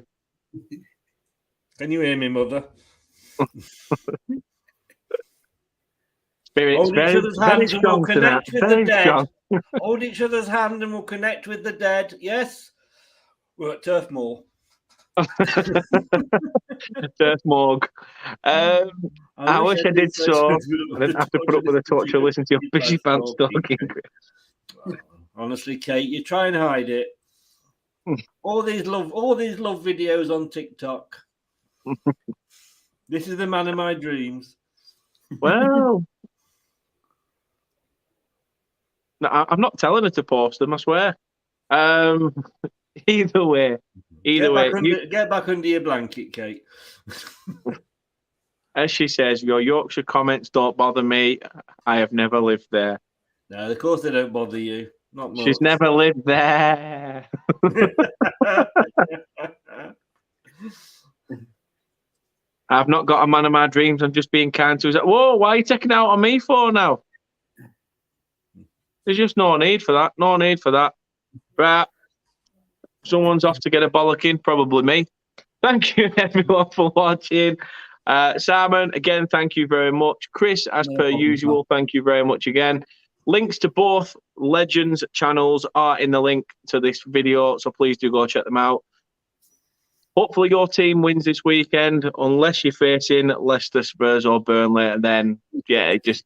Can you hear me, Mother? Hold each other's hand and we'll connect with the dead. Hold each other's hand and we'll connect with the dead. Yes? We're at Turf Moor. Turf Morgue. I wish I did so. I didn't have to put up with a torch or listen to your bushy pants talking. Honestly, Kate, you try and hide it. All these love videos on TikTok. This is the man of my dreams. Well, no, I'm not telling her to post them, I swear. Either way. Get back under your blanket, Kate. As she says, your Yorkshire comments don't bother me. I have never lived there. No, of course they don't bother you. Not much. She's never lived there. I've not got a man of my dreams. I'm just being kind to her. Whoa, why are you taking it out on me for now? There's just no need for that. No need for that. Right. Someone's off to get a bollocking, probably me. Thank you, everyone, for watching. Simon, again, thank you very much. Chris, as per usual, thank you very much again. Links to both Legends channels are in the link to this video, so please do go check them out. hopefully your team wins this weekend, unless you're facing Leicester, Spurs, or Burnley, and then just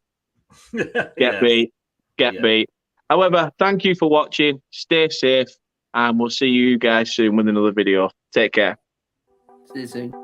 get beat. However, thank you for watching. Stay safe, and we'll see you guys soon with another video. Take care. See you soon.